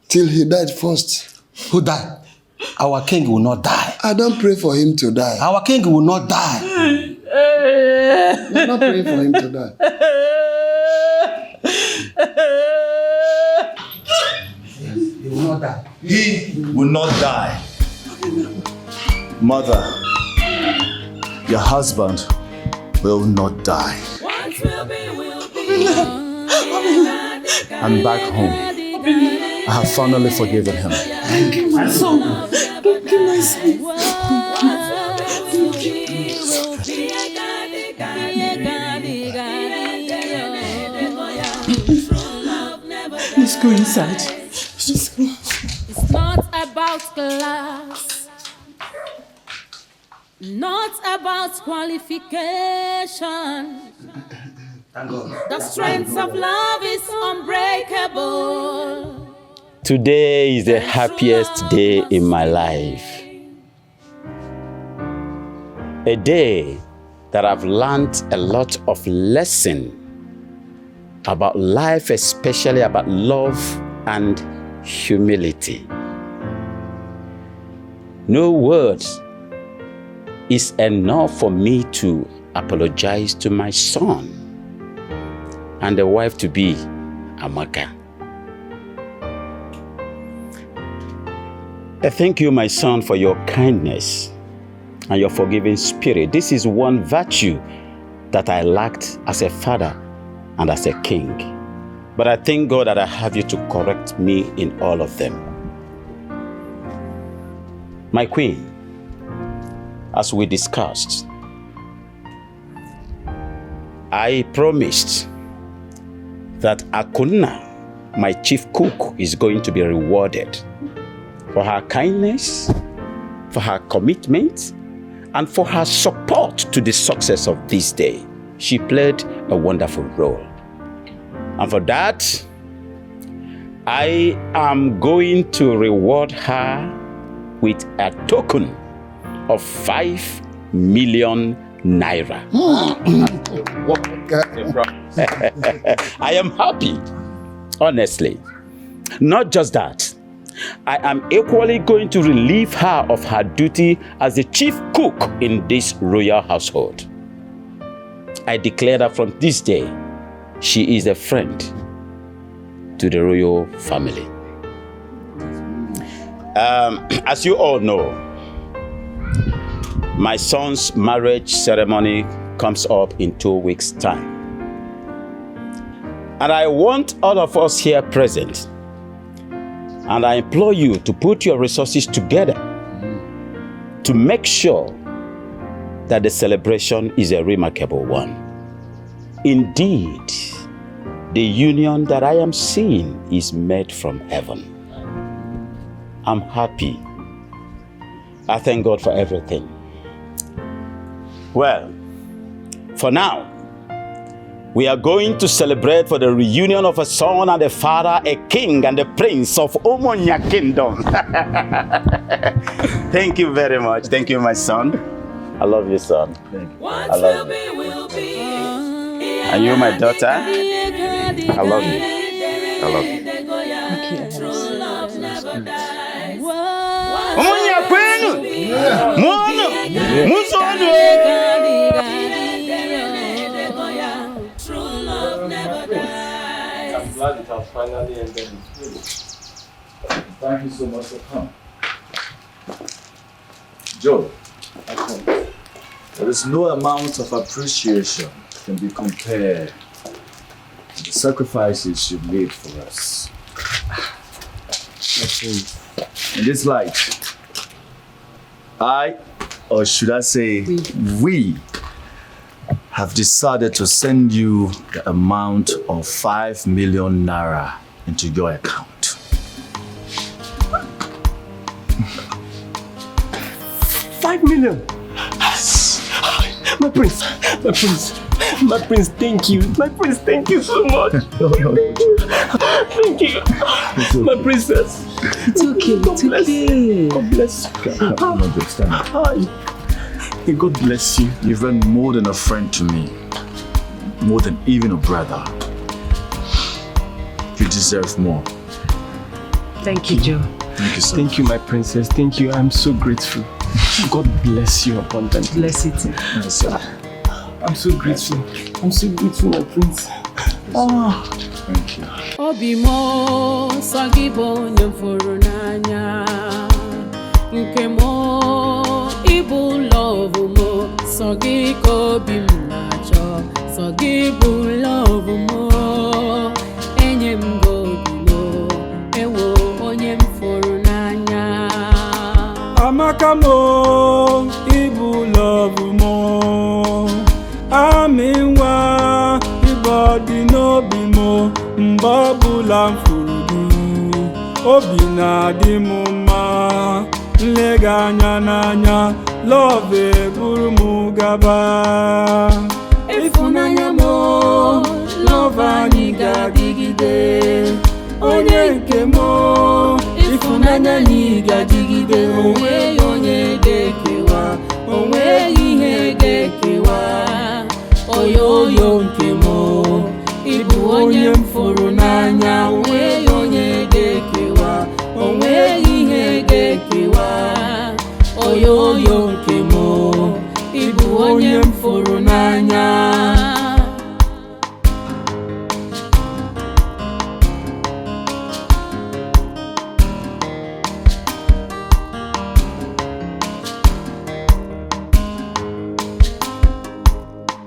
till he died first. Who died? Our king will not die. I don't pray for him to die. Our king will not die. I'm not praying for him to die. He will not die. He will not die. Mother, your husband will not die. I'm back home. I have finally forgiven him. Thank you, my son. Thank you, my son. Please Just go inside. Just go. It's not about class, not about qualification. The strength of love is unbreakable. Today is the happiest day in my life. A day that I've learned a lot of lesson about life, especially about love and humility. No words is enough for me to apologize to my son and the wife-to-be, Amaka. I thank you, my son, for your kindness and your forgiving spirit. This is one virtue that I lacked as a father and as a king. But I thank God that I have you to correct me in all of them. My queen, as we discussed, I promised that Akuna, my chief cook, is going to be rewarded for her kindness, for her commitment, and for her support to the success of this day. She played a wonderful role. And for that, I am going to reward her with a token of 5 million naira. I am happy, honestly. Not just that, I am equally going to relieve her of her duty as the chief cook in this royal household. I declare that from this day, she is a friend to the royal family. As you all know, my son's marriage ceremony comes up in 2 weeks' time. And I want all of us here present, and I implore you to put your resources together to make sure that the celebration is a remarkable one. Indeed, the union that I am seeing is made from heaven. I'm happy. I thank God for everything. Well, for now, we are going to celebrate for the reunion of a son and a father, a king and a prince of Omonia Kingdom. Thank you very much. Thank you, my son. I love you, son. I love you. And you, my daughter, I love you. I love you. Omonia Kwenu! Mono! Musono! I'm glad it has finally ended this video. Thank you so much for coming. Joe, there is no amount of appreciation can be compared to the sacrifices you've made for us. In this light, or should I say, we have decided to send you the amount of 5 million naira into your account. 5 million? My prince, thank you. My prince, thank you so much. Thank you. My princess. It's okay, it's okay. God bless you. Hi. May God bless you. You've been more than a friend to me. More than even a brother. You deserve more. Thank you, Joe. Thank you so Thank you, my princess. Thank you. I'm so grateful. God bless you abundantly. Bless you too. Yes, I'm so grateful. I'm so grateful, my prince. Thank you. Obimo sagibo nyamfurunanya nkemo ibu love mo sagiko bimnacho sagibu love mo enyembo bimo ewo onyemfurunanya Amaka mo ibu love mo aminwa ibodi no bimo mbabula mfuru obi na-adị m mma, nlega anya n'anya, love eburu m gaba. Ịfụnanya m, love anyị ga-adịgide, onye nke m, ịfụnanya anyị ga-adịgide, onweghị onye ga-ekewa, onweghị ihe ga-ekewa, oyoyo nke m, ịbụ onye m fụrụ n'anya, onweghị onye ga-ekewa, onweghị ihe ga-ekewa, oyoyo nke m, ịbụ onye m fụrụ n'anya.